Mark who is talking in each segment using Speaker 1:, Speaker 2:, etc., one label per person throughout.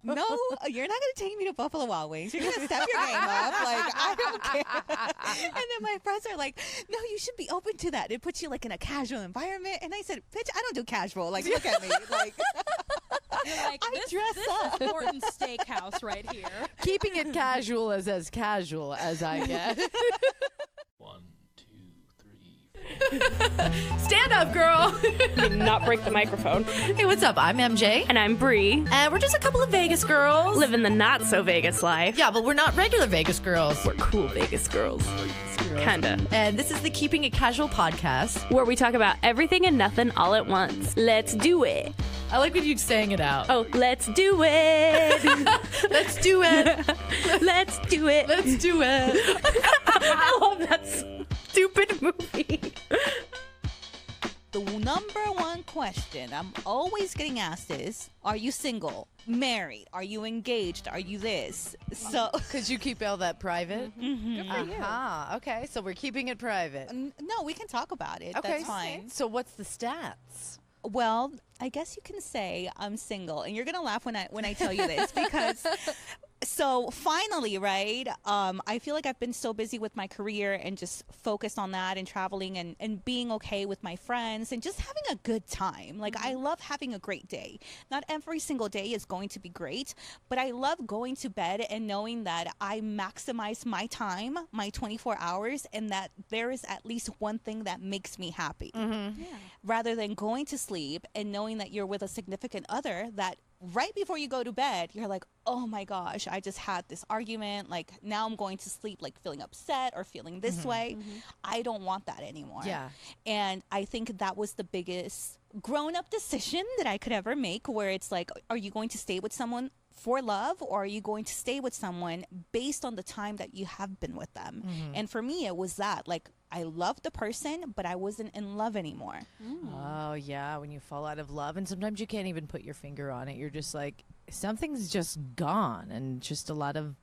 Speaker 1: no, you're not going to take me to Buffalo Wild Wings. You're going to step your game up. Like, I don't care. And then my friends are like, no, you should be open to that. It puts you like in a casual environment. And I said, bitch, I don't do casual. Like, look at me. Like,
Speaker 2: you're like,
Speaker 1: I dress up.
Speaker 2: This is Morton Steakhouse right here.
Speaker 3: Keeping it casual is as casual as I get.
Speaker 4: 1, 2, 3, 4.
Speaker 5: Stand up, girl.
Speaker 6: Not break the microphone.
Speaker 5: Hey, what's up? I'm MJ.
Speaker 6: And I'm Bree.
Speaker 5: And we're just a couple of Vegas girls.
Speaker 6: Living the not-so-Vegas life.
Speaker 5: Yeah, but we're not regular Vegas girls.
Speaker 6: We're cool Vegas girls. Kinda.
Speaker 5: And this is the Keeping It Casual podcast.
Speaker 6: Where we talk about everything and nothing all at once. Let's do it.
Speaker 5: I like when you saying it out.
Speaker 6: Oh, let's do it.
Speaker 5: Let's do it.
Speaker 6: Let's do it.
Speaker 5: Let's do it.
Speaker 6: I love that stupid movie.
Speaker 1: The number one question I'm always getting asked is, are you single? Married? Are you engaged? Are you this? So,
Speaker 3: Because you keep all that private?
Speaker 1: mm-hmm.
Speaker 2: Good for you.
Speaker 3: Uh-huh. Okay, so we're keeping it private.
Speaker 1: No, we can talk about it.
Speaker 3: Okay,
Speaker 1: That's fine.
Speaker 3: So what's the stats?
Speaker 1: Well, I guess you can say I'm single, and you're gonna laugh when I tell you this because. So finally, right, I feel like I've been so busy with my career and just focused on that and traveling and being okay with my friends and just having a good time. Like, I love having a great day. Not every single day is going to be great, but I love going to bed and knowing that I maximize my time, my 24 hours, and that there is at least one thing that makes me happy.
Speaker 3: Mm-hmm.
Speaker 2: Yeah.
Speaker 1: Rather than going to sleep and knowing that you're with a significant other that right before you go to bed, you're like, oh my gosh, I just had this argument. Like, now I'm going to sleep like feeling upset or feeling this way. I don't want that anymore.
Speaker 3: Yeah.
Speaker 1: And I think that was the biggest grown-up decision that I could ever make, where it's like, are you going to stay with someone for love, or are you going to stay with someone based on the time that you have been with them? And for me, it was that, like, I loved the person, but I wasn't in love anymore.
Speaker 3: Oh, yeah, when you fall out of love. And sometimes you can't even put your finger on it. You're just like, something's just gone, and just a lot of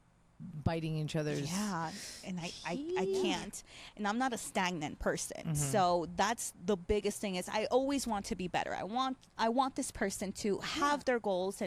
Speaker 3: biting each other's.
Speaker 1: Yeah, and I can't. And I'm not a stagnant person. So that's the biggest thing is I always want to be better. I want this person to have their goals,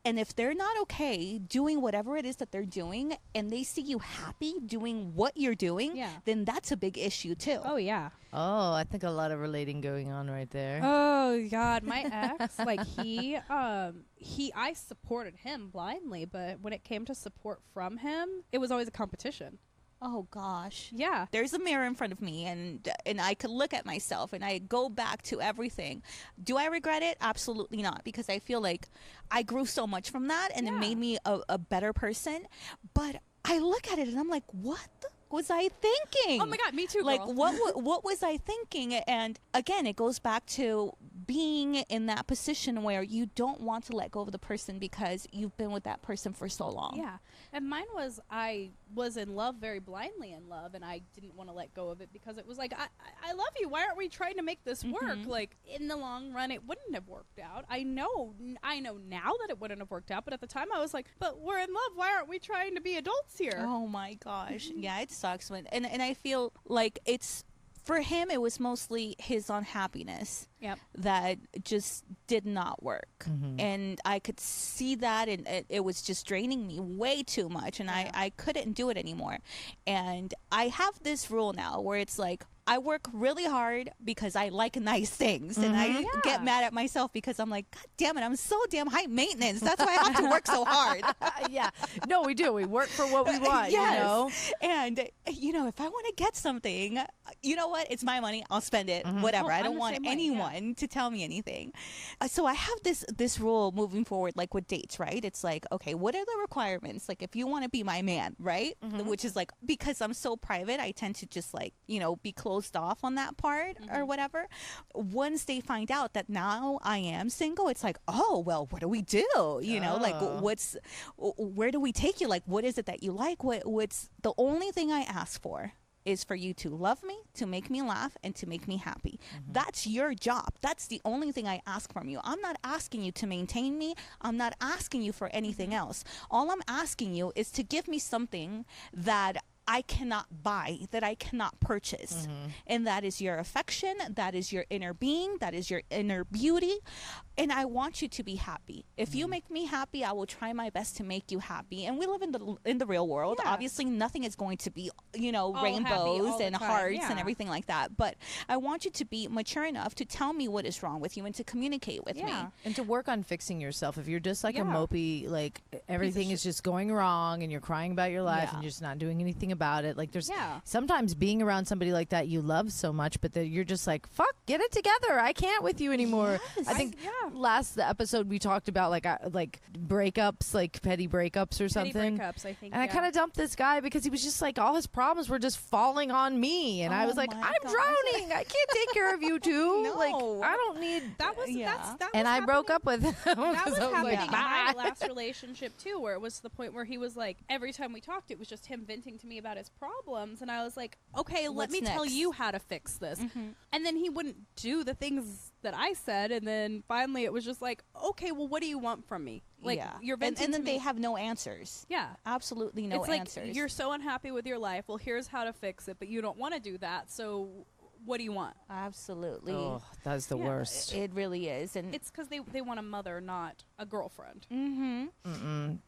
Speaker 1: and if they're not okay doing whatever it is that they're doing and they see you happy doing what you're doing, then that's a big issue too.
Speaker 2: Oh, yeah.
Speaker 3: Oh, I think a lot of relating going on right there.
Speaker 2: Oh, God. My ex, like, I supported him blindly, but when it came to support from him, it was always a competition.
Speaker 1: Oh gosh.
Speaker 2: Yeah.
Speaker 1: There's a mirror in front of me and I could look at myself and I go back to everything. Do I regret it? Absolutely not, because I feel like I grew so much from that and it made me a better person. But I look at it and I'm like, what was I thinking?
Speaker 2: Oh my God, me too, girl.
Speaker 1: Like, what was I thinking? And again, it goes back to being in that position where you don't want to let go of the person because you've been with that person for so long.
Speaker 2: Yeah. And mine was, I was in love, very blindly in love, and I didn't want to let go of it because it was like, I love you. Why aren't we trying to make this work? Like, in the long run, it wouldn't have worked out. I know now that it wouldn't have worked out, but at the time I was like, but we're in love. Why aren't we trying to be adults here?
Speaker 1: Oh my gosh. Yeah, it sucks when, and I feel like it's, for him, it was mostly his unhappiness that just did not work. And I could see that, and it was just draining me way too much, and I couldn't do it anymore. And I have this rule now where it's like, I work really hard because I like nice things, and I get mad at myself because I'm like, God damn it, I'm so damn high maintenance. That's why I have to work so hard.
Speaker 3: Yeah. No, we do. We work for what we want,
Speaker 1: Yes.
Speaker 3: you know?
Speaker 1: And, you know, if I want to get something, you know what? It's my money. I'll spend it. Whatever.
Speaker 2: Oh,
Speaker 1: I
Speaker 2: I'm
Speaker 1: don't
Speaker 2: the
Speaker 1: want
Speaker 2: same way,
Speaker 1: anyone to tell me anything. So I have this rule moving forward, like with dates, right? It's like, okay, what are the requirements? Like, if you want to be my man, right? Which is like, because I'm so private, I tend to just like, you know, be closed off on that part or whatever. Once they find out that now I am single, it's like, oh, well, what do we do? You know, like, where do we take you? Like, what is it that you like? What's the only thing I ask for is for you to love me, to make me laugh, and to make me happy. That's your job. That's the only thing I ask from you. I'm not asking you to maintain me. I'm not asking you for anything else. All I'm asking you is to give me something that I cannot buy, that I cannot purchase. And that is your affection, that is your inner being, that is your inner beauty. And I want you to be happy. If you make me happy, I will try my best to make you happy. And we live in the real world.
Speaker 2: Yeah.
Speaker 1: Obviously, nothing is going to be,
Speaker 2: all
Speaker 1: rainbows
Speaker 2: the
Speaker 1: and
Speaker 2: time,
Speaker 1: hearts and
Speaker 2: yeah.
Speaker 1: everything like that. But I want you to be mature enough to tell me what is wrong with you and to communicate with me.
Speaker 2: Yeah.
Speaker 3: And to work on fixing yourself. If you're just like a
Speaker 2: Yeah.
Speaker 3: mopey, like everything is just going wrong and you're crying about your life
Speaker 1: Yeah.
Speaker 3: and you're just not doing anything about it. Like there's
Speaker 2: Yeah.
Speaker 3: sometimes being around somebody like that you love so much, but that you're just like, fuck, get it together. I can't with you anymore.
Speaker 1: Yes.
Speaker 3: I think
Speaker 2: yeah.
Speaker 3: last episode we talked about like breakups, like petty breakups or
Speaker 2: Petty
Speaker 3: something.
Speaker 2: breakups, I think.
Speaker 3: And I kind of dumped this guy because he was just like, all his problems were just falling on me. And I
Speaker 1: Oh
Speaker 3: was like,
Speaker 1: my
Speaker 3: I'm
Speaker 1: gosh.
Speaker 3: drowning. I can't take care of you too.
Speaker 1: No.
Speaker 3: Like, I don't need.
Speaker 2: that was
Speaker 1: Yeah.
Speaker 2: that
Speaker 3: And
Speaker 2: was
Speaker 3: I broke
Speaker 2: happening-
Speaker 3: up with him.
Speaker 2: That was
Speaker 3: 'cause I was
Speaker 2: happening
Speaker 3: like,
Speaker 2: in my
Speaker 3: bye.
Speaker 2: last relationship too, where it was to the point where he was like, every time we talked, it was just him venting to me about his problems, and I was like, okay, let
Speaker 1: What's
Speaker 2: me tell
Speaker 1: next?
Speaker 2: you how to fix this. And then he wouldn't do the things that I said, and then finally it was just like, okay, well, what do you want from me? Like,
Speaker 1: yeah.
Speaker 2: you're
Speaker 1: and,
Speaker 2: venting
Speaker 1: and then
Speaker 2: to
Speaker 1: they
Speaker 2: me.
Speaker 1: have no answers.
Speaker 2: Yeah.
Speaker 1: Absolutely no
Speaker 2: It's like,
Speaker 1: answers.
Speaker 2: you're so unhappy with your life. Well, here's how to fix it, but you don't want to do that. So what do you want?
Speaker 1: Absolutely.
Speaker 3: Oh, that's the
Speaker 2: Yeah.
Speaker 3: worst.
Speaker 1: It really is. And
Speaker 2: It's because they want a mother, not a girlfriend.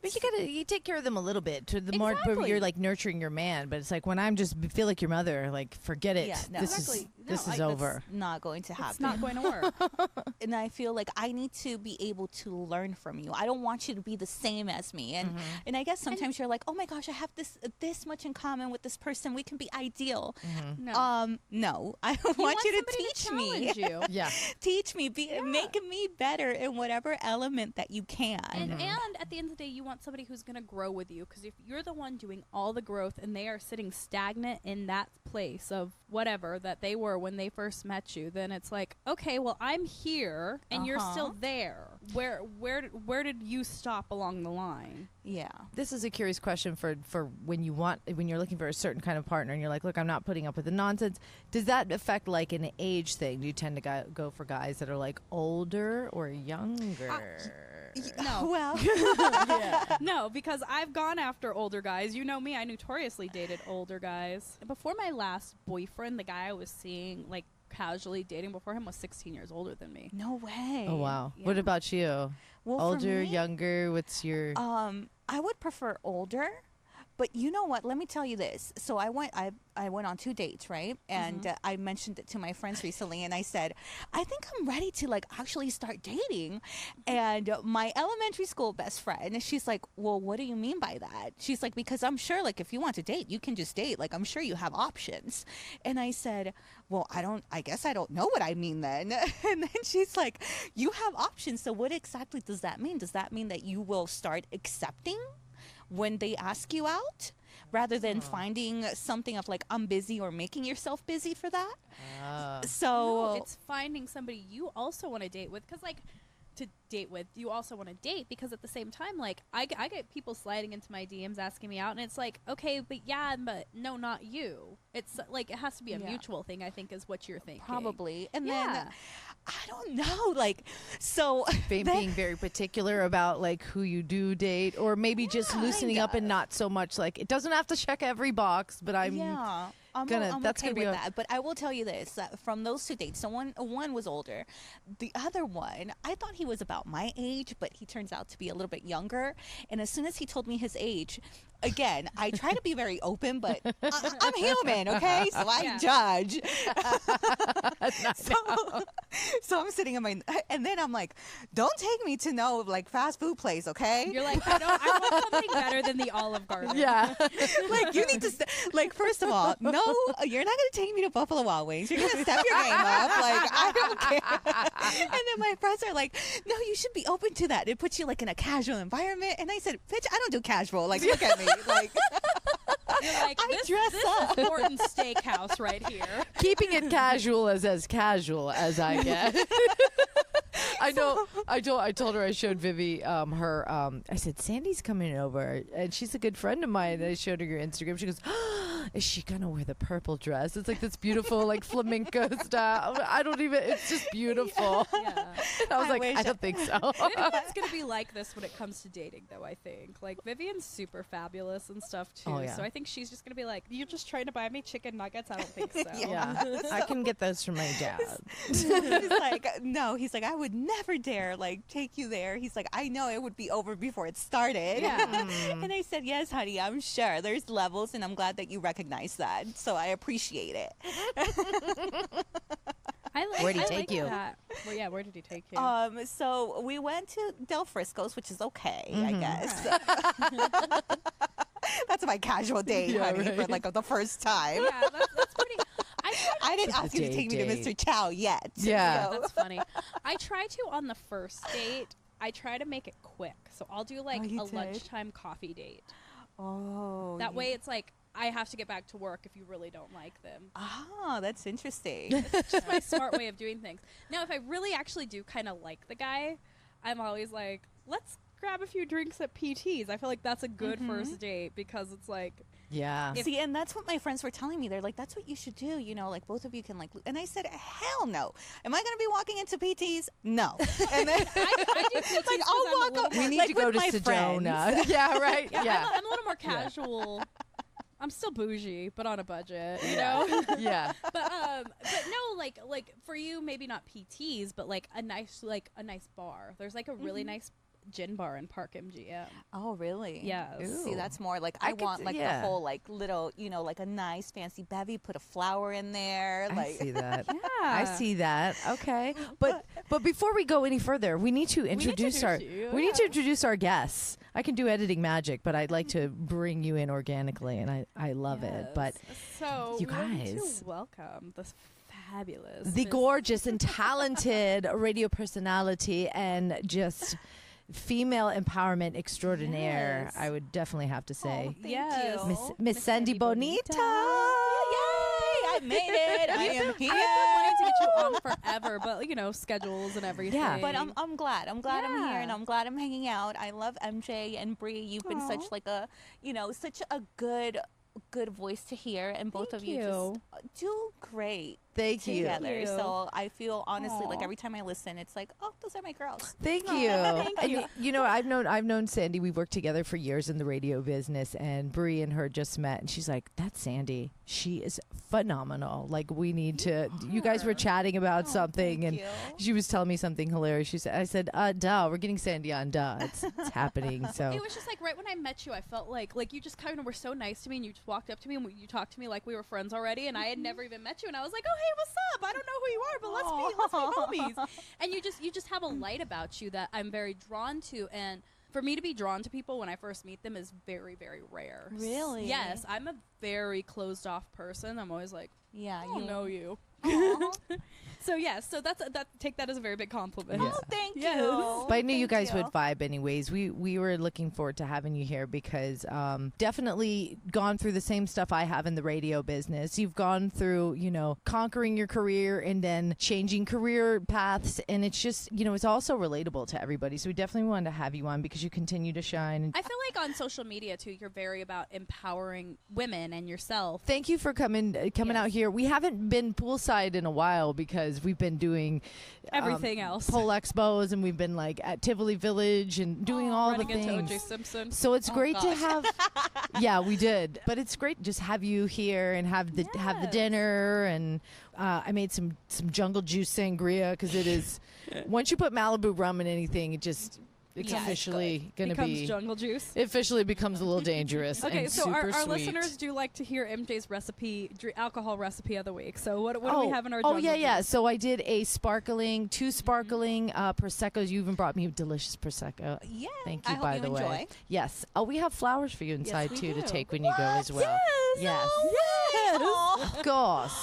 Speaker 3: But you take care of them a little bit to the more where
Speaker 2: Exactly.
Speaker 3: you're like nurturing your man. But it's like when I'm just feel like your mother, like forget it.
Speaker 1: Yeah, no.
Speaker 3: This
Speaker 2: Exactly.
Speaker 3: is
Speaker 2: No,
Speaker 3: this is
Speaker 2: that's
Speaker 3: over.
Speaker 1: not going to happen.
Speaker 2: It's not going to work.
Speaker 1: And I feel like I need to be able to learn from you. I don't want you to be the same as me. And I guess sometimes you're like, oh my gosh, I have this much in common with this person. We can be ideal.
Speaker 2: No.
Speaker 1: No, I want you to teach me.
Speaker 2: You.
Speaker 3: Yeah.
Speaker 1: Teach me, make me better in whatever element that you can.
Speaker 2: And at the end of the day, you want somebody who's going to grow with you. Because if you're the one doing all the growth and they are sitting stagnant in that place of whatever that they were when they first met you, then it's like, okay, well, I'm here and you're still there. Where did you stop along the line?
Speaker 1: Yeah.
Speaker 3: This is a curious question for when you're looking for a certain kind of partner and you're like, look, I'm not putting up with the nonsense. Does that affect like an age thing? Do you tend to go for guys that are like older or younger?
Speaker 2: No.
Speaker 1: Well,
Speaker 2: No, because I've gone after older guys. You know me, I notoriously dated older guys. Before my last boyfriend, the guy I was seeing, like, casually dating before him was 16 years older than me.
Speaker 1: no way.
Speaker 3: Oh wow.
Speaker 2: Yeah.
Speaker 3: What about you?
Speaker 1: Well, for
Speaker 3: Older,
Speaker 1: me,
Speaker 3: younger? What's your?
Speaker 1: I would prefer older, but you know what? Let me tell you this. So I went on 2 dates, right? And I mentioned it to my friends recently, and I said, I think I'm ready to like actually start dating. And my elementary school best friend, she's like, well, what do you mean by that? She's like, because I'm sure like if you want to date, you can just date. Like I'm sure you have options. And I said, well, I guess I don't know what I mean then. And then she's like, you have options. So what exactly does that mean? Does that mean that you will start accepting when they ask you out rather than finding something of like I'm busy or making yourself busy for that? So
Speaker 2: No, it's finding somebody you also want to date with. Because, like, to date with, you also want to date. Because at the same time, like, I get people sliding into my DMs asking me out. And it's like, okay, but no, not you. It's like, it has to be a
Speaker 1: Yeah.
Speaker 2: mutual thing, I think, is what you're thinking.
Speaker 1: probably. And
Speaker 2: Yeah.
Speaker 1: then I don't know, like, so
Speaker 3: Being very particular about like who you do date, or maybe just loosening up and not so much like it doesn't have to check every box. But I'm
Speaker 1: I'm
Speaker 3: that's
Speaker 1: okay
Speaker 3: gonna be
Speaker 1: with
Speaker 3: a-
Speaker 1: that. But I will tell you this: from those 2 dates, so one was older, the other one I thought he was about my age, but he turns out to be a little bit younger. And as soon as he told me his age, again, I try to be very open, but I'm human, okay? So I
Speaker 2: Yeah.
Speaker 1: judge. so I'm sitting in my, and then I'm like, don't take me to no like fast food place, okay?
Speaker 2: You're like, I want something better than the Olive Garden.
Speaker 3: yeah.
Speaker 1: Like you need to like first of all, no, you're not gonna take me to Buffalo Wild Wings. You're gonna step your game up. Like I don't care. And then my friends are like, no, you should be open to that. It puts you like in a casual environment. And I said, bitch, I don't do casual. Like look at me. Like
Speaker 2: You're like,
Speaker 1: I
Speaker 2: this
Speaker 1: dress up.
Speaker 2: is Morton Steakhouse right here.
Speaker 3: Keeping it casual as casual as I get. I know. I told her I showed Vivi her. I said Sandee's coming over, and she's a good friend of mine. And I showed her your Instagram. She goes, is she gonna wear the purple dress? It's like this beautiful, like flamenco style. I don't even. It's just beautiful.
Speaker 2: Yeah.
Speaker 3: And I was like,
Speaker 1: wish
Speaker 3: I don't think so.
Speaker 2: Vivian's gonna be like this when it comes to dating, though. I think like Vivian's super fabulous and stuff too.
Speaker 3: Oh, yeah.
Speaker 2: So I think she's just gonna be like, "You're just trying to buy me chicken nuggets." I don't think so.
Speaker 3: Yeah, I can get those from my dad.
Speaker 1: He's like, no, he's like, I would never dare like take you there. He's like, I know it would be over before it started.
Speaker 2: Yeah.
Speaker 1: And I said, yes, honey, I'm sure there's levels, and I'm glad that you recognize that. So I appreciate it.
Speaker 3: Where'd he
Speaker 2: I
Speaker 3: take
Speaker 2: like
Speaker 3: you?
Speaker 2: that. Well, yeah, where did he take you?
Speaker 1: So we went to Del Frisco's, which is okay, I guess. That's my casual date, honey, for like the first time.
Speaker 2: Yeah, that's pretty.
Speaker 1: I didn't ask you to take me to Mr. Chow yet.
Speaker 3: Yeah.
Speaker 1: so.
Speaker 2: That's funny. I try to on the first date. I try to make it quick, so I'll do like
Speaker 1: you
Speaker 2: a
Speaker 1: did?
Speaker 2: lunchtime coffee date.
Speaker 1: Oh.
Speaker 2: That way, it's like I have to get back to work if you really don't like them.
Speaker 1: Oh, that's interesting.
Speaker 2: It's just my smart way of doing things. Now, if I really actually do kind of like the guy, I'm always like, let's grab a few drinks at PT's. I feel like that's a good first date because it's like,
Speaker 3: Yeah.
Speaker 1: See, and that's what my friends were telling me. They're like, that's what you should do. You know, like both of you can like. And I said, hell no. Am I going to be walking into PT's? No. And then
Speaker 2: I do PT's
Speaker 1: like,
Speaker 2: 'cause
Speaker 1: I'll
Speaker 2: I'm a
Speaker 1: walk
Speaker 2: little
Speaker 1: up.
Speaker 2: more-
Speaker 3: We need
Speaker 1: like,
Speaker 3: to go
Speaker 1: with
Speaker 3: to
Speaker 1: my
Speaker 3: Sedona.
Speaker 1: friends.
Speaker 3: Yeah, right.
Speaker 2: Yeah,
Speaker 3: Yeah.
Speaker 2: I'm a little more casual. I'm still bougie, but on a budget, you know.
Speaker 3: Yeah.
Speaker 2: But no, like for you, maybe not PTs, but like a nice bar. There's like a really nice gin bar in Park MGM.
Speaker 1: Oh, really?
Speaker 2: Yes.
Speaker 1: See,
Speaker 3: Ooh.
Speaker 1: that's more like
Speaker 3: I
Speaker 1: I
Speaker 3: could
Speaker 1: want
Speaker 3: see-
Speaker 1: like
Speaker 3: yeah.
Speaker 1: the whole like little, you know, like a nice fancy bevy. Put a flower in there.
Speaker 3: I
Speaker 1: Like
Speaker 3: see that.
Speaker 2: Yeah.
Speaker 3: I see that. Okay. But before we go any further, we need to introduce our
Speaker 2: you,
Speaker 3: we need to introduce our guests. I can do editing magic, but I'd like to bring you in organically, and I love it. But
Speaker 2: so
Speaker 3: you
Speaker 2: we want to
Speaker 3: guys.
Speaker 2: welcome this fabulous,
Speaker 3: the
Speaker 2: Miss-
Speaker 3: gorgeous and talented radio personality and just female empowerment extraordinaire,
Speaker 2: Yes.
Speaker 3: I would definitely have to say.
Speaker 1: thank
Speaker 2: Yes.
Speaker 1: you.
Speaker 3: Miss Sandee Bonita.
Speaker 1: Yay! I made it. I am here.
Speaker 2: I've been wanting to get you on forever, but you know, schedules and everything.
Speaker 3: Yeah.
Speaker 1: But I'm glad. I'm glad I'm here, and
Speaker 2: Yeah.
Speaker 1: I'm glad I'm hanging out. I love MJ and Bree. You've been such like a, you know, such a good voice to hear, and both
Speaker 2: Thank
Speaker 1: of you
Speaker 2: you.
Speaker 1: just do great
Speaker 3: Thank you.
Speaker 1: together.
Speaker 2: Thank you.
Speaker 1: So I feel honestly like
Speaker 2: Aw.
Speaker 1: every time I listen, it's like, oh, those are my girls.
Speaker 3: Thank you. And you know, I've known Sandee. We've worked together for years in the radio business, and Bree and her just met, and she's like, "That's Sandee. She is phenomenal. Like, we need to." You guys were chatting about something,
Speaker 1: thank
Speaker 3: and
Speaker 1: you.
Speaker 3: she was telling me something hilarious. She said, "I said, duh, we're getting Sandee on, duh. It's happening." So
Speaker 2: It was just like right when I met you, I felt like you just kind of were so nice to me, and you just walked up to me and you talked to me like we were friends already, and I had never even met you, and I was like, oh hey, what's up? I don't know who you are, but let's be homies. And you just have a light about you that I'm very drawn to, and for me to be drawn to people when I first meet them is very, very rare.
Speaker 1: Really?
Speaker 2: Yes, I'm a very closed off person. I'm always like,
Speaker 1: Yeah,
Speaker 2: I don't
Speaker 1: you
Speaker 2: know you.
Speaker 1: Aw.
Speaker 2: So yes, so take that as a very big compliment.
Speaker 3: Yeah.
Speaker 1: Oh, thank
Speaker 2: Yes.
Speaker 1: you.
Speaker 3: But I knew you
Speaker 1: Thank
Speaker 3: guys would vibe anyways. We were looking forward to having you here because definitely gone through the same stuff I have in the radio business. You've gone through, you know, conquering your career and then changing career paths, and it's just, you know, it's also relatable to everybody. So we definitely wanted to have you on because you continue to shine.
Speaker 2: I feel like on social media too, you're very about empowering women and yourself.
Speaker 3: Thank you for coming out here. We haven't been poolside in a while because we've been doing
Speaker 2: Everything else.
Speaker 3: pole expos, and we've been like at Tivoli Village and doing all the
Speaker 2: Running into
Speaker 3: things.
Speaker 2: O.J. Simpson.
Speaker 3: So it's great to
Speaker 1: gosh.
Speaker 3: have. Yeah, we did, but it's great to just have you here and have the
Speaker 2: Yes.
Speaker 3: dinner. And I made some jungle juice sangria because it is. Once you put Malibu rum in anything, it's
Speaker 1: Yeah, it's
Speaker 3: officially going to
Speaker 2: becomes
Speaker 3: be.
Speaker 2: jungle juice.
Speaker 3: It officially becomes a little dangerous.
Speaker 2: Okay,
Speaker 3: and
Speaker 2: so
Speaker 3: super
Speaker 2: our
Speaker 3: sweet.
Speaker 2: listeners do like to hear MJ's recipe, alcohol recipe of the week. So what do we have in our
Speaker 3: Oh
Speaker 2: jungle
Speaker 3: yeah.
Speaker 2: juice?
Speaker 3: So I did two sparkling proseccos. You even brought me delicious prosecco.
Speaker 1: Yeah.
Speaker 3: Thank you,
Speaker 1: I hope
Speaker 3: by
Speaker 1: you
Speaker 3: the way.
Speaker 1: enjoy.
Speaker 3: Yes. Oh, we have flowers for you inside
Speaker 2: we
Speaker 3: too to
Speaker 2: do.
Speaker 3: take when you go as well. Yes.
Speaker 1: Yes.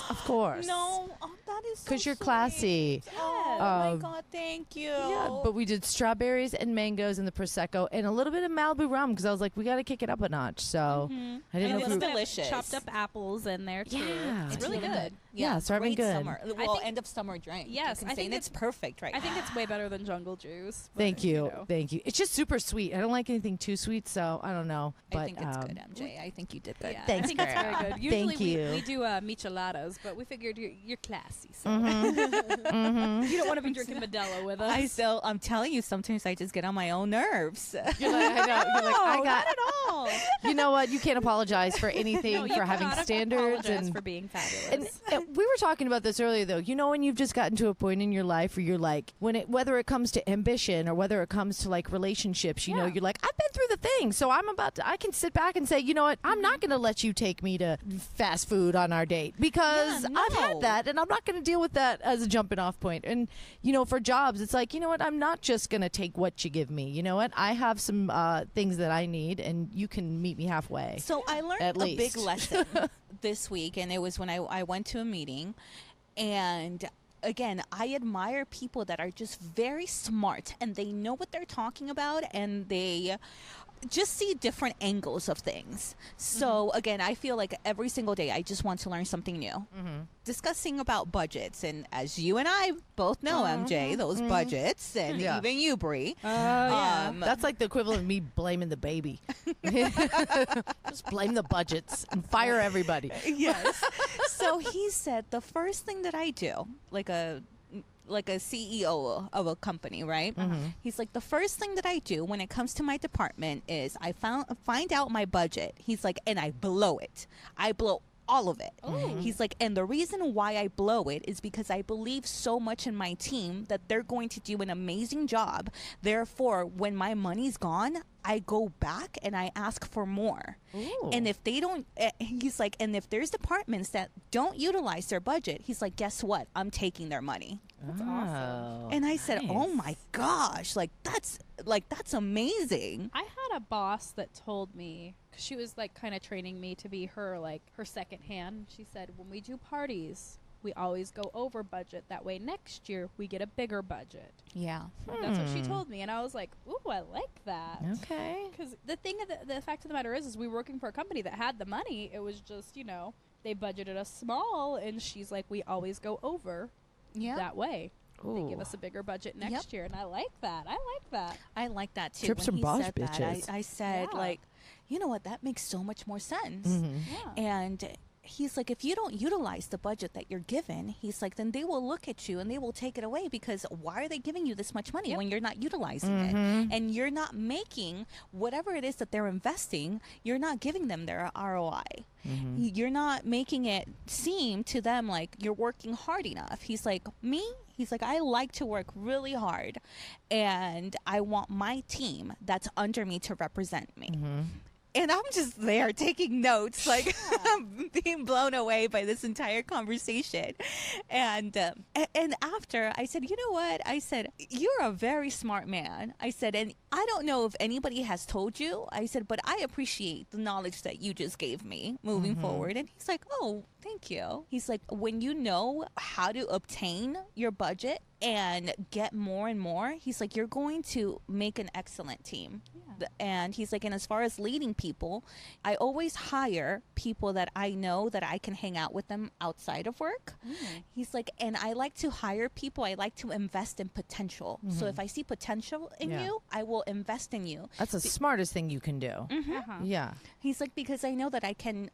Speaker 3: Of course.
Speaker 1: No. Oh, that is so
Speaker 3: Because you're
Speaker 1: sweet.
Speaker 3: classy.
Speaker 1: Oh, my God, thank you.
Speaker 3: Yeah, but we did strawberries and mangoes and the prosecco and a little bit of Malibu rum because I was like, we got to kick it up a notch. So I didn't
Speaker 1: And
Speaker 3: know
Speaker 1: it
Speaker 3: if
Speaker 1: was
Speaker 3: we
Speaker 1: delicious.
Speaker 2: Chopped up apples in there too.
Speaker 3: Yeah.
Speaker 2: It's really good.
Speaker 3: Yeah, so I've been
Speaker 1: great
Speaker 3: good.
Speaker 1: Summer. Well, end of summer drink.
Speaker 2: Yes,
Speaker 1: you
Speaker 2: I
Speaker 1: can say,
Speaker 2: think
Speaker 1: and it's perfect right
Speaker 2: I think
Speaker 1: now.
Speaker 2: it's way better than jungle juice. But,
Speaker 3: Thank you.
Speaker 2: know.
Speaker 3: Thank you. It's just super sweet. I don't like anything too sweet, so I don't know. But,
Speaker 1: I think it's good, MJ. I think you did good.
Speaker 2: Yeah,
Speaker 3: Thanks,
Speaker 2: I think it's
Speaker 3: girl.
Speaker 2: very good. Usually
Speaker 3: Thank you.
Speaker 2: we do micheladas, but we figured you're classy, so
Speaker 3: Mm-hmm.
Speaker 2: you don't want to be drinking Modelo with us.
Speaker 1: I'm telling you, sometimes I just get on my own nerves.
Speaker 3: You're like, I know. You're like, I
Speaker 1: No,
Speaker 3: got.
Speaker 1: not at all.
Speaker 3: You know what? You can't apologize for anything
Speaker 2: No, you
Speaker 3: for having
Speaker 2: cannot
Speaker 3: standards
Speaker 2: apologize
Speaker 3: and
Speaker 2: for being fabulous.
Speaker 3: And we were talking about this earlier, though. You know, when you've just gotten to a point in your life where you're like, whether it comes to ambition or whether it comes to like relationships, you know,
Speaker 2: Yeah.
Speaker 3: you're like, I've been through the thing, so I can sit back and say, you know what, I'm not going to let you take me to fast food on our date because
Speaker 1: Yeah,
Speaker 3: I've had
Speaker 1: no.
Speaker 3: that, and I'm not going to deal with that as a jumping off point. And you know, for jobs, it's like, you know what, I'm not just going to take what you give me. You know what, I have some things that I need, and you can meet me halfway.
Speaker 1: So I learned
Speaker 3: At
Speaker 1: a big
Speaker 3: least.
Speaker 1: lesson this week, and it was when I went to a meeting, and again, I admire people that are just very smart and they know what they're talking about, and they just see different angles of things. So again, I feel like every single day I just want to learn something new. Discussing about budgets, and as you and I both know, MJ, those budgets, and
Speaker 3: Yeah.
Speaker 1: even you, Bree.
Speaker 3: That's like the equivalent of me blaming the baby. Just blame the budgets and fire everybody.
Speaker 1: Yes. So he said the first thing that I do, like a CEO of a company, right? He's like, the first thing that I do when it comes to my department is I find out my budget. He's like, and I blow it. I blow all of it. He's like, and the reason why I blow it is because I believe so much in my team that they're going to do an amazing job. Therefore, when my money's gone, I go back and I ask for more. And if they don't, he's like, and if there's departments that don't utilize their budget, he's like, guess what? I'm taking their money.
Speaker 2: That's awesome.
Speaker 1: And I said, oh
Speaker 3: nice.
Speaker 1: my gosh, that's amazing.
Speaker 2: I had a boss that told me, because she was like kind of training me to be her second hand. She said, when we do parties, we always go over budget. That way next year we get a bigger budget.
Speaker 1: Yeah.
Speaker 2: That's what she told me. And I was like, ooh, I like that.
Speaker 3: Okay.
Speaker 2: Because the thing, the fact of the matter is we were working for a company that had the money. It was just, you know, they budgeted us small. And she's like, we always go over
Speaker 1: Yeah.
Speaker 2: that way. They give
Speaker 3: Ooh.
Speaker 2: us a bigger budget next year. And I like that.
Speaker 1: I like that too.
Speaker 3: Trips
Speaker 1: When
Speaker 3: and
Speaker 1: he
Speaker 3: boss
Speaker 1: said
Speaker 3: bitches.
Speaker 1: that, I said,
Speaker 2: Yeah.
Speaker 1: like, you know what? That makes so much more sense.
Speaker 2: Yeah.
Speaker 1: And he's like, if you don't utilize the budget that you're given, he's like, then they will look at you and they will take it away, because why are they giving you this much money when you're not utilizing it? And you're not making whatever it is that they're investing, you're not giving them their ROI. You're not making it seem to them like you're working hard enough. He's like, he's like, I like to work really hard, and I want my team that's under me to represent me. And I'm just there taking notes, like being blown away by this entire conversation. And after, I said, you know what? I said, you're a very smart man. I said, and I don't know if anybody has told you. I said, but I appreciate the knowledge that you just gave me moving forward. And he's like, oh, thank you. He's like, when you know how to obtain your budget and get more and more, he's like, you're going to make an excellent team. And he's like, and as far as leading people, I always hire people that I know that I can hang out with them outside of work. He's like, and I like to hire people, I like to invest in potential. So if I see potential in
Speaker 3: Yeah.
Speaker 1: you, I will invest in you.
Speaker 3: That's the smartest thing you can do. Yeah.
Speaker 1: He's like, because I know that I can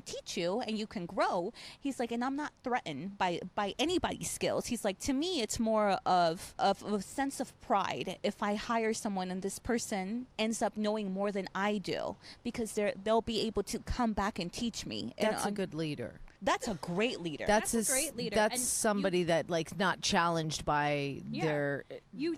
Speaker 1: teach you and you can grow. He's like, and I'm not threatened by anybody's skills. He's like, to me, it's more of a sense of pride if I hire someone and this person ends up knowing more than I do, because they'll be able to come back and teach me.
Speaker 3: That's
Speaker 1: and
Speaker 3: a good leader.
Speaker 1: That's a great leader.
Speaker 2: That's a great leader.
Speaker 3: That's
Speaker 2: And
Speaker 3: somebody that like not challenged by their.
Speaker 2: You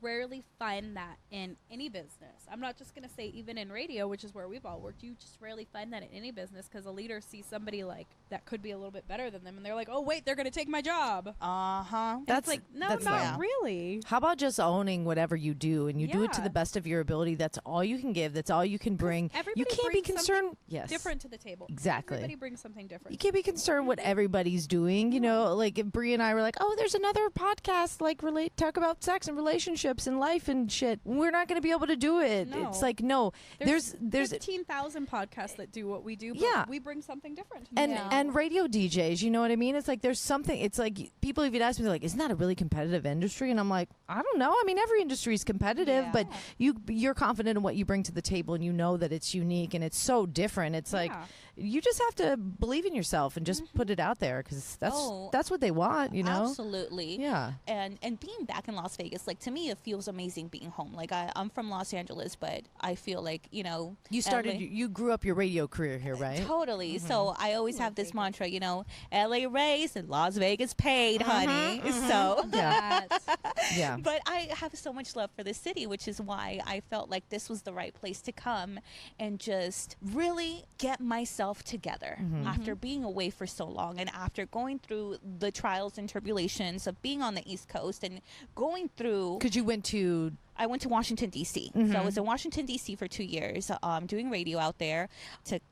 Speaker 2: rarely find that in any business. I'm not just going to say even in radio, which is where we've all worked. You just rarely find that in any business, because a leader sees somebody like that could be a little bit better than them, and they're like, oh wait, they're going to take my job.
Speaker 3: That's
Speaker 2: It's like, no,
Speaker 3: that's
Speaker 2: not
Speaker 3: fine.
Speaker 2: really.
Speaker 3: How about just owning whatever you do, and you do it to
Speaker 2: Yeah.
Speaker 3: the best of your ability? That's all you can give. That's all you can bring.
Speaker 2: Everybody
Speaker 3: You can't be
Speaker 2: brings
Speaker 3: concerned.
Speaker 2: something
Speaker 3: Yes.
Speaker 2: different to the table.
Speaker 3: Exactly.
Speaker 2: Everybody brings something different.
Speaker 3: You can't be concerned what everybody's doing. You know, like if Bree and I were like, oh, there's another podcast like talk about sex and relationships and life and shit. We're not going to be able to do it.
Speaker 2: No.
Speaker 3: It's like, no, there's
Speaker 2: 15,000 podcasts that do what we do, but
Speaker 3: Yeah.
Speaker 2: we bring something different to the
Speaker 3: and
Speaker 2: table.
Speaker 3: and radio DJs, you know what I mean? It's like there's something. It's like people even ask me like, isn't that a really competitive industry? And I'm like, I don't know. I mean, every industry is competitive,
Speaker 2: Yeah.
Speaker 3: but you're confident in what you bring to the table, and you know that it's unique and it's so different. It's like
Speaker 2: Yeah.
Speaker 3: you just have to believe in yourself and just put it out there because that's what they want, you know?
Speaker 1: Absolutely.
Speaker 3: Yeah.
Speaker 1: And being back in Las Vegas, like to me, it feels amazing being home. Like I'm from Los Angeles, but I feel like, you know,
Speaker 3: You started.
Speaker 1: LA
Speaker 3: You grew up your radio career here, right?
Speaker 1: Totally. So I always have this mantra, you know, LA raised and Las Vegas paid, honey. So
Speaker 3: Yeah.
Speaker 2: That-
Speaker 3: Yeah.
Speaker 1: but I have so much love for the city, which is why I felt like this was the right place to come and just really get myself together after being away for so long and after going through the trials and tribulations of being on the East Coast and going through.
Speaker 3: Because you went to.
Speaker 1: I went to Washington, D.C. So I was in Washington, D.C. for 2 years doing radio out there. Took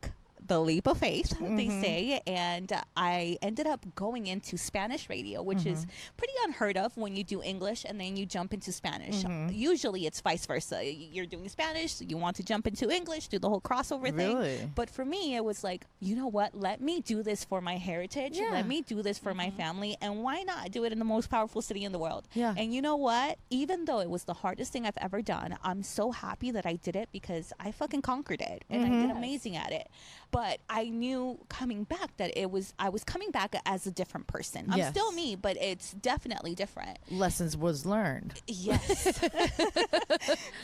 Speaker 1: the leap of faith, they say, and I ended up going into Spanish radio, which is pretty unheard of when you do English and then you jump into Spanish. Usually it's vice versa. You're doing Spanish, you want to jump into English, do the whole crossover thing.
Speaker 3: Really?
Speaker 1: But for me, it was like, you know what? Let me do this for my heritage.
Speaker 3: Yeah.
Speaker 1: Let me do this for my family. And why not do it in the most powerful city in the world?
Speaker 3: Yeah.
Speaker 1: And you know what? Even though it was the hardest thing I've ever done, I'm so happy that I did it because I fucking conquered it and I did amazing at it. But I knew coming back that I was coming back as a different person. I'm
Speaker 3: Yes.
Speaker 1: still me, but it's definitely different.
Speaker 3: Lessons was learned.
Speaker 1: Yes,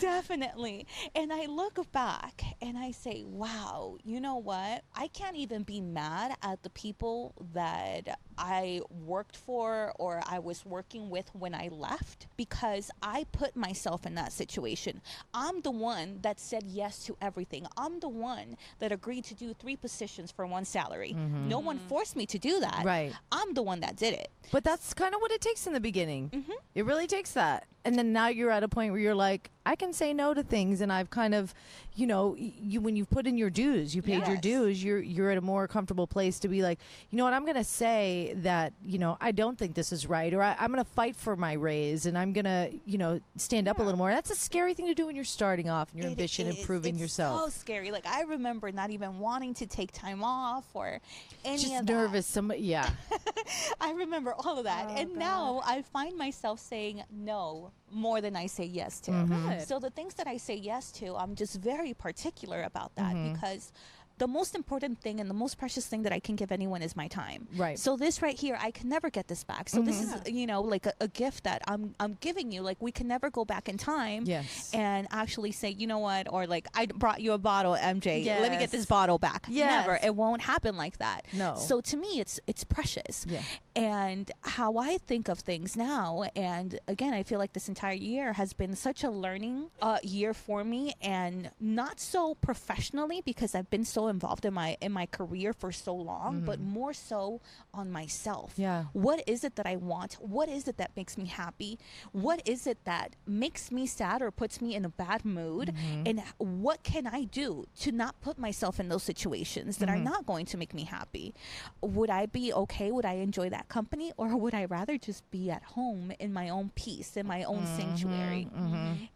Speaker 1: definitely. And I look back and I say, wow, you know what? I can't even be mad at the people that I worked for or I was working with when I left because I put myself in that situation. I'm the one that said yes to everything. I'm the one that agreed to do 3 positions for 1 salary. No one forced me to do that.
Speaker 3: Right.
Speaker 1: I'm the one that did it.
Speaker 3: But that's kind of what it takes in the beginning. It really takes that. And then now you're at a point where you're like, I can say no to things. And I've kind of, you know, when you've put in your dues, you paid your
Speaker 1: Yes.
Speaker 3: dues, you're at a more comfortable place to be like, you know what, I'm going to say that, you know, I don't think this is right. Or I'm going to fight for my raise and I'm going to, you know, stand up a little more. That's a scary thing to do when you're starting off and your
Speaker 1: It
Speaker 3: ambition and
Speaker 1: is.
Speaker 3: proving
Speaker 1: It's
Speaker 3: yourself.
Speaker 1: so scary. Like I remember not even wanting to take time off or any
Speaker 3: Just
Speaker 1: of
Speaker 3: nervous. Yeah.
Speaker 1: that. I remember all of that. And now I find myself saying no more than I say yes to.
Speaker 2: Good.
Speaker 1: So the things that I say yes to, I'm just very particular about that because the most important thing and the most precious thing that I can give anyone is my time.
Speaker 3: Right.
Speaker 1: So this right here, I can never get this back. So this is, you know, like a gift that I'm giving you. Like we can never go back in time
Speaker 3: Yes.
Speaker 1: and actually say, you know what, or like I brought you a bottle, MJ. Let me
Speaker 3: Yes.
Speaker 1: get this bottle back.
Speaker 3: Yes.
Speaker 1: Never. It won't happen like that.
Speaker 3: No.
Speaker 1: So to me, it's precious.
Speaker 3: Yeah.
Speaker 1: And how I think of things now, and again, I feel like this entire year has been such a learning year for me, and not so professionally because I've been so involved in my career for so long, but more so on myself.
Speaker 3: Yeah.
Speaker 1: What is it that I want? What is it that makes me happy? What is it that makes me sad or puts me in a bad mood? And what can I do to not put myself in those situations that are not going to make me happy? Would I be okay? Would I enjoy that company? Or would I rather just be at home in my own peace, in my own sanctuary?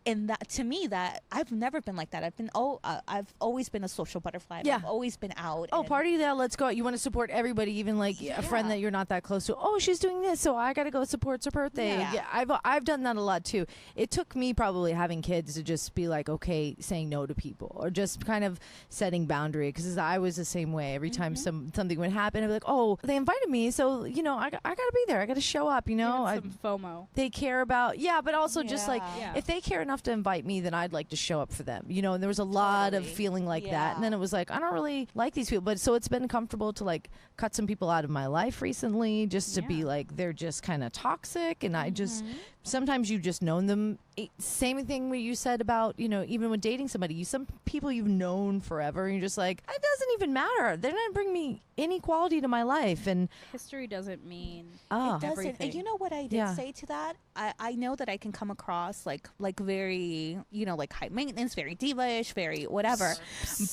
Speaker 1: And that, to me, that I've never been like that. I've always been a social butterfly.
Speaker 3: Yeah.
Speaker 1: I've always been out.
Speaker 3: Oh,
Speaker 1: and-
Speaker 3: party that, let's go. You want to support everybody, even like a friend that you're not that close to. Oh, she's doing this, so I got to go support her birthday.
Speaker 1: Yeah.
Speaker 3: I've done that a lot too. It took me probably having kids to just be like, okay, saying no to people or just kind of setting boundary, because I was the same way. Every time something would happen, I'd be like, oh, they invited me, so you know, I got to be there. I got to show up. You know,
Speaker 2: Some FOMO.
Speaker 3: they care about but also just like
Speaker 2: Yeah.
Speaker 3: if they care enough to invite me, then I'd like to show up for them, you know. And there was a lot of
Speaker 1: Totally.
Speaker 3: feeling like that, and
Speaker 1: Yeah.
Speaker 3: then it was like, I don't really like these people, but so it's been comfortable to like cut some people out of my life recently, just to be like, they're just kind of toxic, and I just sometimes you've just known them. Same thing what you said about, even when dating somebody, some people you've known forever, and you're just like, it doesn't even matter. They're not bring me any quality to my life. And
Speaker 2: history doesn't mean
Speaker 1: It doesn't.
Speaker 2: everything.
Speaker 1: And you know what I did say to that? I know that I can come across like very, like high maintenance, very diva-ish, very whatever.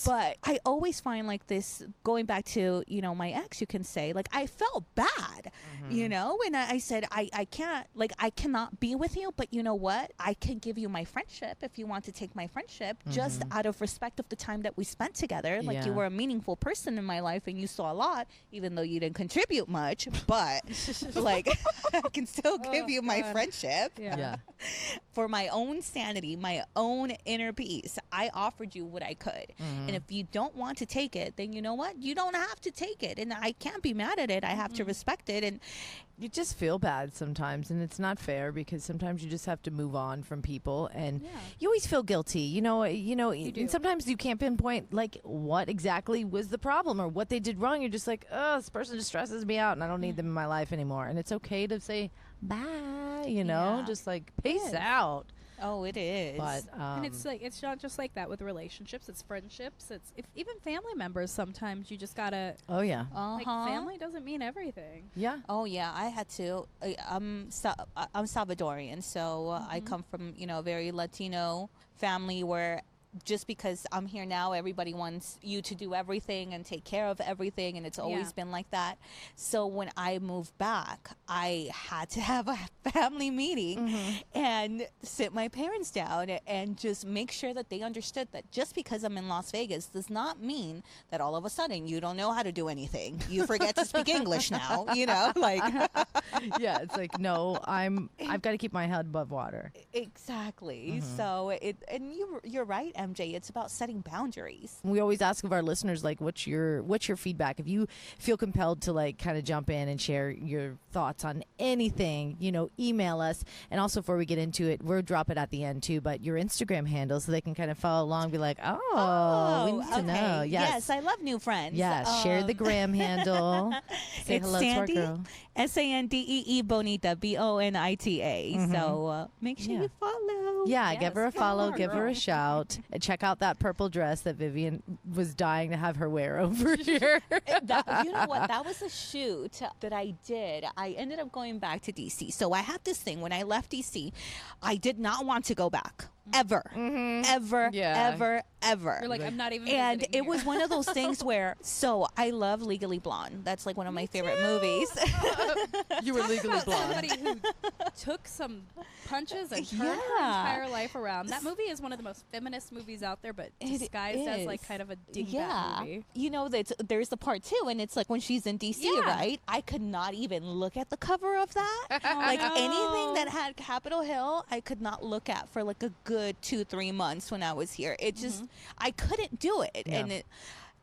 Speaker 1: But I always find like this, going back to, my ex, you can say, like, I felt bad, and I said, I can't, like, I cannot be with you, but you know what? I can give you my friendship if you want to take my friendship, just out of respect of the time that we spent together. Like, you were a meaningful person in my life and you saw a lot, even though you didn't contribute much, but like, I can still give you my friendship.
Speaker 3: yeah.
Speaker 1: For my own sanity, my own inner peace, I offered you what I could. And if you don't want to take it, then you know what? You don't have to take it. And I can't be mad at it. I have to respect it. And
Speaker 3: You just feel bad sometimes, and it's not fair because sometimes you just have to move on from people, and you always feel guilty. And sometimes you can't pinpoint like what exactly was the problem or what they did wrong. You're just like, oh, this person just stresses me out, and I don't need them in my life anymore. And it's okay to say bye. Just like peace out.
Speaker 1: oh, it is.
Speaker 3: But
Speaker 2: and it's like, it's not just like that with relationships. It's friendships. It's even family members. Sometimes you just gotta.
Speaker 3: oh yeah,
Speaker 2: Like, family doesn't mean everything.
Speaker 3: yeah.
Speaker 1: Oh yeah, I had to. I'm Salvadorian, so I come from a very Latino family where just because I'm here now, everybody wants you to do everything and take care of everything, and it's always been like that. So when I moved back, I had to have a family meeting and sit my parents down and just make sure that they understood that just because I'm in Las Vegas does not mean that all of a sudden you don't know how to do anything. You forget to speak English now, like
Speaker 3: Yeah, it's like, no, I've got to keep my head above water.
Speaker 1: exactly. So you're right, MJ. It's about setting boundaries.
Speaker 3: We always ask of our listeners, like, what's your feedback? If you feel compelled to like kind of jump in and share your thoughts on anything, email us. And also, before we get into it, we'll drop it at the end too, but your Instagram handle, so they can kind of follow along, be like, we need to know.
Speaker 1: Yes, I love new friends.
Speaker 3: Yes, share the gram handle. Say
Speaker 1: It's
Speaker 3: hello to our
Speaker 1: Sandee,
Speaker 3: girl.
Speaker 1: Sandee Bonita, Bonita. So make sure you follow.
Speaker 3: Yeah, give her a follow,
Speaker 2: her,
Speaker 3: give her a
Speaker 2: girl.
Speaker 3: shout. And check out that purple dress that Vivian was dying to have her wear over here.
Speaker 1: You know what? That was a shoot that I did. I ended up going back to DC. So I had this thing when I left DC. I did not want to go back. Ever. Ever.
Speaker 3: Yeah.
Speaker 1: Ever.
Speaker 2: You're like, I'm not even.
Speaker 1: And
Speaker 2: visiting
Speaker 1: it
Speaker 2: here.
Speaker 1: was one of those things where, so I love Legally Blonde. That's like one of my favorite movies.
Speaker 3: You were legally
Speaker 2: About
Speaker 3: blonde.
Speaker 2: somebody who took some punches and turned her
Speaker 1: Yeah.
Speaker 2: entire life around. That movie is one of the most feminist movies out there, but
Speaker 1: It
Speaker 2: disguised as
Speaker 1: is.
Speaker 2: like kind of a dingbat movie.
Speaker 1: There's the part two, and it's like when she's in DC,
Speaker 2: Yeah.
Speaker 1: right? I could not even look at the cover of that. Like anything that had Capitol Hill, I could not look at for like a good 2-3 months when I was here. It just, I couldn't do it.
Speaker 3: Yeah.
Speaker 1: And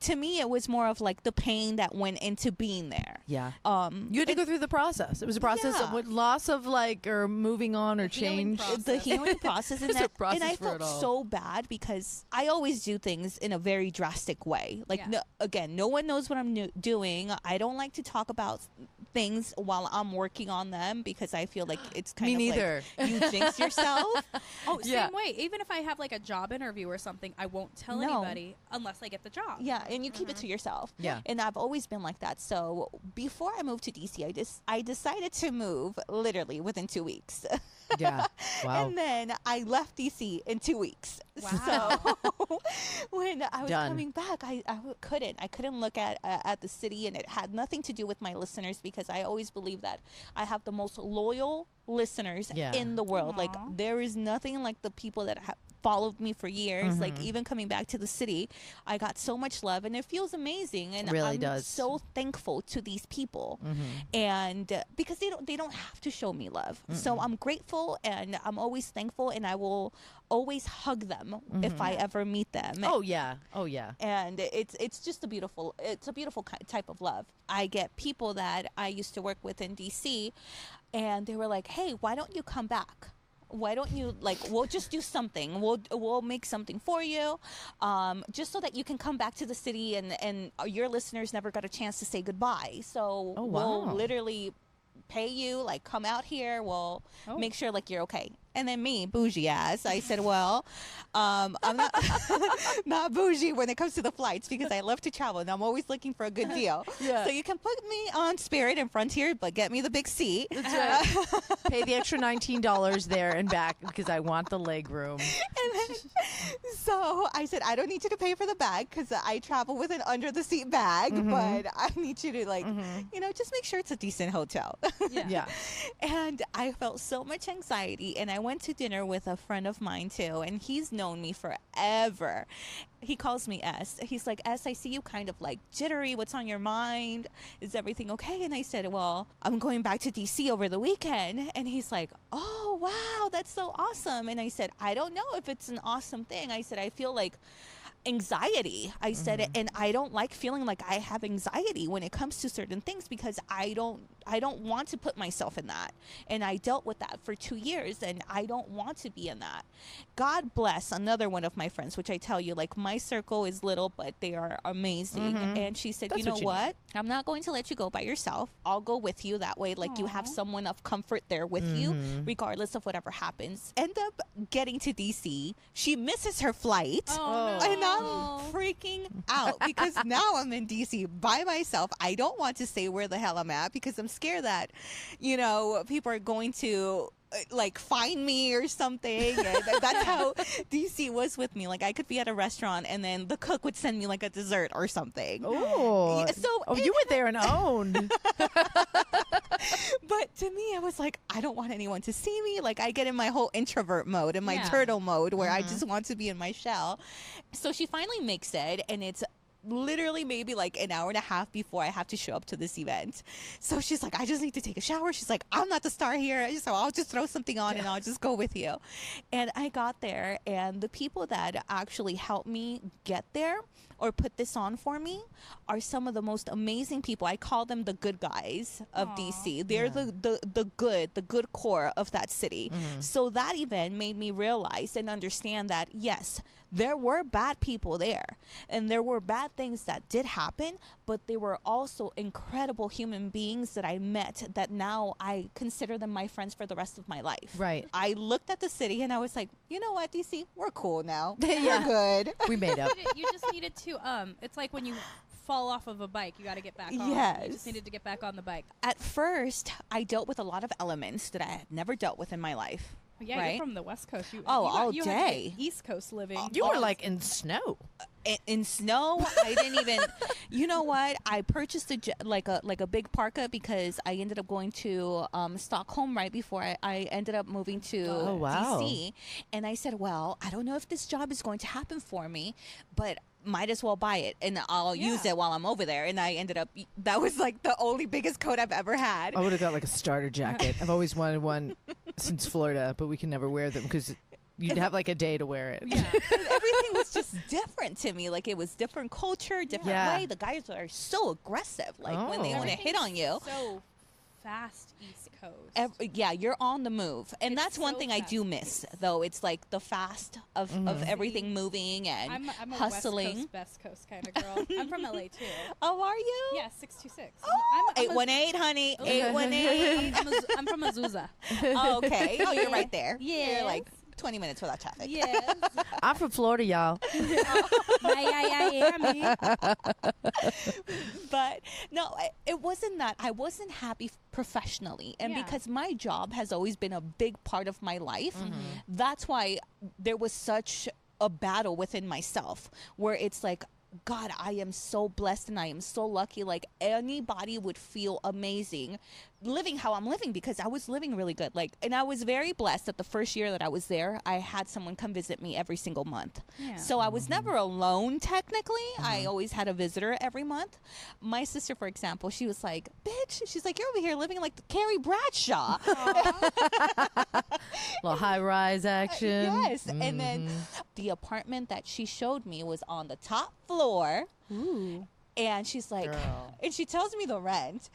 Speaker 1: to me, it was more of like the pain that went into being there.
Speaker 3: Yeah.
Speaker 1: You
Speaker 3: You had to go through the process. It was a process
Speaker 1: Yeah.
Speaker 3: of what, loss of like, or moving on or
Speaker 2: healing
Speaker 3: change.
Speaker 2: process.
Speaker 1: the healing process, and,
Speaker 3: It's a
Speaker 1: that,
Speaker 3: process
Speaker 1: and I
Speaker 3: for
Speaker 1: felt
Speaker 3: it all.
Speaker 1: so bad because I always do things in a very drastic way. Like, no one knows what I'm doing. I don't like to talk about things while I'm working on them because I feel like it's kind
Speaker 3: Me
Speaker 1: of
Speaker 3: neither.
Speaker 1: like you jinx yourself.
Speaker 2: Oh,
Speaker 3: Yeah.
Speaker 2: same way. Even if I have like a job interview or something, I won't tell
Speaker 1: No.
Speaker 2: anybody unless I get the job.
Speaker 1: Yeah, and you keep it to yourself.
Speaker 3: Yeah.
Speaker 1: And I've always been like that. So before I moved to DC, I decided to move literally within 2 weeks.
Speaker 3: Yeah. Wow.
Speaker 1: And then I left DC in 2 weeks.
Speaker 2: Wow.
Speaker 1: So when I was
Speaker 3: Done.
Speaker 1: coming back, I couldn't look at the city, and it had nothing to do with my listeners because I always believe that I have the most loyal listeners
Speaker 3: Yeah.
Speaker 1: in the world. Like
Speaker 2: Aw.
Speaker 1: there is nothing like the people that have followed me for years. Like even coming back to the city, I got so much love, and it feels amazing. And
Speaker 3: Really
Speaker 1: I'm
Speaker 3: does.
Speaker 1: so thankful to these people, and because they don't have to show me love. So I'm grateful, and I'm always thankful, and I will always hug them if I ever meet them.
Speaker 3: Oh yeah. Oh yeah.
Speaker 1: And it's just a beautiful type of love. I get people that I used to work with in DC, and they were like, "Hey, why don't you come back? Why don't you, like, we'll just do something. We'll make something for you, just so that you can come back to the city, and your listeners never got a chance to say goodbye. So
Speaker 3: Oh,
Speaker 1: we'll
Speaker 3: wow.
Speaker 1: literally pay you, like come out here, we'll make sure like you're okay. And then me, bougie ass, I said, well, I'm not not bougie when it comes to the flights because I love to travel and I'm always looking for a good deal.
Speaker 3: Yeah.
Speaker 1: So you can put me on Spirit and Frontier, but get me the big seat.
Speaker 3: That's right. Pay the extra $19 there and back because I want the leg room.
Speaker 1: And then, so I said, I don't need you to pay for the bag because I travel with an under the seat bag, but I need you to like, just make sure it's a decent hotel.
Speaker 3: Yeah.
Speaker 1: And I felt so much anxiety, and I went to dinner with a friend of mine too, and he's known me forever. He calls me S. He's like, S, I see you kind of like jittery. What's on your mind? Is everything okay? And I said, well, I'm going back to DC over the weekend. And he's like, oh, wow, that's so awesome. And I said, I don't know if it's an awesome thing. I said, I feel like anxiety. I said it, and I don't like feeling like I have anxiety when it comes to certain things because I don't want to put myself in that. And I dealt with that for 2 years, and I don't want to be in that. God bless another one of my friends, which I tell you, like my circle is little, but they are amazing. And she said,
Speaker 3: That's
Speaker 1: you know
Speaker 3: what you
Speaker 1: what? I'm not going to let you go by yourself. I'll go with you. That way, like you have someone of comfort there with you, regardless of whatever happens. End up getting to DC. She misses her flight. And I'm freaking out because now I'm in DC by myself. I don't want to say where the hell I'm at because I'm scared that, people are going to like find me or something. And that's how DC was with me. Like I could be at a restaurant and then the cook would send me like a dessert or something.
Speaker 3: Oh, you were there and owned.
Speaker 1: But to me, I was like, I don't want anyone to see me. Like I get in my whole introvert mode and my turtle mode where I just want to be in my shell. So she finally makes it, and it's literally maybe like an hour and a half before I have to show up to this event. So she's like, I just need to take a shower. She's like, I'm not the star here, so I'll just throw something on and I'll just go with you. And I got there, and the people that actually helped me get there or put this on for me are some of the most amazing people. I call them the good guys of DC. They're the good core of that city. So that event made me realize and understand that, yes, there were bad people there and there were bad things that did happen, but they were also incredible human beings that I met that now I consider them my friends for the rest of my life.
Speaker 3: Right.
Speaker 1: I looked at the city and I was like, you know what, DC, we're cool now. We're good.
Speaker 3: We made up.
Speaker 2: You just needed to, it's like when you fall off of a bike, you got to get back on.
Speaker 1: Yes.
Speaker 2: You just needed to get back on the bike.
Speaker 1: At first, I dealt with a lot of elements that I had never dealt with in my life.
Speaker 2: Yeah,
Speaker 1: right?
Speaker 2: you're from the West Coast.
Speaker 1: All
Speaker 2: you
Speaker 1: day.
Speaker 2: Had East Coast living.
Speaker 3: You were like in snow.
Speaker 1: In snow, I didn't even. You know what? I purchased a big parka because I ended up going to Stockholm right before I ended up moving to DC, and I said, well, I don't know if this job is going to happen for me, but might as well buy it and I'll use it while I'm over there. And I ended up, that was like the only biggest coat I've ever had.
Speaker 3: I would have got like a starter jacket. I've always wanted one since Florida, but we can never wear them because you'd have like a day to wear it.
Speaker 1: Yeah. Everything was just different to me. Like it was different culture, different way. The guys are so aggressive. Like when they want to hit on you.
Speaker 2: So fast East Coast.
Speaker 1: You're on the move. And
Speaker 2: It's
Speaker 1: that's one
Speaker 2: so
Speaker 1: thing I do miss, though. It's like the fast of everything moving and
Speaker 2: I'm a
Speaker 1: hustling.
Speaker 2: West Coast kind of girl. I'm from LA too.
Speaker 1: Oh, are you?
Speaker 2: Yeah, 626.
Speaker 1: Oh, 818, honey. 818.
Speaker 2: I'm from Azusa.
Speaker 1: Oh, okay. Oh, you're right there.
Speaker 2: Yes.
Speaker 1: You're like 20 minutes without traffic.
Speaker 2: Yes.
Speaker 3: I'm from Florida, y'all.
Speaker 2: Miami.
Speaker 1: But no, it wasn't that. I wasn't happy professionally. And because my job has always been a big part of my life, that's why there was such a battle within myself where it's like, God, I am so blessed and I am so lucky. Like anybody would feel amazing living how I'm living because I was living really good. Like, and I was very blessed that the first year that I was there, I had someone come visit me every single month. Yeah. So I was never alone technically. I always had a visitor every month. My sister, for example, she was like, bitch, she's like, you're over here living like Carrie Bradshaw.
Speaker 3: Little high rise action.
Speaker 1: Yes. And then the apartment that she showed me was on the top floor. Ooh. And she's like, and she tells me the rent.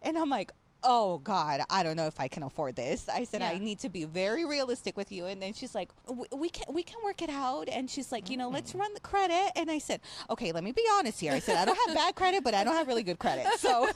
Speaker 1: And I'm like, oh God, I don't know if I can afford this. I said,
Speaker 2: Yeah.
Speaker 1: I need to be very realistic with you. And then she's like, we can work it out. And she's like, let's run the credit. And I said, okay, let me be honest here. I said, I don't have bad credit, but I don't have really good credit. So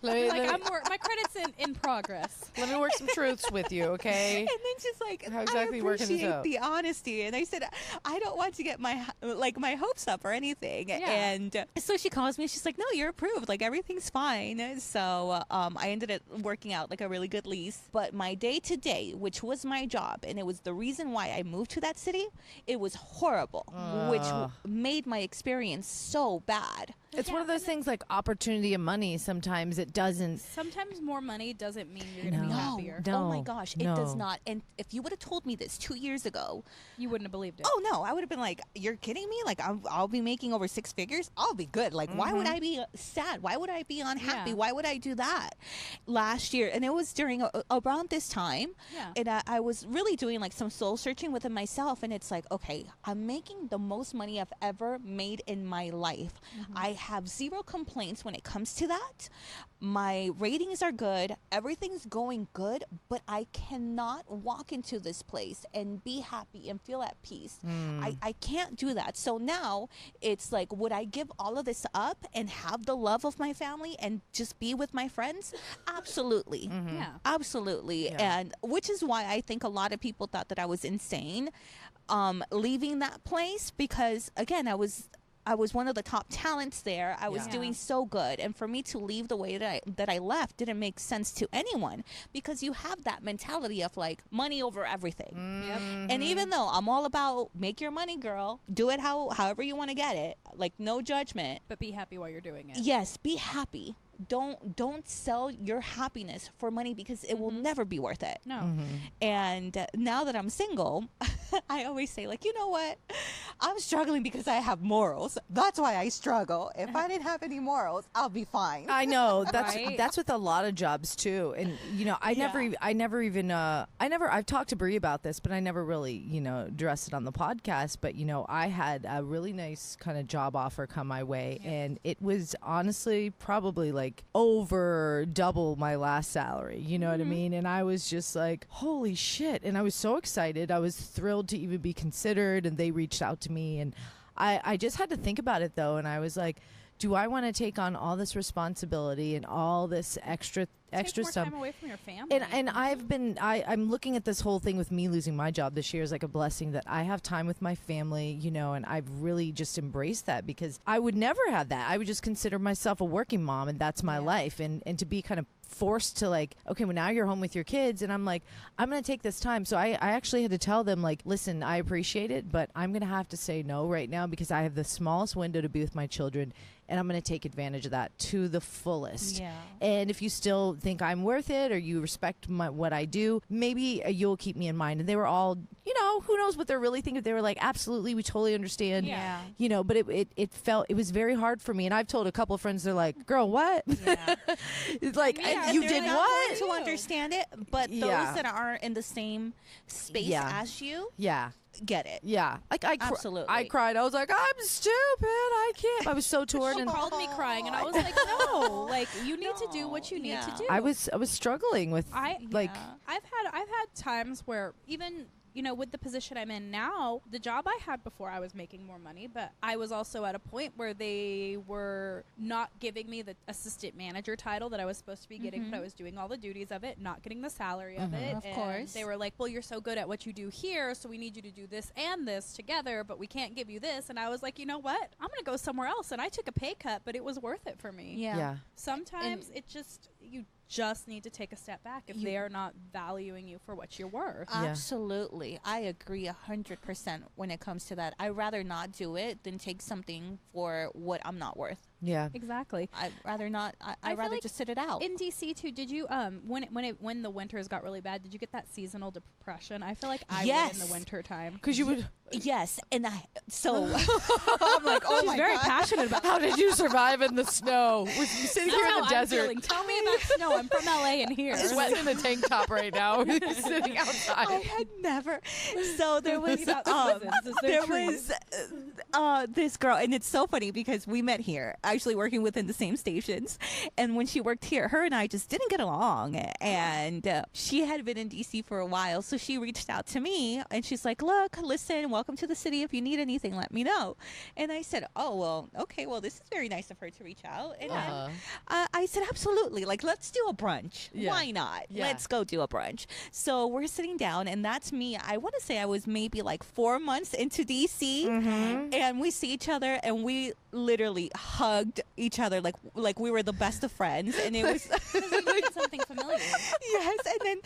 Speaker 2: My credit's in progress.
Speaker 3: Let me work some truths with you, okay?
Speaker 1: and then she's like,
Speaker 3: How exactly
Speaker 1: I
Speaker 3: working this
Speaker 1: appreciate
Speaker 3: out?
Speaker 1: the honesty. And I said, I don't want to get my hopes up or anything.
Speaker 2: Yeah.
Speaker 1: And so she calls me. She's like, no, you're approved. Like everything's fine. So I ended up working out like a really good lease. But my day to day, which was my job, and it was the reason why I moved to that city, it was horrible, which made my experience so bad.
Speaker 3: It's one of those things like opportunity and money. Sometimes it doesn't.
Speaker 2: Sometimes more money doesn't mean you're going to be happier.
Speaker 1: Oh my gosh, it does
Speaker 3: no.
Speaker 1: not. And if you would have told me this 2 years ago,
Speaker 2: You wouldn't have believed it.
Speaker 1: oh no, I would have been like, you're kidding me? Like I'll be making over 6 figures. I'll be good. Like why would I be sad? Why would I be unhappy?
Speaker 2: Yeah.
Speaker 1: Why would I do that? Last year, and it was during around this time,
Speaker 2: Yeah.
Speaker 1: and I was really doing like some soul searching within myself, and it's like, okay, I'm making the most money I've ever made in my life. I have zero complaints when it comes to that. My ratings are good. Everything's going good, but I cannot walk into this place and be happy and feel at peace. I can't do that. So now it's like, would I give all of this up and have the love of my family and just be with my friends? Absolutely.
Speaker 2: Yeah.
Speaker 1: Absolutely.
Speaker 3: Yeah.
Speaker 1: And which is why I think a lot of people thought that I was insane leaving that place, because again, I was one of the top talents there. I was
Speaker 2: Yeah.
Speaker 1: doing so good, and for me to leave the way that I left didn't make sense to anyone, because you have that mentality of like money over everything.
Speaker 2: Yep.
Speaker 1: And even though I'm all about make your money, girl, do it however you want to get it, like no judgment.
Speaker 2: But be happy while you're doing it.
Speaker 1: Yes, be happy. Don't sell your happiness for money, because it will never be worth it.
Speaker 2: No.
Speaker 1: And now that I'm single, I always say, like, you know what? I'm struggling because I have morals. That's why I struggle. If I didn't have any morals, I'll be fine.
Speaker 3: I know that's
Speaker 2: Right?
Speaker 3: that's with a lot of jobs too, and I've talked to Bree about this, but I never really addressed it on the podcast. But I had a really nice kind of job offer come my way, and it was honestly probably like over double my last salary. You know what I mean? And I was just like, holy shit! And I was so excited. I was thrilled to even be considered, and they reached out to me, and I just had to think about it though, and I was like, do I want to take on all this responsibility and all this extra
Speaker 2: Take more
Speaker 3: stuff?
Speaker 2: time away from your family.
Speaker 3: And I'm looking at this whole thing with me losing my job this year as like a blessing that I have time with my family, and I've really just embraced that, because I would never have that. I would just consider myself a working mom, and that's my life. And to be kind of forced to like, okay, well now you're home with your kids, and I'm like, I'm going to take this time. So I actually had to tell them like, listen, I appreciate it, but I'm going to have to say no right now, because I have the smallest window to be with my children, and I'm going to take advantage of that to the fullest.
Speaker 1: Yeah.
Speaker 3: And if you still think I'm worth it, or you respect what I do, maybe you'll keep me in mind. And they were all, who knows what they're really thinking. They were like, absolutely, we totally understand.
Speaker 2: Yeah.
Speaker 3: But it was very hard for me. And I've told a couple of friends, they're like, girl, what?
Speaker 1: Yeah.
Speaker 3: It's like,
Speaker 1: Yeah,
Speaker 3: you
Speaker 1: they're
Speaker 3: did
Speaker 1: not
Speaker 3: what?
Speaker 1: going to understand it, but those
Speaker 3: Yeah.
Speaker 1: that aren't in the same space
Speaker 3: Yeah.
Speaker 1: as you
Speaker 3: Yeah.
Speaker 1: get it.
Speaker 3: Yeah. Like
Speaker 1: Absolutely.
Speaker 3: I cried. I was like, I'm stupid. I can't. I was so torn.
Speaker 2: She
Speaker 3: And
Speaker 2: called me crying, and I was like, no, like you need to do what you need to do.
Speaker 3: I was struggling with
Speaker 2: I've had times where even with the position I'm in now, the job I had before, I was making more money, but I was also at a point where they were not giving me the assistant manager title that I was supposed to be getting, but I was doing all the duties of it, not getting the salary of it.
Speaker 1: Of
Speaker 2: and
Speaker 1: course.
Speaker 2: they were like, well, you're so good at what you do here, so we need you to do this and this together, but we can't give you this. And I was like, you know what? I'm going to go somewhere else. And I took a pay cut, but it was worth it for me.
Speaker 1: Yeah.
Speaker 2: Sometimes you just need to take a step back if they are not valuing you for what you're worth.
Speaker 1: Absolutely. I agree 100% when it comes to that. I'd rather not do it than take something for what I'm not worth.
Speaker 3: Yeah.
Speaker 2: Exactly.
Speaker 1: I'd rather not. I'd
Speaker 2: feel
Speaker 1: rather
Speaker 2: like
Speaker 1: just sit it out.
Speaker 2: In DC too, did you when the winters got really bad, did you get that seasonal depression? I feel like I would
Speaker 1: Yes.
Speaker 2: in the winter time.
Speaker 3: Because you would.
Speaker 1: Yes, and so I'm like, oh
Speaker 2: She's
Speaker 1: my
Speaker 2: very
Speaker 1: God.
Speaker 2: passionate about
Speaker 3: How did you survive in the snow? We're sitting here in
Speaker 2: how
Speaker 3: the
Speaker 2: I'm
Speaker 3: desert.
Speaker 2: feeling. Tell me about snow. I'm from LA and here.
Speaker 3: Sweating in a tank top right now, sitting outside.
Speaker 1: I had never. So there was
Speaker 2: About seasons. Is there
Speaker 1: there
Speaker 2: trees?
Speaker 1: was this girl, and it's so funny because we met here. actually working within the same stations. And when she worked here, her and I just didn't get along. And she had been in DC for a while, so she reached out to me and she's like, look, listen, welcome to the city. If you need anything, let me know. And I said, oh, well, okay, well, this is very nice of her to reach out. And then I said, absolutely. Like, let's do a brunch.
Speaker 3: Yeah.
Speaker 1: Why not?
Speaker 3: Yeah.
Speaker 1: Let's go do a brunch. So we're sitting down, and that's me. I want to say I was maybe like 4 months into DC, and we see each other, and we literally hugged each other like we were the best of friends. And it was
Speaker 2: something familiar.
Speaker 1: yes. And then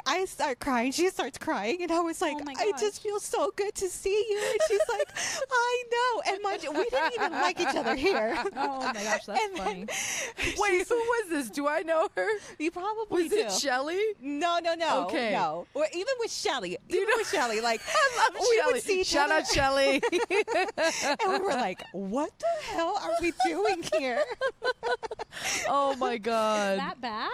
Speaker 1: I start crying, she starts crying, and I was like,
Speaker 2: Oh my
Speaker 1: I
Speaker 2: gosh.
Speaker 1: just feel so good to see you. And she's like, I know. And mind you, we didn't even like each other here.
Speaker 2: Oh my gosh, that's
Speaker 1: And
Speaker 2: funny.
Speaker 3: Wait, who was this? Do I know her?
Speaker 1: You probably
Speaker 3: Was
Speaker 1: do.
Speaker 3: it Shelly?
Speaker 1: No.
Speaker 3: Okay.
Speaker 1: No. Or even with Shelly. Like,
Speaker 3: I love
Speaker 1: we
Speaker 3: Shelly.
Speaker 1: would see each
Speaker 3: Shout
Speaker 1: other,
Speaker 3: out Shelly.
Speaker 1: and we were like, what the hell are we doing here?
Speaker 3: Oh my God.
Speaker 2: That bad?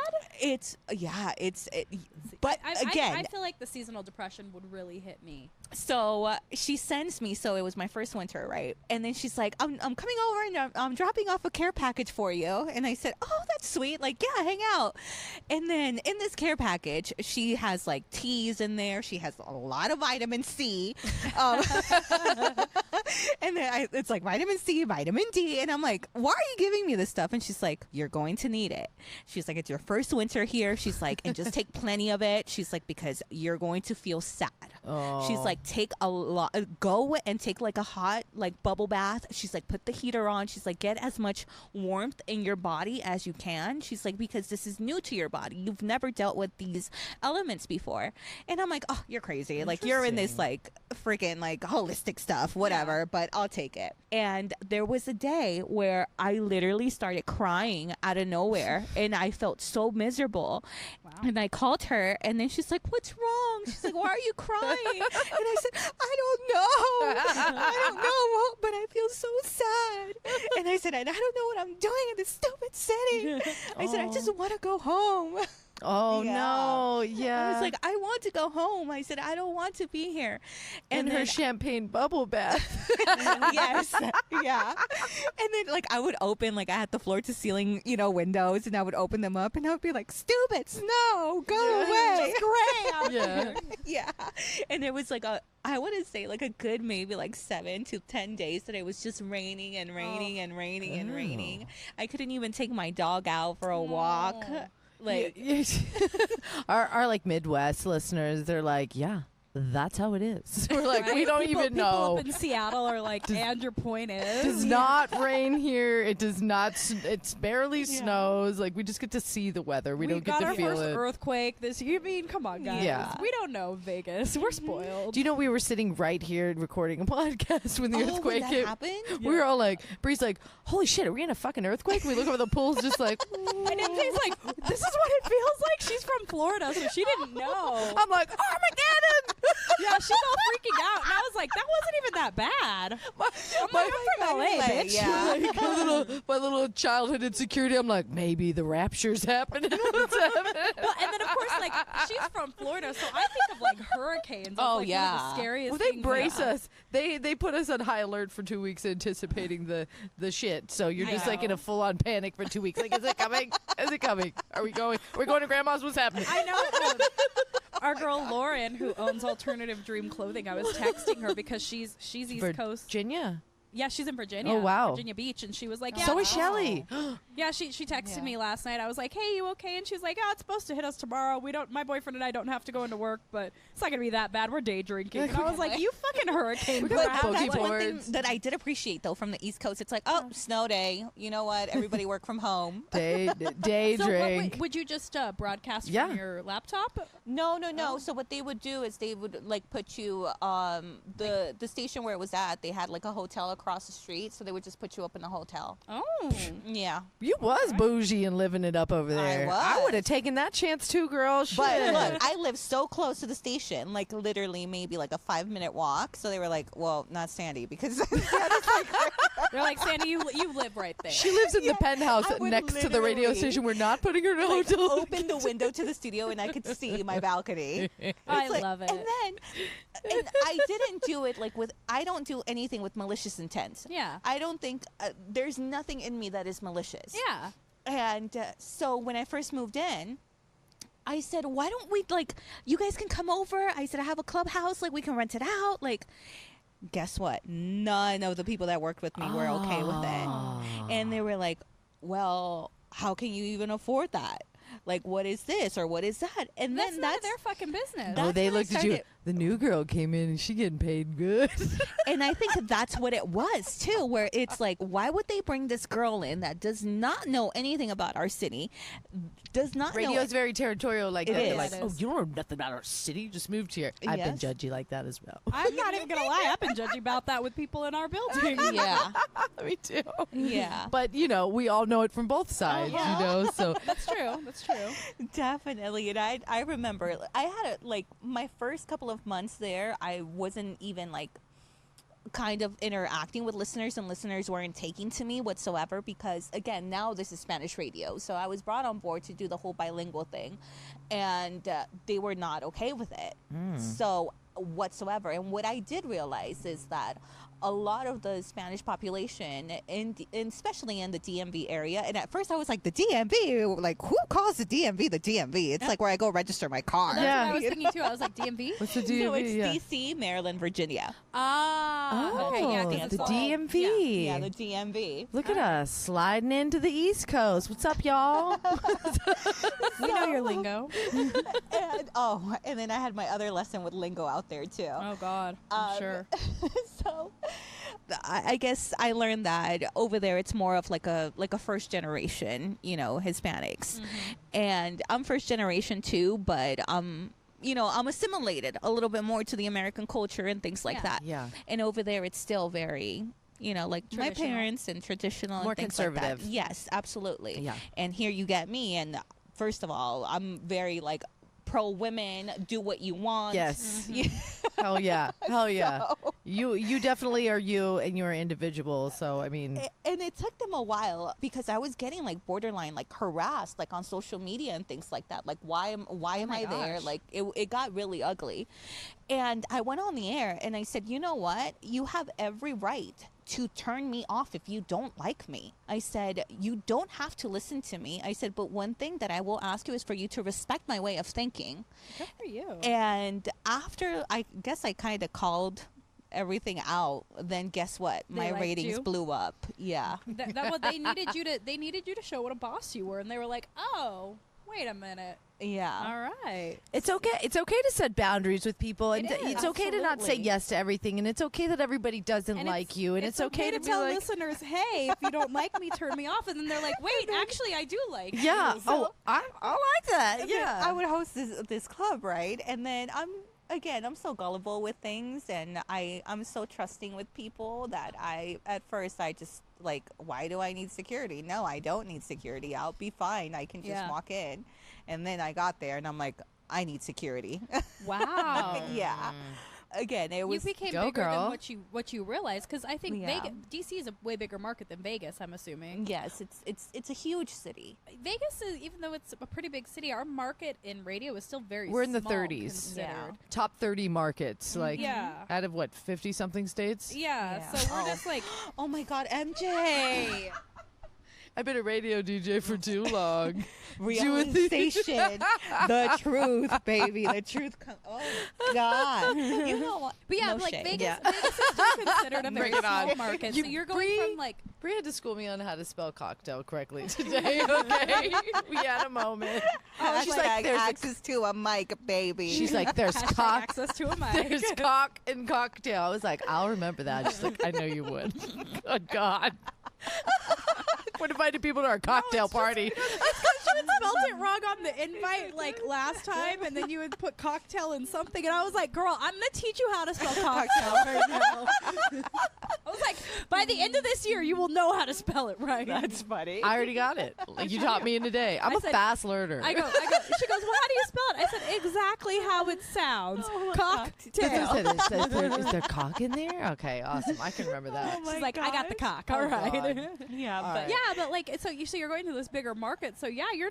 Speaker 1: But again,
Speaker 2: I feel like the seasonal depression would really hit me.
Speaker 1: so she sends me, so it was my first winter, right? And then she's like, I'm coming over and I'm dropping off a care package for you. And I said, oh, that's sweet. Like, yeah, hang out. And then in this care package, she has like teas in there. She has a lot of vitamin C. And then it's like vitamin C, vitamin D. And I'm like, why are you giving me this stuff? And she's like, you're going to need it. She's like, it's your first winter here. She's like, and just take plenty of it. She's like, because you're going to feel sad. She's like, take a lot, go and take like a hot like bubble bath. She's like, put the heater on. She's like, get as much warmth in your body as you can. She's like, because this is new to your body. You've never dealt with these elements before. And I'm like, oh, you're crazy. Like, you're in this like freaking like holistic stuff, whatever, but I'll take it. And there was a day where I literally started crying out of nowhere, and I felt so miserable.
Speaker 2: Wow.
Speaker 1: And I called her, and then she's like, what's wrong? She's like, why are you crying? And I said, I don't know, but I feel so sad. And I said, and I don't know what I'm doing in this stupid city. I said, I just want to go home.
Speaker 3: Oh
Speaker 1: Yeah.
Speaker 3: no. Yeah.
Speaker 1: I was like, I want to go home. I said, I don't want to be here.
Speaker 3: and her
Speaker 1: then-
Speaker 3: champagne bubble bath.
Speaker 1: yes. Yeah. And then like I would open, like I had the floor to ceiling, windows, and I would open them up, and I would be like, stupid snow, go away.
Speaker 2: It's gray out
Speaker 3: Yeah.
Speaker 2: here.
Speaker 1: Yeah. And it was like I want to say like a good maybe like 7 to 10 days that it was just raining and raining and raining and raining. I couldn't even take my dog out for a walk. Like,
Speaker 3: our like Midwest listeners, they're like, yeah, that's how it is. We're like,
Speaker 2: Right?
Speaker 3: we don't
Speaker 2: People
Speaker 3: even know.
Speaker 2: up in Seattle are like, and your point
Speaker 3: It
Speaker 2: is.
Speaker 3: does not rain here. It does not. It's barely snows. Like, we just get to see the weather. We don't get
Speaker 2: got
Speaker 3: to
Speaker 2: our
Speaker 3: feel
Speaker 2: first
Speaker 3: it.
Speaker 2: earthquake this year. I mean, come on, guys.
Speaker 3: Yeah.
Speaker 2: We don't know Vegas. We're spoiled.
Speaker 3: Do you know we were sitting right here recording a podcast when the earthquake
Speaker 1: when that
Speaker 3: hit?
Speaker 1: happened?
Speaker 3: We were all like, Bree's like, holy shit, are we in a fucking earthquake? We look over the pool's just like,
Speaker 2: And MJ's like, this is what it feels like. She's from Florida, so she didn't know.
Speaker 3: I'm like, Armageddon!
Speaker 2: Yeah, she's all freaking out. And I was like, that wasn't even that bad. I'm from LA, bitch.
Speaker 1: Yeah.
Speaker 3: my little childhood insecurity. I'm like, maybe the rapture's happening. What's happening?
Speaker 2: Well, and then of course, like she's from Florida, so I think of like hurricanes. As,
Speaker 1: Oh,
Speaker 2: like, one of
Speaker 1: yeah.
Speaker 2: the scariest.
Speaker 3: Well, they
Speaker 2: things.
Speaker 3: brace us. They put us on high alert for 2 weeks, anticipating the shit. So you're
Speaker 2: I
Speaker 3: just like in
Speaker 2: know.
Speaker 3: a full on panic for 2 weeks. Like, is it coming? Is it coming? Are we going? We're going to Grandma's. What's happening?
Speaker 2: I know. Our girl Lauren, who owns Alternative Dream Clothing, I was texting her because she's East Coast.
Speaker 3: Virginia.
Speaker 2: Yeah, she's in Virginia.
Speaker 3: Oh, wow.
Speaker 2: Virginia Beach, and she was like, "Yeah."
Speaker 3: So is Shelly.
Speaker 2: Yeah, she texted me last night. I was like, "Hey, you okay?" And she's like, "Oh, it's supposed to hit us tomorrow. We don't. My boyfriend and I don't have to go into work, but it's not gonna be that bad. We're day drinking." And I was like, "You fucking hurricane
Speaker 3: got
Speaker 2: crap."
Speaker 3: boogie
Speaker 1: That's one thing
Speaker 3: boards.
Speaker 1: that I did appreciate though from the East Coast. It's like, oh, snow day. You know what? Everybody work from home.
Speaker 3: Day
Speaker 2: So
Speaker 3: drink.
Speaker 2: would you just broadcast
Speaker 3: Yeah.
Speaker 2: from your laptop?
Speaker 1: No. So what they would do is they would like put you the station where it was at. They had like a hotel across the street, so they would just put you up in a hotel.
Speaker 2: Oh,
Speaker 1: Yeah.
Speaker 3: You was bougie and living it up over there.
Speaker 1: was.
Speaker 3: would have taken that chance too, girl. Shit.
Speaker 1: But look, I live so close to the station, like literally maybe like a 5-minute walk. So they were like, well, not Sandee because
Speaker 2: they're like, "Sandy, you live right there."
Speaker 3: she lives in the penthouse
Speaker 1: I would
Speaker 3: next to the radio
Speaker 1: literally,
Speaker 3: station. We're not putting her in a
Speaker 1: like,
Speaker 3: hotel.
Speaker 1: open the window to the studio and I could see my balcony.
Speaker 2: I
Speaker 1: It's like-
Speaker 2: love it.
Speaker 1: And then, and I didn't do it like with, I don't do anything with malicious intent. intent.
Speaker 2: Yeah.
Speaker 1: I don't think there's nothing in me that is malicious.
Speaker 2: Yeah.
Speaker 1: And so when I first moved in, I said, why don't we, like, you guys can come over. I said, I have a clubhouse, like, we can rent it out. Like, guess what? None of the people that worked with me were okay with it. And they were like, well, how can you even afford that? Like, what is this or what is that? And
Speaker 2: That's
Speaker 1: then
Speaker 2: none
Speaker 1: that's
Speaker 2: of their fucking business.
Speaker 1: That's
Speaker 3: They
Speaker 1: when I
Speaker 3: looked at you.
Speaker 1: started-
Speaker 3: The new girl came in and she getting paid good.
Speaker 1: and I think that's what it was too, where it's like, why would they bring this girl in that does not know anything about our city, does not
Speaker 3: Radio
Speaker 1: know
Speaker 3: is very territorial like
Speaker 1: It
Speaker 3: that. They're
Speaker 1: is.
Speaker 3: like,
Speaker 2: It
Speaker 3: oh,
Speaker 2: is.
Speaker 3: you don't know nothing about our city. You just moved here. I've been
Speaker 1: Yes.
Speaker 3: judgy like that as well.
Speaker 2: I'm not even gonna lie. I've been judging about that with people in our building.
Speaker 1: Yeah,
Speaker 3: Me too.
Speaker 1: yeah,
Speaker 3: But, you know, we all know it from both sides,
Speaker 2: yeah.
Speaker 3: you know, so.
Speaker 2: That's true. That's true.
Speaker 1: definitely. And I remember I had like my first couple of months there, I wasn't even like kind of interacting with listeners, and listeners weren't taking to me whatsoever because, again, now this is Spanish radio, so I was brought on board to do the whole bilingual thing, and they were not okay with it. So whatsoever. And what I did realize is that a lot of the Spanish population, especially in the DMV area, and at first I was like, the DMV? Like, who calls the DMV the DMV? It's like where I go register my car.
Speaker 2: That's
Speaker 3: Yeah.
Speaker 2: what I was thinking too. I was like, DMV?
Speaker 3: What's the
Speaker 1: No,
Speaker 3: DMV?
Speaker 1: it's
Speaker 3: yeah.
Speaker 1: DC, Maryland, Virginia.
Speaker 2: Ah. Okay, yeah, 'cause
Speaker 3: Oh,
Speaker 2: it's
Speaker 3: the
Speaker 2: all-
Speaker 3: DMV.
Speaker 1: Yeah, the DMV.
Speaker 3: Look at us sliding into the East Coast. What's up, y'all?
Speaker 2: We know your lingo.
Speaker 1: And then I had my other lesson with lingo out there too.
Speaker 2: Oh God, I'm sure.
Speaker 1: So I guess I learned that over there it's more of like a first generation, Hispanics. And I'm first generation too, but I'm assimilated a little bit more to the American culture and things like
Speaker 2: Yeah.
Speaker 1: that.
Speaker 3: Yeah.
Speaker 1: And over there it's still very like my
Speaker 2: Traditional.
Speaker 1: parents and traditional
Speaker 3: More
Speaker 1: and things like that.
Speaker 3: conservative.
Speaker 1: Yes, absolutely.
Speaker 3: Yeah.
Speaker 1: And here you get me, and first of all, I'm very like pro women, do what you want.
Speaker 3: Yes.
Speaker 1: Yeah.
Speaker 3: Hell yeah. Hell yeah.
Speaker 1: So-
Speaker 3: You definitely are you, and you're an individual. So, I mean,
Speaker 1: And it took them a while because I was getting like borderline like harassed like on social media and things like that. Like why am
Speaker 2: my
Speaker 1: I there?
Speaker 2: gosh.
Speaker 1: Like it got really ugly. And I went on the air and I said, you know what? You have every right to turn me off if you don't like me. I said, you don't have to listen to me. I said, but one thing that I will ask you is for you to respect my way of thinking.
Speaker 2: Good for you.
Speaker 1: And after I guess I kind of called everything out, then guess what?
Speaker 2: They
Speaker 1: My
Speaker 2: liked
Speaker 1: ratings
Speaker 2: you?
Speaker 1: blew up. Yeah.
Speaker 2: that what they needed you to. They needed you to show what a boss you were, and they were like, "Oh, wait a minute.
Speaker 1: Yeah.
Speaker 2: All right."
Speaker 3: it's okay. It's okay to set boundaries with people, and
Speaker 2: It is,
Speaker 3: it's okay to not say
Speaker 2: absolutely.
Speaker 3: yes to everything, and it's okay that everybody doesn't
Speaker 2: And
Speaker 3: like you, and it's okay to be
Speaker 2: tell
Speaker 3: like,
Speaker 2: listeners, "Hey, if you don't like me, turn me off." And then they're like, "Wait, actually, I do like you."
Speaker 3: yeah,
Speaker 2: So-
Speaker 3: oh, I like that.
Speaker 1: And then
Speaker 3: Yeah,
Speaker 1: I would host this club, right? And then I'm so gullible with things, and I'm so trusting with people that at first I just like, why do I need security? No, I don't need security. I'll be fine. I can just
Speaker 2: Yeah.
Speaker 1: walk in. And then I got there and I'm like, I need security.
Speaker 2: Wow.
Speaker 1: Yeah. Again, it
Speaker 2: You
Speaker 1: was
Speaker 2: became
Speaker 3: Go,
Speaker 2: bigger
Speaker 3: girl.
Speaker 2: than what you realized, because I think
Speaker 1: Yeah.
Speaker 2: DC is a way bigger market than Vegas. I'm assuming.
Speaker 1: yes, it's a huge city.
Speaker 2: Vegas is, even though it's a pretty big city, our market in radio is still very.
Speaker 3: We're in the
Speaker 2: small
Speaker 3: 30s.
Speaker 2: considered.
Speaker 3: top 30 markets, like
Speaker 2: Yeah.
Speaker 3: out of what 50 something states.
Speaker 2: Yeah,
Speaker 1: Yeah.
Speaker 2: so we're just like,
Speaker 1: Oh my God, MJ.
Speaker 3: I've been a radio DJ for too long.
Speaker 1: Reality station. The truth, baby. The truth. Oh God. You know what?
Speaker 2: but yeah,
Speaker 1: No
Speaker 2: like
Speaker 1: shade.
Speaker 2: Vegas,
Speaker 3: Yeah.
Speaker 2: Vegas is still considered a very
Speaker 3: Bring it
Speaker 2: small
Speaker 3: on.
Speaker 2: market.
Speaker 3: You-
Speaker 2: So you're going
Speaker 3: Bree-
Speaker 2: from like,
Speaker 3: Bree had to school me on how to spell cocktail correctly today. Okay, we had a moment.
Speaker 1: She's like,
Speaker 3: there's a-
Speaker 1: access to a mic, baby.
Speaker 3: she's like, there's
Speaker 2: hashtag
Speaker 3: cock,
Speaker 2: access to a mic.
Speaker 3: there's cock and cocktail. I was like, I'll remember that. She's like, I know you would. Good God. Would invited people to our cocktail party.
Speaker 2: You had spelled it wrong on the invite like last time, and then you would put cocktail in something, and I was like, "Girl, I'm gonna teach you how to spell cocktail right now." I was like, "By the end of this year, you will know how to spell it right."
Speaker 1: That's funny.
Speaker 3: I already got it. Like, you taught me in a day. I'm
Speaker 2: I
Speaker 3: a
Speaker 2: said-
Speaker 3: fast learner.
Speaker 2: I go. She goes, "Well, how do you spell it?" I said, "Exactly how it sounds. Cocktail."
Speaker 3: Is there cock in there? Okay, awesome. I can remember that.
Speaker 2: She's like, "I got the cock." All
Speaker 3: Oh,
Speaker 2: right.
Speaker 3: God.
Speaker 1: Yeah,
Speaker 3: All
Speaker 1: but
Speaker 3: right.
Speaker 2: Yeah, but like, so you're going to this bigger market. So yeah, you're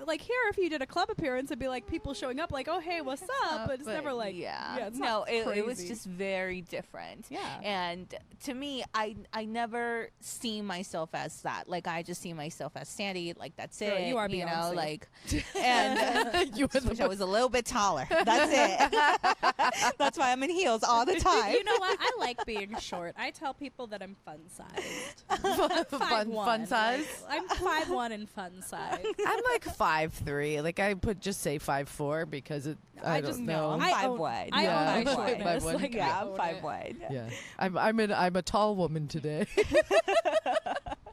Speaker 2: like here, if you did a club appearance, it'd be like people showing up, like, "Oh, hey, what's up?" But it's never like,
Speaker 1: yeah.
Speaker 2: it's
Speaker 1: no,
Speaker 2: not
Speaker 1: it was
Speaker 2: crazy.
Speaker 1: just very different.
Speaker 2: Yeah.
Speaker 1: And to me, me, I never see myself as that. Like, I just see myself as Sandee. Like, that's
Speaker 2: Girl,
Speaker 1: it.
Speaker 2: you are
Speaker 1: know,
Speaker 2: Beyonce.
Speaker 1: like, and
Speaker 3: You
Speaker 1: just wish I was a little bit taller. That's it. That's why I'm in heels all the time.
Speaker 2: You know what? I like being short. I tell people that I'm fun sized.
Speaker 3: fun size.
Speaker 2: I'm 5'1" and fun size.
Speaker 3: I'm like 5'3". Like I just say 5'4" because I
Speaker 2: just
Speaker 3: don't
Speaker 2: know.
Speaker 3: know.
Speaker 2: I
Speaker 1: I'm
Speaker 2: own-
Speaker 1: 5'1".
Speaker 2: I
Speaker 3: Yeah.
Speaker 2: own my
Speaker 1: I'm 5'1".
Speaker 2: shortness.
Speaker 3: 5'1".
Speaker 2: Like,
Speaker 1: Yeah,
Speaker 2: I
Speaker 1: I'm
Speaker 2: own it.
Speaker 1: 5'1".
Speaker 3: Yeah, I'm a tall woman today.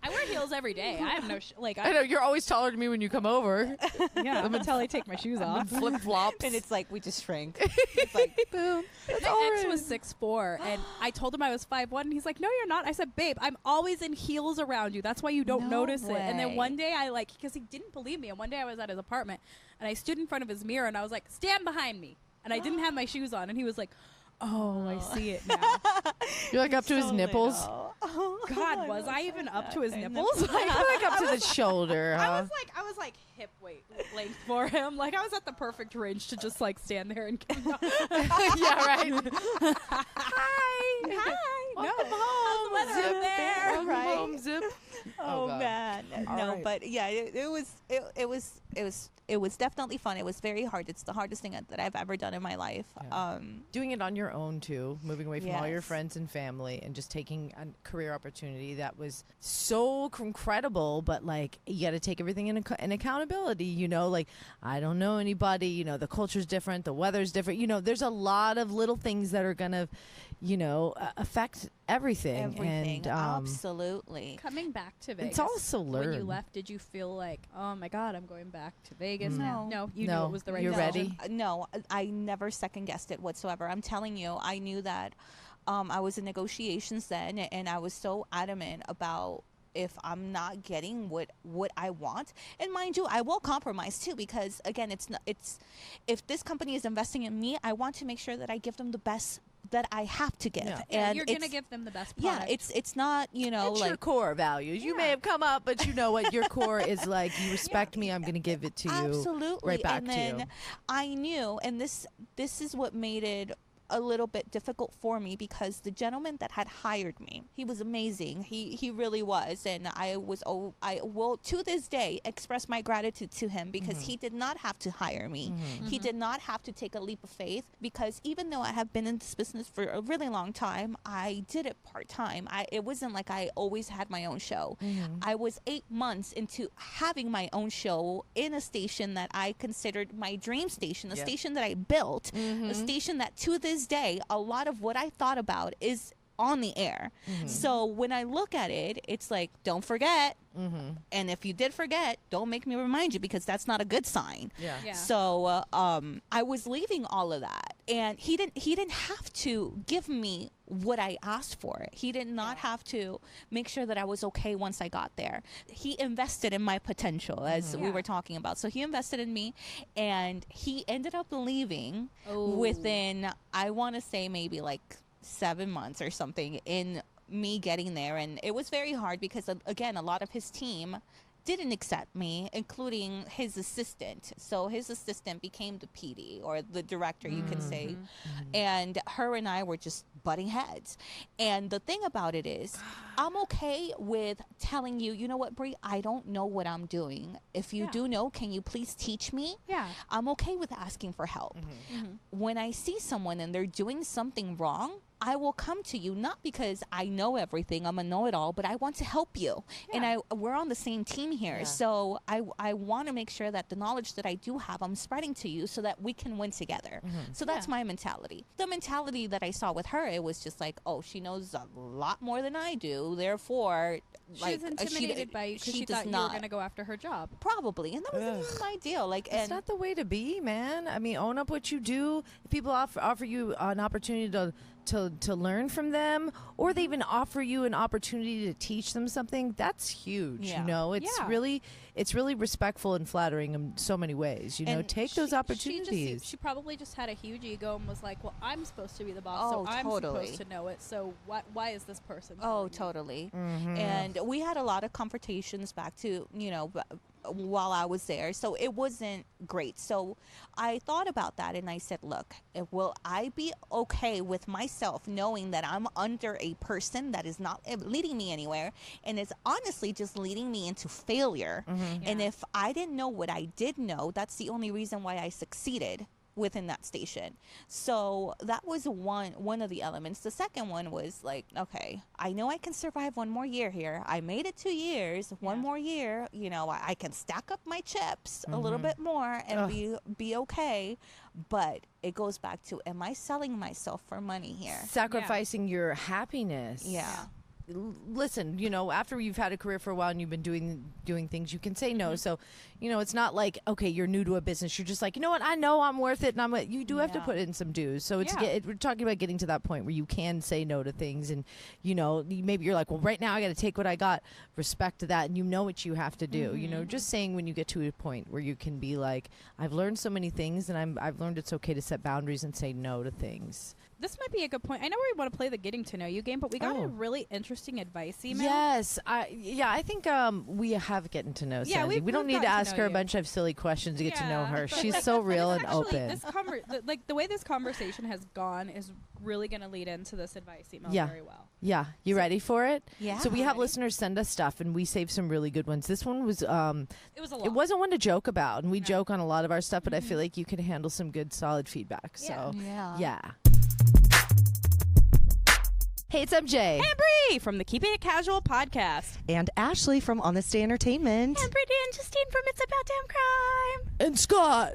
Speaker 2: I wear heels every day. I have no
Speaker 3: I know you're always taller than me when you come over.
Speaker 2: Yeah, until I take my shoes off.
Speaker 3: Flip flops.
Speaker 1: And it's like we just shrank. It's like boom.
Speaker 2: My ex was 6'4", and I told him I was 5'1", and he's like, "No, you're not." I said, "Babe, I'm always in heels around you. That's why you don't
Speaker 1: No
Speaker 2: notice it." And then
Speaker 1: way.
Speaker 2: one day because he didn't believe me, and one day I was at his apartment, and I stood in front of his mirror, and I was like, "Stand behind me," and I didn't have my shoes on, and he was like, "Oh, I see it now."
Speaker 3: You're like up to his
Speaker 1: So
Speaker 3: nipples.
Speaker 1: little. Oh,
Speaker 2: God, was I even up to his
Speaker 1: I know.
Speaker 2: nipples?
Speaker 3: Like up to the shoulder.
Speaker 2: I
Speaker 3: Huh?
Speaker 2: was like hip length for him. Like I was at the perfect range to just like stand there and give him
Speaker 3: Yeah, right.
Speaker 2: hi. No,
Speaker 3: home.
Speaker 2: how's the weather up there?
Speaker 3: Welcome
Speaker 1: Right.
Speaker 3: home, zip.
Speaker 1: Oh,
Speaker 3: God.
Speaker 1: man,
Speaker 3: All
Speaker 1: no,
Speaker 3: right.
Speaker 1: but yeah, it was definitely fun. It was very hard. It's the hardest thing that I've ever done in my life.
Speaker 3: Yeah. Doing it on your own too, moving away from all your
Speaker 1: Yes.
Speaker 3: friends and family, and just taking a career opportunity that was so incredible. But like, you got to take everything in accountability. You know, like I don't know anybody. You know, the culture's different, the weather's different. You know, there's a lot of little things that are gonna, affect everything.
Speaker 1: everything,
Speaker 3: And
Speaker 1: absolutely.
Speaker 2: Coming back to Vegas.
Speaker 3: it's also
Speaker 2: When you
Speaker 3: learned.
Speaker 2: left, did you feel like, oh my God, I'm going back to Vegas
Speaker 3: Mm.
Speaker 2: now? No, you knew
Speaker 3: No,
Speaker 2: it was the right
Speaker 3: you're
Speaker 2: decision.
Speaker 3: ready?
Speaker 1: No, I never second guessed it whatsoever. I'm telling you, I knew that I was in negotiations then, and I was so adamant about if I'm not getting what I want. And mind you, I will compromise too, because again, it's if this company is investing in me, I want to make sure that I give them the best that I have to give.
Speaker 3: Yeah.
Speaker 2: Yeah,
Speaker 1: And
Speaker 2: you're gonna
Speaker 1: it's-
Speaker 2: give them the best
Speaker 1: yeah,
Speaker 2: product.
Speaker 1: it's not,
Speaker 3: It's
Speaker 1: like
Speaker 3: your core values. You may have come up, but you know what? Your core is like, you respect me, I'm going to give it to you.
Speaker 1: absolutely
Speaker 3: right back
Speaker 1: and
Speaker 3: to
Speaker 1: then
Speaker 3: you.
Speaker 1: I knew, and this is what made it a little bit difficult for me, because the gentleman that had hired me, he was amazing. He really was, and I will to this day express my gratitude to him, because he did not have to hire me. He did not have to take a leap of faith, because even though I have been in this business for a really long time, I did it part-time. It wasn't like I always had my own show. I was 8 months into having my own show in a station that I considered my dream station, a
Speaker 3: Yep.
Speaker 1: station that I built, a station that to this day, a lot of what I thought about is on the air. So when I look at it, it's like, don't forget. And if you did forget, don't make me remind you, because that's not a good sign.
Speaker 3: Yeah.
Speaker 2: Yeah.
Speaker 1: So I was leaving all of that, and he didn't have to give me what I asked for. He did not have to make sure that I was okay once I got there. He invested in my potential, as we
Speaker 2: Yeah.
Speaker 1: were talking about. So he invested in me, and he ended up leaving
Speaker 2: Oh.
Speaker 1: within, I want to say, maybe like 7 months or something in me getting there. And it was very hard, because again, a lot of his team didn't accept me, including his assistant. So his assistant became the PD, or the director, you can say. And her and I were just butting heads. And the thing about it is, I'm okay with telling you, you know what, Bree, I don't know what I'm doing. If you
Speaker 2: Yeah.
Speaker 1: do know, can you please teach me?
Speaker 2: Yeah.
Speaker 1: I'm okay with asking for help. When I see someone and they're doing something wrong, I will come to you, not because I know everything, I'm a know-it-all, but I want to help you. And we're on the same team here.
Speaker 3: Yeah.
Speaker 1: So I want to make sure that the knowledge that I do have, I'm spreading to you, so that we can win together. So that's my mentality. The mentality that I saw with her, it was just like, oh, she knows a lot more than I do. Therefore,
Speaker 2: She
Speaker 1: like,
Speaker 2: was intimidated by you because she
Speaker 1: does
Speaker 2: thought you
Speaker 1: not.
Speaker 2: were going to go after her job.
Speaker 1: Probably. And that wasn't even my deal. Like,
Speaker 3: It's
Speaker 1: and
Speaker 3: not the way to be, man. I mean, own up what you do. If people offer you an opportunity to learn from them, or they even offer you an opportunity to teach them something, that's huge.
Speaker 1: Yeah.
Speaker 3: You know, it's
Speaker 2: Yeah.
Speaker 3: really respectful and flattering in so many ways. You know,
Speaker 1: And
Speaker 3: take those opportunities.
Speaker 2: She probably just had a huge ego and was like, well, I'm supposed to be the boss,
Speaker 1: Oh,
Speaker 2: so I'm
Speaker 1: totally.
Speaker 2: supposed to know it. So why is this person
Speaker 1: Oh,
Speaker 2: telling me?
Speaker 1: totally. And we had a lot of confrontations back to, while I was there. So it wasn't great. So I thought about that and I said, look, will I be okay with myself knowing that I'm under a person that is not leading me anywhere and is honestly just leading me into failure? And if I didn't know what I did know, that's the only reason why I succeeded within that station. So that was one of the elements. The second one was like, okay, I know I can survive one more year here. I made it 2 years. One more year, you know, I can stack up my chips a little bit more and be okay. But it goes back to, am I selling myself for money here?
Speaker 3: Sacrificing your happiness.
Speaker 1: Yeah.
Speaker 3: Listen, you know, after you've had a career for a while and you've been doing things, you can say no. So, you know, it's not like, okay, you're new to a business. You're just like, you know what? I know I'm worth it, and you do have to put in some dues. So we're talking about getting to that point where you can say no to things, and you know, maybe you're like, well, right now I got to take what I got. Respect to that, and you know what you have to do. You know, just saying when you get to a point where you can be like, I've learned so many things, and I've learned it's okay to set boundaries and say no to things.
Speaker 2: This might be a good point. I know we want to play the getting to know you game, but we got a really interesting advice email.
Speaker 3: Yes, I think we have getting to know Sandee. We don't need to ask her a bunch of silly questions to get to know her. She's so real and open.
Speaker 2: The way this conversation has gone is really going to lead into this advice email very well.
Speaker 3: Yeah, you ready for it?
Speaker 1: Yeah.
Speaker 3: So we have listeners send us stuff, and we saved some really good ones. This one was
Speaker 2: it was a lot.
Speaker 3: It wasn't one to joke about, and we joke on a lot of our stuff, but I feel like you can handle some good, solid feedback. So yeah. Hey, it's MJ.
Speaker 2: Hey, I'm Bree from the Keeping It Casual podcast.
Speaker 7: And Ashley from On This Day Entertainment.
Speaker 6: And Brittany and Justine from It's About Damn Crime.
Speaker 3: And Scott.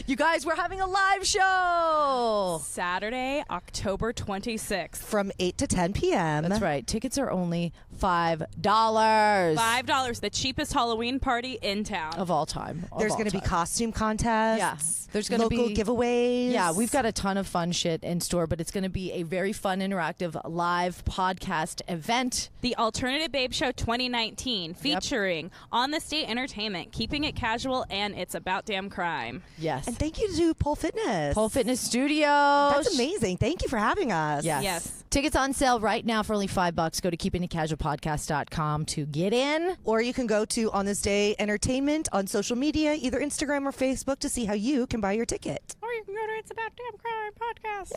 Speaker 3: You guys, we're having a live show.
Speaker 2: Saturday, October 26th.
Speaker 7: From 8 to 10 p.m.
Speaker 3: That's right. Tickets are only $5.
Speaker 2: $5, the cheapest Halloween party in town.
Speaker 3: Of all time.
Speaker 7: There's going to be costume contests.
Speaker 3: Yeah. There's going to be
Speaker 7: local giveaways.
Speaker 3: Yeah, we've got a ton of fun shit in store, but it's going to be a very fun, interactive live podcast event.
Speaker 2: The Alternative Babe Show 2019, featuring On This Day Entertainment, Keeping It Casual, and It's About Damn Crime.
Speaker 3: Yes.
Speaker 7: And thank you to Pole Fitness.
Speaker 3: Pole Fitness Studios.
Speaker 7: That's amazing. Thank you for having us.
Speaker 3: Yes. Tickets on sale right now for only $5. Go to keepingitcasualpodcast.com to get in.
Speaker 7: Or you can go to On This Day Entertainment on social media, either Instagram or Facebook, to see how you can buy your ticket.
Speaker 2: Or you can go to It's About Damn Crime podcast.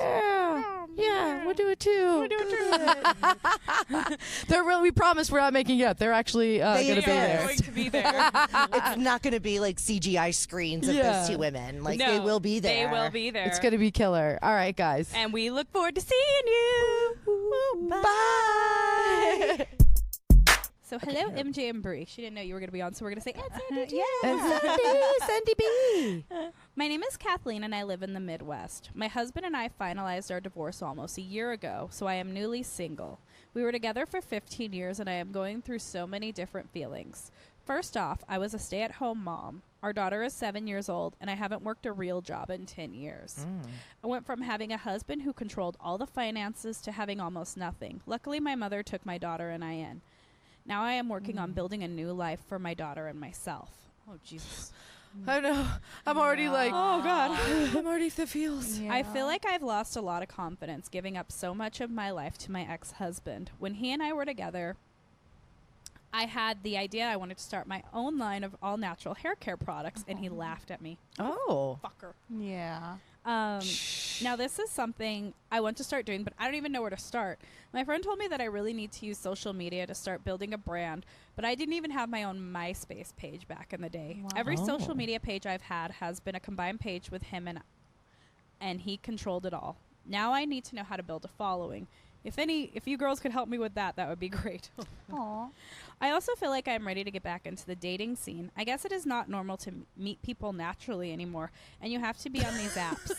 Speaker 3: Yeah, we'll do it too. They're really, we promise we're not making it up. They're actually going to be there.
Speaker 2: Going to be there.
Speaker 7: It's not going to be like CGI screens of those two women. Like, they will be there.
Speaker 2: They will be there.
Speaker 3: It's going to be killer. All right, guys.
Speaker 2: And we look forward to seeing you.
Speaker 3: Bye.
Speaker 2: So hello, MJ and Bree. She didn't know you were going to be on, so we're going to say, it's Sandee too.
Speaker 3: And Sandee B.
Speaker 2: My name is Kathleen, and I live in the Midwest. My husband and I finalized our divorce almost a year ago, so I am newly single. We were together for 15 years, and I am going through so many different feelings. First off, I was a stay-at-home mom. Our daughter is 7 years old, and I haven't worked a real job in 10 years. I went from having a husband who controlled all the finances to having almost nothing. Luckily, my mother took my daughter and I in. Now I am working on building a new life for my daughter and myself. Oh, Jesus.
Speaker 3: I know. I'm already like,
Speaker 2: oh, God.
Speaker 3: I'm already the feels.
Speaker 1: Yeah.
Speaker 2: I feel like I've lost a lot of confidence giving up so much of my life to my ex-husband. When he and I were together, I had the idea I wanted to start my own line of all-natural hair care products, and he laughed at me.
Speaker 3: Oh.
Speaker 2: Fucker.
Speaker 1: Yeah.
Speaker 2: Now, this is something I want to start doing, but I don't even know where to start. My friend told me that I really need to use social media to start building a brand, but I didn't even have my own MySpace page back in the day.
Speaker 1: Wow.
Speaker 2: Every social media page I've had has been a combined page with him, and he controlled it all. Now I need to know how to build a following. If you girls could help me with that, that would be great.
Speaker 1: Aw.
Speaker 2: I also feel like I'm ready to get back into the dating scene. I guess it is not normal to meet people naturally anymore, and you have to be on these apps.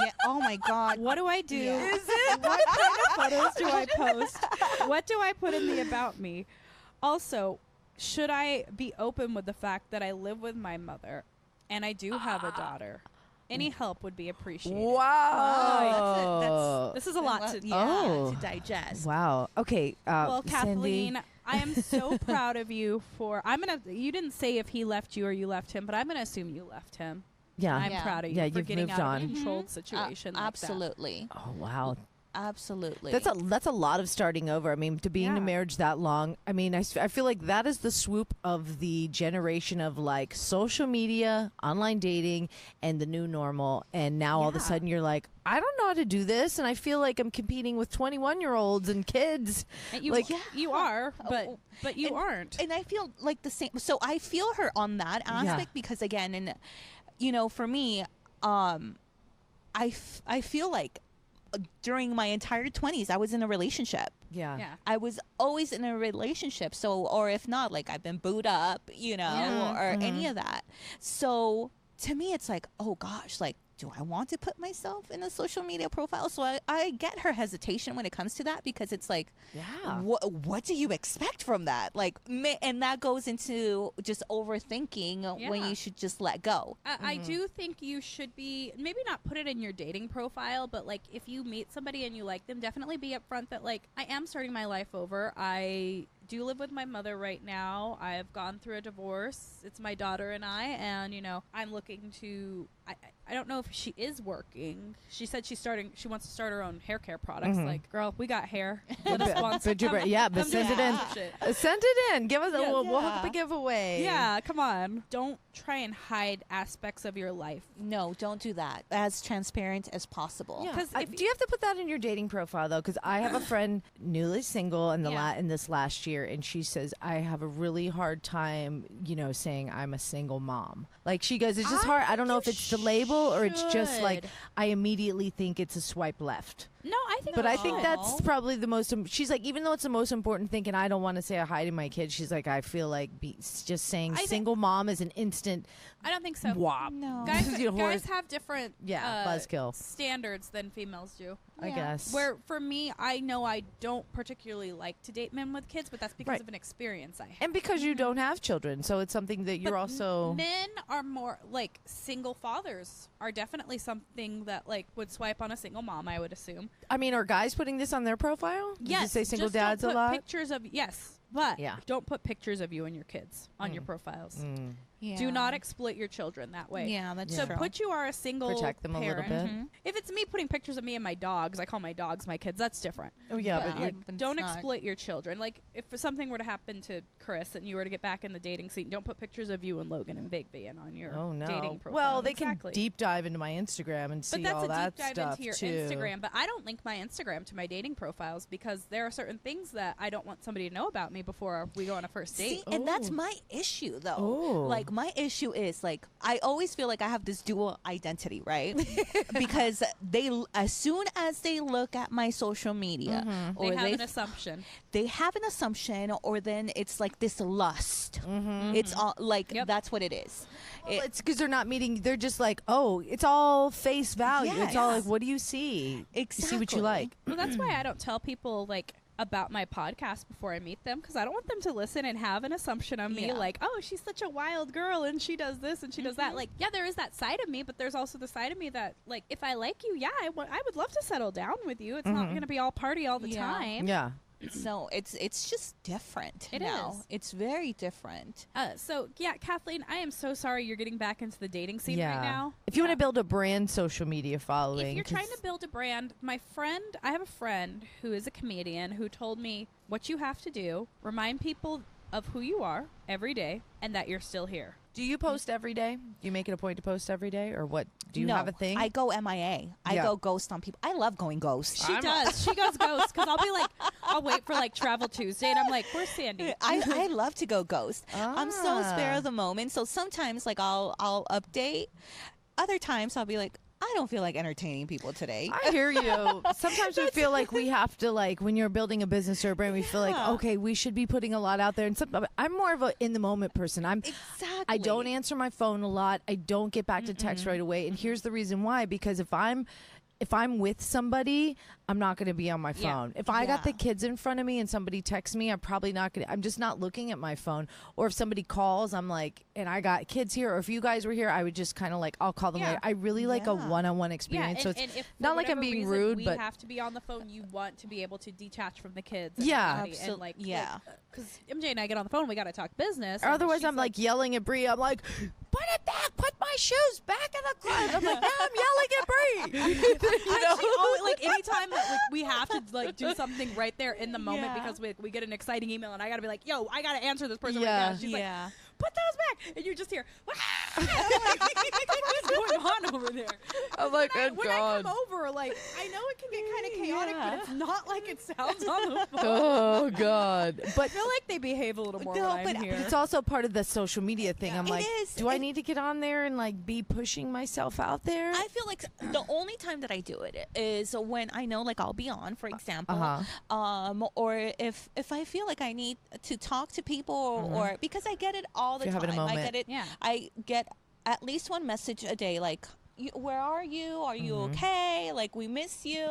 Speaker 1: Yeah. Oh my God.
Speaker 2: What do I do?
Speaker 1: Yeah.
Speaker 2: Is it? What kind of photos do I post? What do I put in the about me? Also, should I be open with the fact that I live with my mother and I do have a daughter? Any help would be appreciated.
Speaker 3: Wow.
Speaker 2: This is a lot to
Speaker 3: Oh.
Speaker 1: to digest.
Speaker 3: Wow. Okay.
Speaker 2: Well,
Speaker 3: Sandee.
Speaker 2: Kathleen, I am so proud of you for. You didn't say if he left you or you left him, but I'm gonna assume you left him.
Speaker 3: Yeah.
Speaker 2: I'm proud of you
Speaker 3: Yeah,
Speaker 2: for
Speaker 3: you've
Speaker 2: getting
Speaker 3: moved
Speaker 2: out
Speaker 3: on.
Speaker 2: of a controlled situation. Like that.
Speaker 1: Absolutely.
Speaker 3: Oh, wow.
Speaker 1: Absolutely.
Speaker 3: That's a lot of starting over. I mean, to be in a marriage that long, I mean, I feel like that is the swoop of the generation of like social media, online dating, and the new normal. And now all of a sudden you're like, I don't know how to do this, and I feel like I'm competing with 21-year-olds and kids.
Speaker 2: And you,
Speaker 3: like,
Speaker 2: you are, but you aren't.
Speaker 1: And I feel like the same. So I feel her on that aspect because, again, and you know, for me, I feel like during my entire 20s, I was in a relationship.
Speaker 3: Yeah.
Speaker 1: I was always in a relationship. So, or if not, like I've been booed up, you know, or any of that. So to me, it's like, oh gosh, like, do I want to put myself in a social media profile? So I get her hesitation when it comes to that, because it's like, what do you expect from that? Like, and that goes into just overthinking when you should just let go.
Speaker 2: I do think you should be, maybe not put it in your dating profile, but like if you meet somebody and you like them, definitely be upfront that like, I am starting my life over. I do live with my mother right now. I have gone through a divorce. It's my daughter and I, and you know, I'm looking to, I don't know if she is working. She said she wants to start her own hair care products. Like, girl, we got hair. Let us sponsor.
Speaker 3: But send it in. Send it in. Give us we'll hook the giveaway.
Speaker 2: Yeah, come on. Don't try and hide aspects of your life.
Speaker 1: No, don't do that. As transparent as possible.
Speaker 3: Yeah. Do you have to put that in your dating profile though? Because I have a friend newly single in this last year, and she says I have a really hard time, you know, saying I'm a single mom. Like she goes, it's just hard. I don't know if it's the label or it's just like I immediately think it's a swipe left.
Speaker 2: No, I think.
Speaker 3: But I think that's probably the most. She's like, even though it's the most important thing, and I don't want to say I hide in my kids. She's like, I feel like just saying single mom is an instant.
Speaker 2: I don't think so.
Speaker 3: Wop.
Speaker 1: No,
Speaker 2: guys have different
Speaker 3: buzzkill
Speaker 2: standards than females do.
Speaker 3: I guess.
Speaker 2: Where for me, I know I don't particularly like to date men with kids, but that's because of an experience I had.
Speaker 3: And because you don't have children, so it's something that you're also.
Speaker 2: Men are more like single fathers are definitely something that like would swipe on a single mom, I would assume.
Speaker 3: I mean, are guys putting this on their profile? Does
Speaker 2: Yes.
Speaker 3: it say single
Speaker 2: just
Speaker 3: dads
Speaker 2: don't
Speaker 3: a
Speaker 2: put
Speaker 3: lot?
Speaker 2: Pictures of but don't put pictures of you and your kids on your profiles. Do not exploit your children that way.
Speaker 1: Yeah, that's
Speaker 2: so
Speaker 1: true.
Speaker 2: put you are a single
Speaker 3: Protect them
Speaker 2: parent.
Speaker 3: a little bit.
Speaker 2: If it's me putting pictures of me and my dogs, I call my dogs my kids. That's different.
Speaker 3: Oh yeah,
Speaker 2: But,
Speaker 3: but
Speaker 2: like, don't exploit your children. Like if something were to happen to Chris and you were to get back in the dating scene, don't put pictures of you and Logan and Big V on your dating profile.
Speaker 3: Well, they can deep dive into my Instagram and see all that
Speaker 2: But that's a deep dive
Speaker 3: stuff
Speaker 2: into your
Speaker 3: too.
Speaker 2: Instagram. But I don't link my Instagram to my dating profiles because there are certain things that I don't want somebody to know about me before we go on a first date.
Speaker 1: See, and that's my issue, though.
Speaker 3: Oh.
Speaker 1: Like, my issue is, like, I always feel like I have this dual identity, right? Because as soon as they look at my social media, or
Speaker 2: they have an assumption.
Speaker 1: They have an assumption, or then it's like this lust. It's all, like, that's what it is.
Speaker 3: Well, it's because they're not meeting. They're just like, oh, it's all face value. It's all like, what do you see?
Speaker 1: Exactly.
Speaker 3: You see what you like.
Speaker 2: Well, that's why I don't tell people, like, about my podcast before I meet them, because I don't want them to listen and have an assumption of me like, oh, she's such a wild girl and she does this and she does that. Like, yeah, there is that side of me, but there's also the side of me that, like, if I like you, I would love to settle down with you. It's not going to be all party all the time.
Speaker 3: Yeah.
Speaker 1: So it's just different
Speaker 2: It
Speaker 1: now.
Speaker 2: is.
Speaker 1: It's very different.
Speaker 2: So, yeah, Kathleen, I am so sorry you're getting back into the dating scene right now.
Speaker 3: If you want to build a brand social media following.
Speaker 2: If you're trying to build a brand, I have a friend who is a comedian who told me what you have to do, remind people of who you are every day and that you're still here.
Speaker 3: Do you post every day? Do you make it a point to post every day, or what? Do you have a thing?
Speaker 1: I go MIA. I go ghost on people. I love going ghost.
Speaker 2: She does. She goes ghost because I'll be like, I'll wait for like Travel Tuesday and I'm like, where's Sandee?
Speaker 1: I love to go ghost. I'm so spare of the moment. So sometimes like I'll update. Other times I'll be like, I don't feel like entertaining people today.
Speaker 3: I hear you. Sometimes we feel like we have to, like, when you're building a business or a brand, we feel like, okay, we should be putting a lot out there. And I'm more of a in the moment person. I don't answer my phone a lot. I don't get back to text right away. And here's the reason why: because if I'm with somebody, I'm not going to be on my phone. If I got the kids in front of me and somebody texts me, I'm just not looking at my phone. Or if somebody calls, I'm like, and I got kids here, or if you guys were here, I would just kind of like, I'll call them later. I really like a one-on-one experience. So it's not like I'm being rude, but
Speaker 2: we have to be on the phone. You want to be able to detach from the kids.
Speaker 3: Yeah.
Speaker 2: And because MJ and I get on the phone, we got to talk business.
Speaker 3: Or otherwise I'm like yelling at Bree. I'm like, put it back, put my shoes back in the closet. I'm like, now I'm yelling at Bree.
Speaker 2: Like anytime that like, we have to like do something right there in the moment because we get an exciting email and I gotta be like, yo, I gotta answer this person right now. She's like, put those back, and you just hear, I'm like, what is going on over there?
Speaker 3: I'm like, oh
Speaker 2: When
Speaker 3: God.
Speaker 2: I come over, like, I know it can get kind of chaotic, but it's not like it sounds on the phone.
Speaker 3: Oh God.
Speaker 2: I
Speaker 3: But
Speaker 2: feel like they behave a little more
Speaker 1: No,
Speaker 2: when
Speaker 1: but
Speaker 2: I'm here.
Speaker 3: it's also part of the social media thing. I'm
Speaker 1: It
Speaker 3: like,
Speaker 1: is.
Speaker 3: do I need to get on there and like be pushing myself out there?
Speaker 1: I feel like the only time that I do it is when I know, like, I'll be on, for example, or if I feel like I need to talk to people, or because I get it all the
Speaker 3: If you're
Speaker 1: time.
Speaker 3: having a moment.
Speaker 1: I get it.
Speaker 2: Yeah.
Speaker 1: I get at least one message a day, like, where are you? Are you okay? Like, we miss you.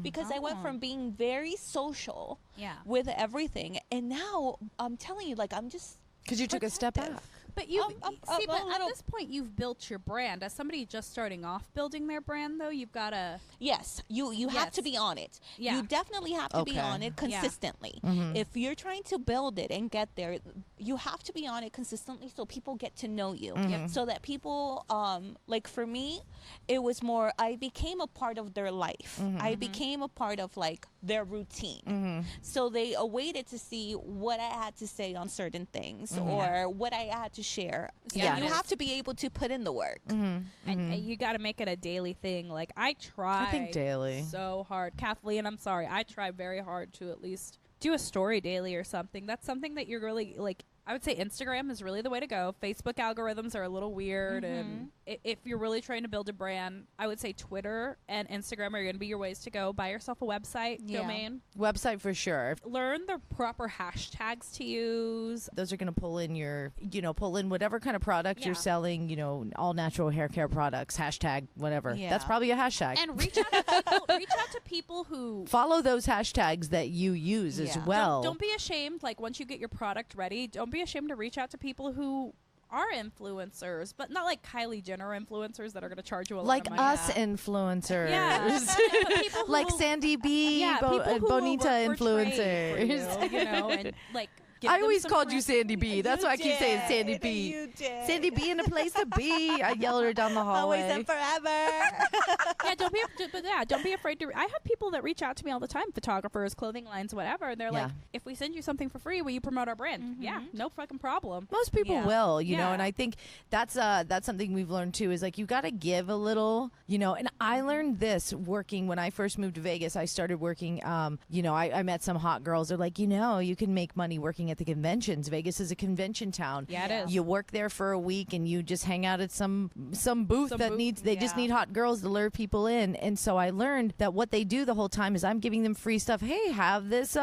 Speaker 1: Because I went from being very social with everything, and now I'm telling you, like, I'm just
Speaker 3: Because you took a step back.
Speaker 2: But you see, but
Speaker 1: a
Speaker 2: at
Speaker 1: little-
Speaker 2: this point, you've built your brand. As somebody just starting off building their brand, though, you've got to.
Speaker 1: Yes, you have to
Speaker 2: Yes.
Speaker 1: be on it.
Speaker 2: Yeah.
Speaker 1: You definitely have to be
Speaker 3: Okay.
Speaker 1: on it consistently. If you're trying to build it and get there, you have to be on it consistently so people get to know you. So that people, like for me, it was more, I became a part of their life. I became a part of like their routine. So they awaited to see what I had to say on certain things or what I had to share. So
Speaker 2: Yeah.
Speaker 1: you have to be able to put in the work.
Speaker 2: And you got to make it a daily thing. Like I try.
Speaker 3: I think daily.
Speaker 2: So hard, Kathleen. I'm sorry. I try very hard to at least do a story daily or something. That's something that you're really like. I would say Instagram is really the way to go. Facebook algorithms are a little weird, and if you're really trying to build a brand, I would say Twitter and Instagram are going to be your ways to go. Buy yourself a website domain.
Speaker 3: Website for sure.
Speaker 2: Learn the proper hashtags to use.
Speaker 3: Those are going to pull in your, pull in whatever kind of product you're
Speaker 2: Yeah.
Speaker 3: selling, all natural hair care products, hashtag, whatever.
Speaker 1: Yeah.
Speaker 3: That's probably a hashtag.
Speaker 2: And reach out to people, reach out to people who
Speaker 3: Follow those hashtags that you use as
Speaker 1: Yeah.
Speaker 3: well.
Speaker 2: don't be ashamed. Like once you get your product ready, don't be ashamed to reach out to people who are influencers, but not like Kylie Jenner influencers that are going to charge you a lot
Speaker 3: like
Speaker 2: of money.
Speaker 3: us influencers.
Speaker 2: Yeah. But people who
Speaker 3: like
Speaker 2: will-
Speaker 3: Sandee B,
Speaker 2: yeah, people who will
Speaker 3: Bonita
Speaker 2: work for trade for
Speaker 3: influencers.
Speaker 2: you, and like give
Speaker 3: I
Speaker 2: them
Speaker 3: always
Speaker 2: some
Speaker 3: called you
Speaker 2: grant-
Speaker 3: Sandee B. That's why I keep saying Sandee B.
Speaker 1: You did.
Speaker 3: Sandee B in a place to be. I yelled her down the hallway.
Speaker 1: Always and forever.
Speaker 2: Yeah, don't be afraid to. I have people that reach out to me all the time, photographers, clothing lines, whatever, and they're like,
Speaker 3: Yeah.
Speaker 2: if we send you something for free, will you promote our brand? Yeah, no fucking problem.
Speaker 3: Most people
Speaker 1: Yeah.
Speaker 3: will, you know,
Speaker 2: Yeah.
Speaker 3: and I think that's something we've learned too is like you got to give a little, and I learned this working when I first moved to Vegas. I started working, I met some hot girls. They're like, you can make money working at the conventions. Vegas is a convention town.
Speaker 2: Yeah, it is.
Speaker 3: You work there for a week and you just hang out at some booth
Speaker 2: Some
Speaker 3: that
Speaker 2: booth,
Speaker 3: needs, they just
Speaker 1: yeah.
Speaker 3: need hot girls to lure people in. And so I learned that what they do the whole time is I'm giving them free stuff. Hey, have this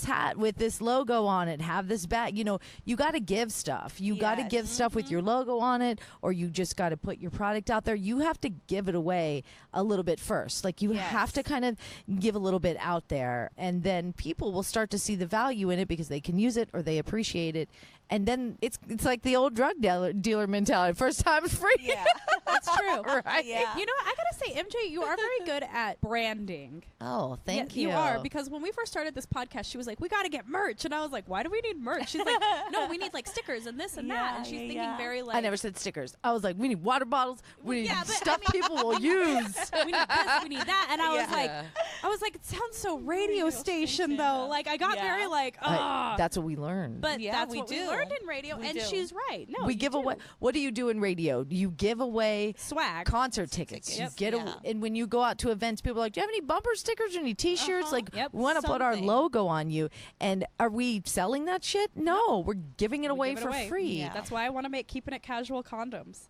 Speaker 3: hat with this logo on it. Have this bag. You got to give stuff. You got to
Speaker 1: Yes.
Speaker 3: give stuff with your logo on it, or you just got to put your product out there. You have to give it away a little bit first. Like you
Speaker 1: Yes.
Speaker 3: have to kind of give a little bit out there, and then people will start to see the value in it because they can use it or they appreciate it. And then it's like the old drug dealer mentality. First time is free.
Speaker 1: Yeah.
Speaker 2: That's true.
Speaker 3: Right?
Speaker 1: Yeah.
Speaker 2: You know, I gotta say, MJ, you are very good at branding.
Speaker 3: Oh, thank
Speaker 2: Yeah,
Speaker 3: you.
Speaker 2: You are, because when we first started this podcast, she was like, "We got to get merch," and I was like, "Why do we need merch?" She's like, "No, we need like stickers and this and that," and she's thinking very like,
Speaker 3: I never said stickers. I was like, we need water bottles. We need
Speaker 2: yeah, but
Speaker 3: stuff people will use.
Speaker 2: "We need this, we need that," and I was like, "It sounds so radio station though." Like I got very like, "Ah."
Speaker 3: That's what we learned.
Speaker 2: But
Speaker 1: Yeah,
Speaker 2: that's
Speaker 1: we
Speaker 2: what we
Speaker 1: do.
Speaker 2: learned in radio,
Speaker 1: We
Speaker 2: and
Speaker 1: do.
Speaker 2: she's right. No,
Speaker 3: we
Speaker 2: you
Speaker 3: give
Speaker 2: do.
Speaker 3: away. What do you do in radio? You give away
Speaker 2: swag.
Speaker 3: concert tickets.
Speaker 1: Tickets.
Speaker 3: You
Speaker 1: Yep.
Speaker 3: get
Speaker 1: Yeah.
Speaker 3: and when you go out to events, people are like, "Do you have any bumper stickers or any T-shirts?" Like,
Speaker 2: Yep.
Speaker 3: we want to put our
Speaker 1: Something.
Speaker 3: logo on you. And are we selling that shit? No, we're giving it
Speaker 2: We
Speaker 3: away
Speaker 2: give it
Speaker 3: for
Speaker 2: away.
Speaker 3: free.
Speaker 1: Yeah.
Speaker 2: That's why I want to make keeping it casual condoms.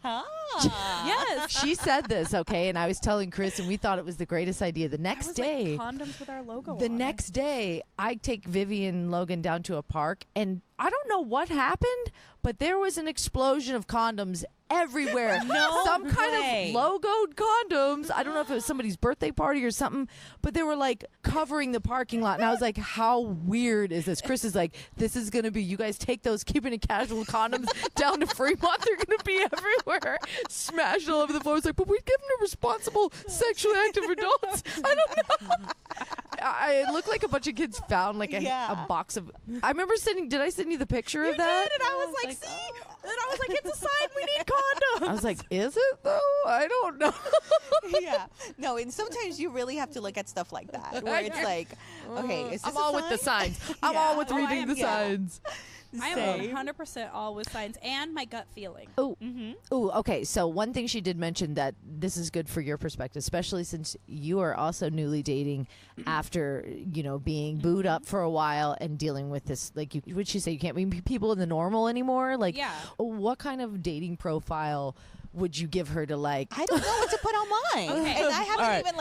Speaker 1: Ah.
Speaker 2: Yes.
Speaker 3: She said this, okay, and I was telling Chris, and we thought it was the greatest idea. The
Speaker 2: I
Speaker 3: next
Speaker 2: was
Speaker 3: day,
Speaker 2: like, condoms with our logo
Speaker 3: the
Speaker 2: on it.
Speaker 3: next day, I take Vivian and Logan down to a park, and I don't know what happened, but there was an explosion of condoms everywhere.
Speaker 1: No
Speaker 3: Some kind
Speaker 1: way.
Speaker 3: of logoed condoms. I don't know if it was somebody's birthday party or something, but they were like covering the parking lot. And I was like, how weird is this? Chris is like, this is going to be, you guys take those keeping it casual condoms down to Fremont. They're going to be everywhere. Smashed all over the floor. It's like, but we give them to responsible sexually active adults. I don't know. It looked like a bunch of kids found like a
Speaker 1: Yeah.
Speaker 3: box of. I remember did I send you the picture of that?
Speaker 2: And I was like, see, And I was like, it's a sign we need condoms.
Speaker 3: I was like, is it though? I don't know.
Speaker 1: Yeah. No, and sometimes you really have to look at stuff like that where it's like, okay, is this
Speaker 3: I'm
Speaker 1: a
Speaker 3: all with the
Speaker 1: sign?
Speaker 3: signs. I'm
Speaker 1: Yeah.
Speaker 3: all with
Speaker 2: Oh, I
Speaker 3: reading
Speaker 2: am-
Speaker 3: the
Speaker 2: yeah.
Speaker 3: signs.
Speaker 2: I am
Speaker 1: Same.
Speaker 2: 100% all with signs and my gut feeling.
Speaker 3: Oh, okay. So one thing she did mention that this is good for your perspective, especially since you are also newly dating after being booed up for a while and dealing with this. Like, would she say you can't meet people in the normal anymore? Like,
Speaker 2: Yeah.
Speaker 3: what kind of dating profile would you give her to like?
Speaker 1: I don't know what to put on mine.
Speaker 2: Okay.
Speaker 1: And I haven't
Speaker 3: All right.
Speaker 1: even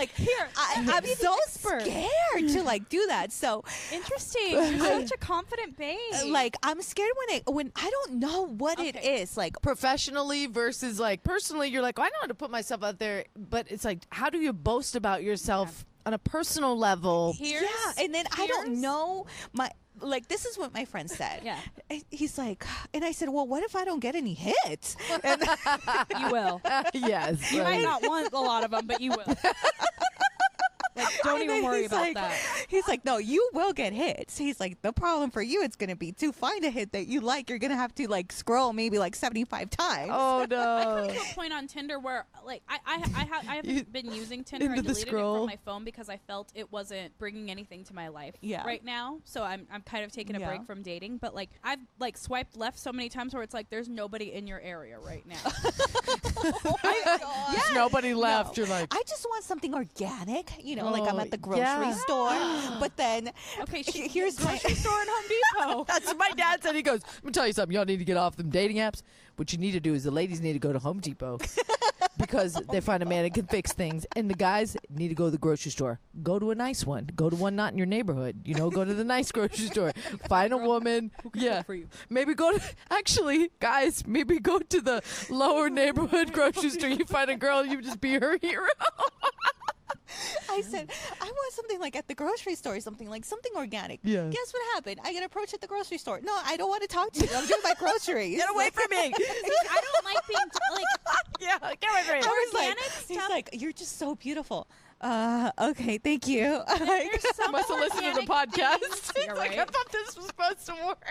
Speaker 1: I'm so scared to do that. So
Speaker 2: Interesting. You're such a confident babe.
Speaker 1: I'm scared when I don't know what it is. Like,
Speaker 3: Professionally versus like personally, you're like, I know how to put myself out there, but it's like, how do you boast about yourself on a personal level?
Speaker 1: and then I don't know this is what my friend said.
Speaker 2: Yeah.
Speaker 1: He's like, and I said, well, what if I don't get any hits? And
Speaker 2: You will.
Speaker 3: Yes.
Speaker 2: You
Speaker 3: right.
Speaker 2: might not want a lot of them, but you will. Don't
Speaker 1: And
Speaker 2: even
Speaker 1: then
Speaker 2: worry
Speaker 1: he's
Speaker 2: about
Speaker 1: like-
Speaker 2: that.
Speaker 1: He's like, no, you will get hits. He's like, the problem for you, it's going to be to find a hit that you like. You're going to have to scroll maybe 75 times.
Speaker 3: Oh
Speaker 2: I
Speaker 3: no.
Speaker 2: come to a point on Tinder where I haven't been using Tinder. I
Speaker 3: Into the
Speaker 2: deleted it
Speaker 3: scroll.
Speaker 2: from my phone because I felt it wasn't bringing anything to my life right now. So I'm kind of taking a break from dating. But I've swiped left so many times where it's like there's nobody in your area right now.
Speaker 1: Oh my God.
Speaker 3: There's nobody left.
Speaker 1: No.
Speaker 3: You're like,
Speaker 1: I just want something organic, like I'm
Speaker 3: Oh,
Speaker 1: at the grocery
Speaker 3: yeah.
Speaker 1: store. But then,
Speaker 2: Okay,
Speaker 1: here's my
Speaker 2: grocery store and Home Depot.
Speaker 3: that's what my dad said. He goes, I'm gonna tell you something. Y'all need to get off them dating apps. What you need to do is the ladies need to go to Home Depot because they find a man that can fix things, and the guys need to go to the grocery store. Go to a nice one. Go to one not in your neighborhood. Go to the nice grocery store. Find a woman. Yeah.
Speaker 2: for you.
Speaker 3: Maybe go to, actually, guys, maybe go to the lower neighborhood grocery store. You find a girl, you just be her hero.
Speaker 1: I said, I want something at the grocery store, something organic.
Speaker 3: Yeah.
Speaker 1: Guess what happened? I get approached at the grocery store. No, I don't want to talk to you. I'm doing my groceries.
Speaker 3: Get away from me.
Speaker 2: I don't like being
Speaker 3: Yeah, get away from me.
Speaker 1: I was
Speaker 2: organic
Speaker 1: he's
Speaker 2: stuff.
Speaker 1: like, you're just so beautiful. Okay, thank you.
Speaker 2: There's some
Speaker 3: Must have listened to the
Speaker 2: organic
Speaker 3: podcast.
Speaker 2: things-
Speaker 3: He's
Speaker 2: Yeah,
Speaker 3: like, I
Speaker 2: right.
Speaker 3: thought this was supposed to work.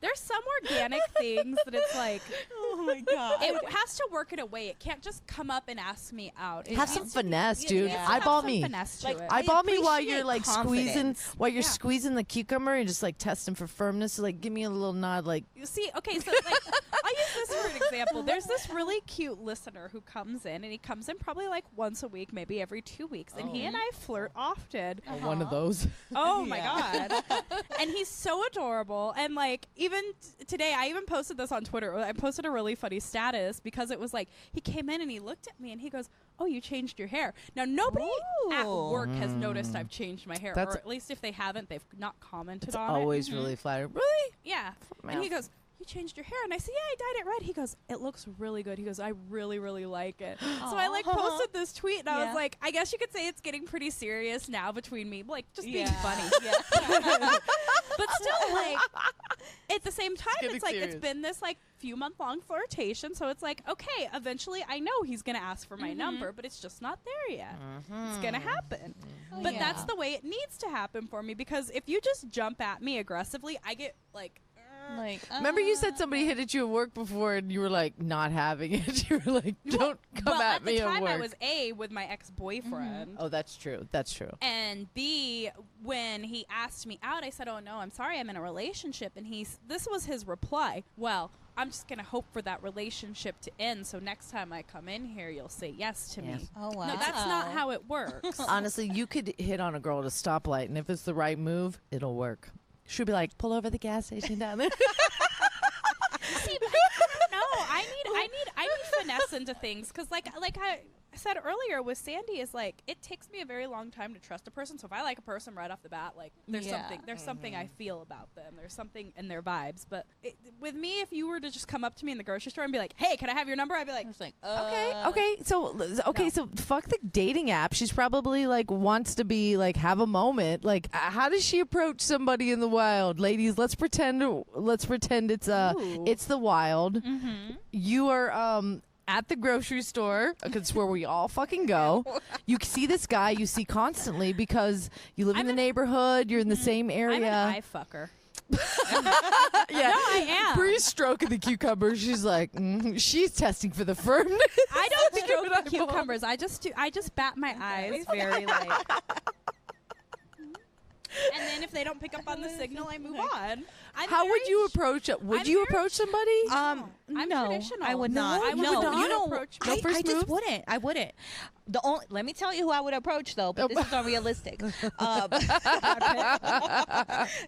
Speaker 2: There's some organic things that it's like
Speaker 1: Oh my God.
Speaker 2: it has to work in a way. It can't just come up and ask me out. It
Speaker 3: Have some
Speaker 2: needs to be-
Speaker 3: finesse,
Speaker 2: it
Speaker 3: dude.
Speaker 2: needs to have
Speaker 3: Eyeball
Speaker 2: some
Speaker 3: me.
Speaker 2: finesse to
Speaker 1: Like,
Speaker 2: it.
Speaker 3: Eyeball me while
Speaker 1: appreciate
Speaker 3: you're squeezing,
Speaker 1: confidence.
Speaker 3: while you're squeezing the cucumber and just testing for firmness. Give me a little nod,
Speaker 2: You see, okay, so I'll use this for an example. There's this really cute listener who comes in, and he comes in probably once a week, maybe every 2 weeks, and he and I flirt often.
Speaker 3: one of those.
Speaker 2: Oh my God. And he's so adorable. And even today, I even posted this on Twitter. I posted a really funny status because it was he came in and he looked at me and he goes, oh, you changed your hair. Now, nobody at work has noticed I've changed my hair.
Speaker 3: That's-
Speaker 2: or at least if they haven't, they've not commented
Speaker 3: It's
Speaker 2: on
Speaker 3: always
Speaker 2: it.
Speaker 3: really flattering. Really?
Speaker 2: Yeah. And he goes, you changed your hair. And I said, yeah, I dyed it red. He goes, it looks really good. He goes, I really, really like it. So I posted this tweet and I was like, I guess you could say it's getting pretty serious now between me. Just being funny. But still, at the same time,
Speaker 3: getting
Speaker 2: it's it's
Speaker 3: serious.
Speaker 2: been this few month long flirtation. So it's okay, eventually I know he's going to ask for my number, but it's just not there yet. It's going to happen. But that's the way it needs to happen for me because if you just jump at me aggressively, I get
Speaker 3: Remember you said somebody hit at you at work before and you were not having it. You were like, don't come at me
Speaker 2: the time
Speaker 3: at work.
Speaker 2: I was A, with my ex-boyfriend.
Speaker 3: Oh, that's true. That's true.
Speaker 2: And B, when he asked me out, I said, oh no, I'm sorry, I'm in a relationship. And this was his reply. Well, I'm just going to hope for that relationship to end. So next time I come in here, you'll say yes to me.
Speaker 1: Oh, wow.
Speaker 2: No, that's not how it works.
Speaker 3: Honestly, you could hit on a girl at a stoplight, and if it's the right move, it'll work. She'll be like, pull over the gas station down there.
Speaker 2: See, but I don't know. I need finesse into things because, like I said earlier with Sandee, is it takes me a very long time to trust a person. So if I like a person right off the bat, there's something I feel about them. There's something in their vibes. But with me, if you were to just come up to me in the grocery store and be like, "Hey, can I have your number?" I'd be like,
Speaker 3: Okay. So fuck the dating app. She's probably wants to be have a moment. How does she approach somebody in the wild? Ladies, let's pretend it's the wild.
Speaker 2: Mm-hmm.
Speaker 3: You are at the grocery store, because it's where we all fucking go. You see this guy you see constantly because you live in the neighborhood, you're in the same area.
Speaker 2: I'm an eye fucker.
Speaker 3: Yeah,
Speaker 2: I am.
Speaker 3: Bree's stroking the cucumber. She's like, she's testing for the firmness.
Speaker 2: I don't stroke the cucumbers. I just bat my eyes very like. And then if they don't pick up on the signal, I move on.
Speaker 3: How would you approach it? Would you approach somebody?
Speaker 2: I'm
Speaker 1: no,
Speaker 2: traditional.
Speaker 1: I would not.
Speaker 2: I would
Speaker 1: no,
Speaker 2: not
Speaker 1: you know,
Speaker 2: approach
Speaker 1: I,
Speaker 3: first
Speaker 1: I just
Speaker 3: move?
Speaker 1: wouldn't. I wouldn't. Let me tell you who I would approach though, but this is unrealistic.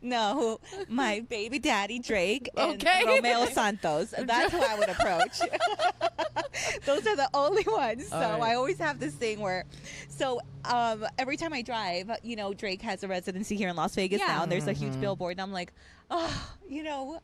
Speaker 1: No, my baby daddy Drake and
Speaker 3: Okay.
Speaker 1: Romeo Santos. That's who I would approach. Those are the only ones. So
Speaker 3: All right.
Speaker 1: I always have this thing where, every time I drive, Drake has a residency here in Las Vegas now, and there's a huge billboard, and I'm like, oh,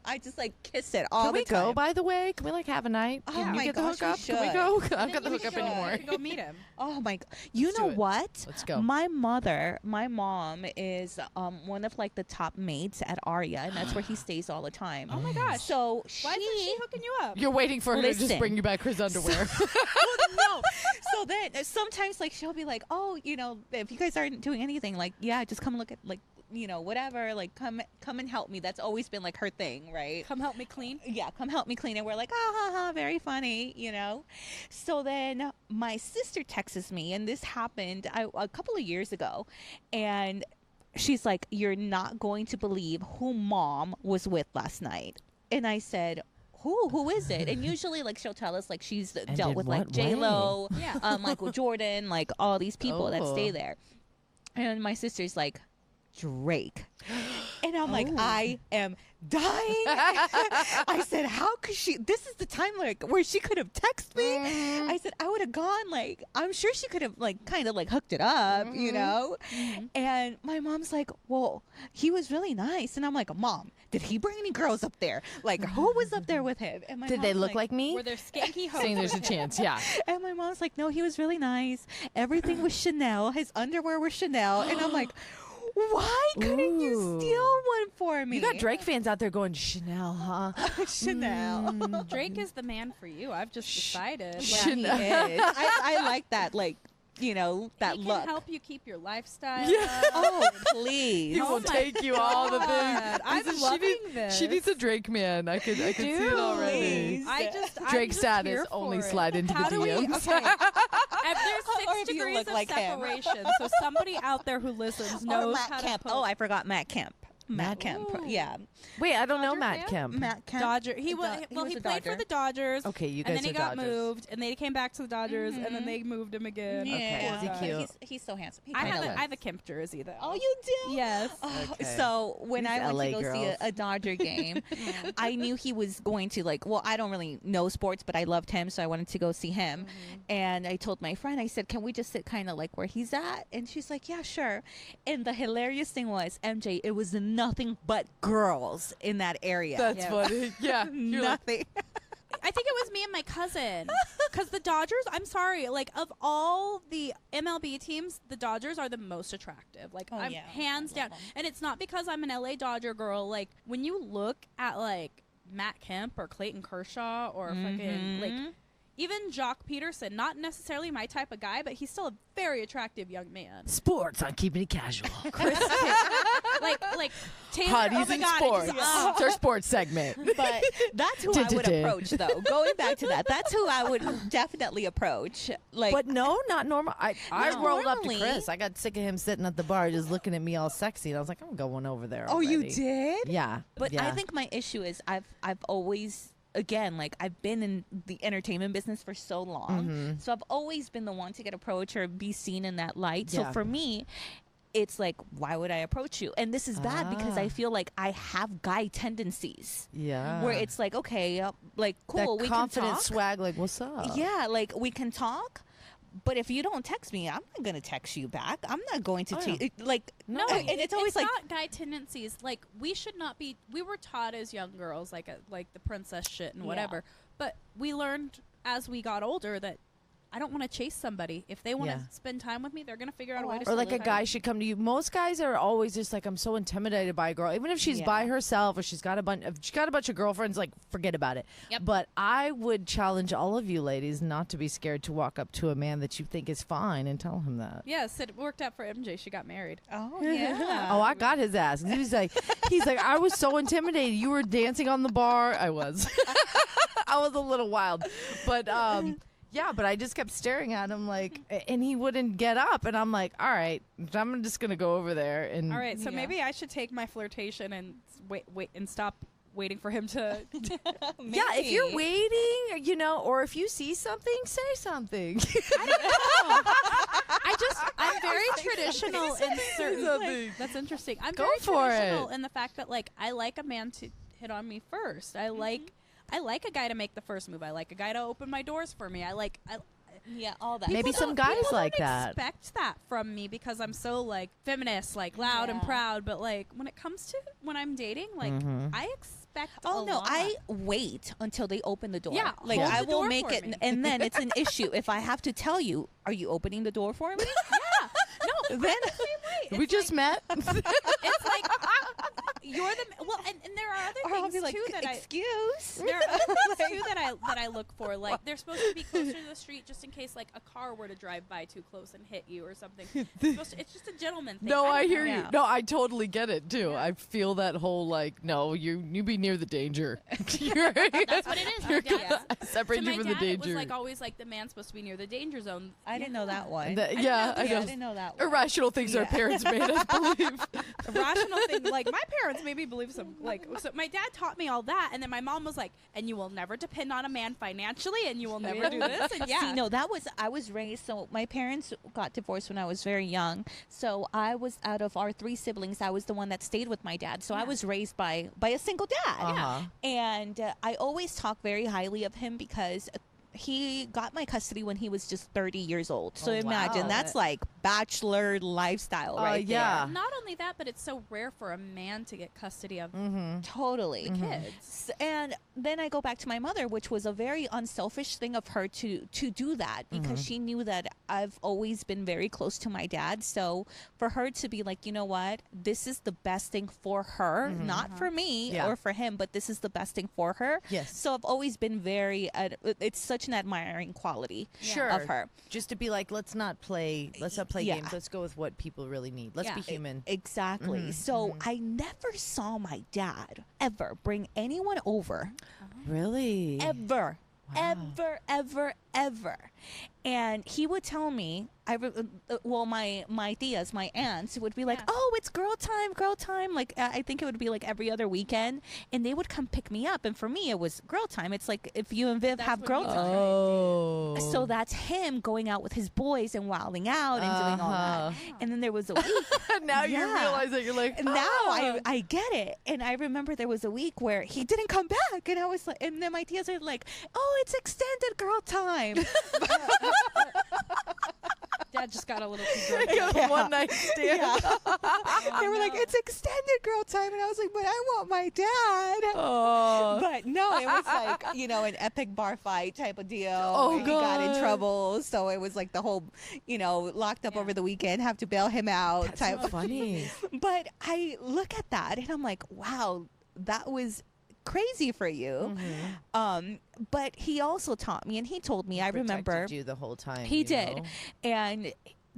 Speaker 1: I just like kiss it all
Speaker 3: Can
Speaker 1: the
Speaker 3: we
Speaker 1: time.
Speaker 3: go, by the way? Can we like have a night?
Speaker 1: Oh
Speaker 3: Can you
Speaker 1: my
Speaker 3: get
Speaker 1: gosh,
Speaker 3: the
Speaker 1: we
Speaker 3: hookup? Can we
Speaker 1: should.
Speaker 3: go? I've got the
Speaker 2: We
Speaker 3: hookup
Speaker 2: should.
Speaker 3: anymore.
Speaker 2: We can go meet him.
Speaker 1: Oh my god! You
Speaker 3: Let's
Speaker 1: know
Speaker 3: do it.
Speaker 1: what?
Speaker 3: Let's go.
Speaker 1: My mom is one of like the top maids at Aria, and that's where he stays all the time.
Speaker 2: Oh my gosh.
Speaker 1: So
Speaker 2: Why isn't she hooking you up?
Speaker 3: You're waiting for her to just
Speaker 1: Listen.
Speaker 3: bring you back his underwear.
Speaker 1: no. So then sometimes like she'll be like, oh, if you guys aren't doing anything, like yeah, just come look at like whatever, like come and help me. That's always been like her thing, right?
Speaker 2: Come help me clean.
Speaker 1: Yeah, come help me clean. And we're like, ha ha, very funny, So then my sister texts me, and this happened a couple of years ago, and she's like, you're not going to believe who mom was with last night. And I said, who is it? And usually like she'll tell us like she's dealt
Speaker 3: in
Speaker 1: with like
Speaker 3: what
Speaker 1: J-Lo,
Speaker 2: Yeah.
Speaker 1: Michael Jordan, like all these people that
Speaker 3: Oh.
Speaker 1: stay there. And my sister's like, Drake. And I'm like, I am dying. I said, how could she? This is the time like where she could have texted me. I said, I would have gone like, I'm sure she could have like kind of like hooked it up, And my mom's like, well, he was really nice. And I'm like, Mom, did he bring any girls up there? Like, who was up there with him? And my
Speaker 3: Did they
Speaker 1: mom's
Speaker 3: look like me?
Speaker 2: Were there skanky hoes?
Speaker 3: Saying there's a chance, yeah.
Speaker 1: And my mom's like, no, he was really nice. Everything was Chanel. His underwear was Chanel. And I'm like, why couldn't you
Speaker 3: Ooh.
Speaker 1: steal one for me?
Speaker 3: You got Drake fans out there going, Chanel, huh?
Speaker 1: Chanel.
Speaker 2: Drake is the man for you. I've just decided.
Speaker 1: Yeah,
Speaker 2: Like,
Speaker 1: he is. I like that, like, that
Speaker 2: he
Speaker 1: look.
Speaker 2: can help you keep your lifestyle.
Speaker 3: Yeah.
Speaker 2: up.
Speaker 1: Oh, please.
Speaker 3: He will
Speaker 2: my
Speaker 3: take you all the
Speaker 2: God.
Speaker 3: things.
Speaker 2: I'm
Speaker 3: Listen,
Speaker 2: loving this.
Speaker 3: She needs a Drake man. I could see it already.
Speaker 1: Please.
Speaker 2: I'm
Speaker 3: Drake
Speaker 2: just
Speaker 3: status
Speaker 2: here
Speaker 3: only
Speaker 2: for it.
Speaker 3: slide into
Speaker 2: How
Speaker 3: the
Speaker 2: do we?
Speaker 3: DMs.
Speaker 2: Okay. If
Speaker 1: Or
Speaker 2: there's
Speaker 1: if
Speaker 2: 6
Speaker 1: you
Speaker 2: degrees
Speaker 1: look
Speaker 2: of
Speaker 1: like him.
Speaker 2: separation, so somebody out there who listens
Speaker 1: Or
Speaker 2: knows
Speaker 1: Matt
Speaker 2: how
Speaker 1: Kemp.
Speaker 2: to.
Speaker 1: Oh, I forgot Matt Kemp. Matt
Speaker 3: Matt-
Speaker 1: Kemp.
Speaker 2: Ooh.
Speaker 1: Yeah.
Speaker 3: Wait, I don't know
Speaker 2: Dodger
Speaker 3: Matt
Speaker 2: fan?
Speaker 3: Kemp.
Speaker 1: Matt Kemp.
Speaker 2: Dodger. He was
Speaker 1: He
Speaker 2: well.
Speaker 1: was
Speaker 2: He
Speaker 1: a
Speaker 2: played for
Speaker 1: Dodger.
Speaker 2: the Dodgers.
Speaker 3: Okay, you
Speaker 2: and
Speaker 3: guys
Speaker 2: then he
Speaker 3: are
Speaker 2: got
Speaker 3: Dodgers.
Speaker 2: moved, and then he came back to the Dodgers, and then they moved him again.
Speaker 1: Yeah.
Speaker 3: Is he cute?
Speaker 1: He's so handsome. He
Speaker 2: I
Speaker 1: kinda
Speaker 2: have
Speaker 1: looks-
Speaker 2: I have a Kemp jersey though.
Speaker 1: Oh, you do?
Speaker 2: Yes.
Speaker 1: Oh,
Speaker 3: Okay.
Speaker 1: So when
Speaker 3: These
Speaker 1: I went
Speaker 3: LA
Speaker 1: to go see
Speaker 3: girls.
Speaker 1: a Dodger game, I knew he was going to I don't really know sports, but I loved him, so I wanted to go see him. And I told my friend, I said, can we just sit kind of like where he's at? And she's like, yeah, sure. And the hilarious thing was, MJ, it was nothing but girls in that area.
Speaker 3: That's
Speaker 2: Yeah.
Speaker 3: funny. Yeah. You're like,
Speaker 1: Nothing.
Speaker 2: I think it was me and my cousin. Because the Dodgers, I'm sorry, like of all the MLB teams, the Dodgers are the most attractive. Like
Speaker 1: Oh,
Speaker 2: I'm
Speaker 1: yeah.
Speaker 2: hands
Speaker 1: I love
Speaker 2: down.
Speaker 1: them.
Speaker 2: And it's not because I'm an LA Dodger girl. Like when you look at like Matt Kemp or Clayton Kershaw or fucking like even Jock Peterson, not necessarily my type of guy, but he's still a very attractive young man.
Speaker 3: sports on Keeping It Casual.
Speaker 2: like Taylor,
Speaker 3: Hotties
Speaker 2: oh my
Speaker 3: in
Speaker 2: God,
Speaker 3: sports.
Speaker 2: I just-
Speaker 3: It's our sports segment.
Speaker 1: But that's who I would approach, though. Going back to that, that's who I would definitely approach. Like,
Speaker 3: But no, not normal. I
Speaker 1: Not
Speaker 3: rolled up to
Speaker 1: normally.
Speaker 3: Chris. I got sick of him sitting at the bar just looking at me all sexy. And I was like, I'm going over there.
Speaker 1: oh, you
Speaker 3: already.
Speaker 1: did?
Speaker 3: Yeah.
Speaker 1: But
Speaker 3: yeah.
Speaker 1: I think my issue is I've always, again, like I've been in the entertainment business for so long, so I've always been the one to get approached or be seen in that light. So
Speaker 3: Yeah.
Speaker 1: for me, it's like, why would I approach you? And this is bad because I feel like I have guy tendencies
Speaker 3: Yeah.
Speaker 1: where it's like, okay, like cool,
Speaker 3: that
Speaker 1: we
Speaker 3: confident
Speaker 1: can talk.
Speaker 3: swag, like, what's up?
Speaker 1: Yeah, like we can talk. But if you don't text me, I'm not gonna text you back. I'm not going to
Speaker 3: Oh, yeah.
Speaker 1: like
Speaker 2: No,
Speaker 1: and it's always like
Speaker 2: not guy tendencies. Like we should not be. We were taught as young girls, like the princess shit and whatever. But we learned as we got older that I don't want to chase somebody. If they want to
Speaker 3: Yeah.
Speaker 2: spend time with me, they're going to figure out a way to
Speaker 3: Or like a
Speaker 2: spend
Speaker 3: guy
Speaker 2: time.
Speaker 3: should come to you. Most guys are always just like, I'm so intimidated by a girl, even if she's by herself or she's got a bunch of girlfriends. Like, forget about it.
Speaker 2: Yep.
Speaker 3: But I would challenge all of you ladies not to be scared to walk up to a man that you think is fine and tell him that.
Speaker 2: Yes, it worked out for MJ. She got married.
Speaker 1: Oh yeah.
Speaker 3: Oh, I got his ass. He's like, I was so intimidated. You were dancing on the bar. I was. I was a little wild, but yeah, but I just kept staring at him like, and he wouldn't get up, and I'm like, all right, I'm just gonna go over there and.
Speaker 2: All right, so maybe I should take my flirtation and wait and stop waiting for him to.
Speaker 3: Yeah, if you're waiting, or if you see something, say something.
Speaker 2: I'm very traditional in certain. That's interesting. I'm
Speaker 3: Go
Speaker 2: very
Speaker 3: for
Speaker 2: traditional
Speaker 3: it.
Speaker 2: in the fact that like I like a man to hit on me first. I like a guy to make the first move. I like a guy to open my doors for me.
Speaker 1: Yeah, all that.
Speaker 3: Maybe some guys like that.
Speaker 2: Expect that from me because I'm so like feminist, like loud and proud. But like when it comes to when I'm dating, like I expect.
Speaker 1: Oh
Speaker 2: a
Speaker 1: no,
Speaker 2: lot.
Speaker 1: I wait until they open the door.
Speaker 2: Yeah,
Speaker 1: like
Speaker 2: hold
Speaker 1: I
Speaker 2: the
Speaker 1: will
Speaker 2: door
Speaker 1: make
Speaker 2: for
Speaker 1: it,
Speaker 2: me.
Speaker 1: and then it's an issue if I have to tell you, are you opening the door for me?
Speaker 2: No,
Speaker 1: Then
Speaker 3: We just met.
Speaker 2: it's like you're the and there are
Speaker 1: or
Speaker 2: other
Speaker 1: I'll be
Speaker 2: things
Speaker 1: like,
Speaker 2: too that
Speaker 1: excuse.
Speaker 2: there are other things too that I look for. Like they're supposed to be closer to the street just in case like a car were to drive by too close and hit you or something. It's just a gentleman thing.
Speaker 3: No, I
Speaker 2: don't
Speaker 3: hear
Speaker 2: know.
Speaker 3: you. No, I totally get it too. I feel that whole like, no, you be near the danger.
Speaker 2: That's what it is. My dad,
Speaker 3: I separate
Speaker 2: to
Speaker 3: you
Speaker 2: my
Speaker 3: from
Speaker 2: dad,
Speaker 3: the
Speaker 2: it was
Speaker 3: danger.
Speaker 2: like always like the man's supposed to be near the danger zone.
Speaker 1: I didn't know that one.
Speaker 3: Yeah, I
Speaker 1: I
Speaker 3: know.
Speaker 1: didn't know that one.
Speaker 3: Irrational things our parents made us believe.
Speaker 2: A rational thing. Like my parents made me believe some. Like so, my dad taught me all that, and then my mom was like, "And you will never depend on a man financially, and you will never do this." And yeah,
Speaker 1: See, no, I was raised, so my parents got divorced when I was very young. So I was, out of our 3 siblings, I was the one that stayed with my dad. So I was raised by a single dad.
Speaker 3: Uh-huh.
Speaker 1: And I always talk very highly of him because he got my custody when he was just 30 years old. So
Speaker 3: Oh,
Speaker 1: imagine,
Speaker 3: wow.
Speaker 1: that's like bachelor lifestyle right
Speaker 3: yeah.
Speaker 2: not only that, but it's so rare for a man to get custody of
Speaker 1: there. Totally.
Speaker 2: kids.
Speaker 1: And then I go back to my mother, which was a very unselfish thing of her to do that because she knew that I've always been very close to my dad. So for her to be like, you know what, this is the best thing for her, not for me
Speaker 3: Yeah.
Speaker 1: or for him, but this is the best thing for her.
Speaker 3: Yes.
Speaker 1: So I've always been very, it's such an admiring quality
Speaker 3: Sure.
Speaker 1: of her.
Speaker 3: Just to be like, let's not play
Speaker 1: Yeah.
Speaker 3: games. Let's go with what people really need. Let's be human.
Speaker 1: Exactly. So I never saw my dad ever bring anyone over.
Speaker 3: Really?
Speaker 1: Ever. Ever. And he would tell me, my tias, my aunts would be like, oh, it's girl time. Like, I think it would be like every other weekend. And they would come pick me up. And for me, it was girl time. It's like if you and Viv have girl time.
Speaker 3: Oh.
Speaker 1: So that's him going out with his boys and wilding out and doing all that. And then there was a week.
Speaker 3: Now you
Speaker 1: Yeah.
Speaker 3: realize that you're like,
Speaker 1: And now I get it. And I remember there was a week where he didn't come back. And I was like, and then my tias are like, oh, it's extended girl time.
Speaker 2: Dad just got a little too drunk.
Speaker 3: yeah. One night stand.
Speaker 1: They were like, it's extended girl time. And I was like, but I want my dad.
Speaker 3: Oh.
Speaker 1: But no, it was like, an epic bar fight type of deal.
Speaker 3: Oh,
Speaker 1: He got in
Speaker 3: God.
Speaker 1: trouble. So it was like the whole, locked up over the weekend, have to bail him out
Speaker 3: That's
Speaker 1: type.
Speaker 3: so funny.
Speaker 1: But I look at that and I'm like, wow, that was crazy for you. But he also taught me, and he told me, I remember
Speaker 3: Protected you the whole time.
Speaker 1: he
Speaker 3: you
Speaker 1: did.
Speaker 3: know?
Speaker 1: And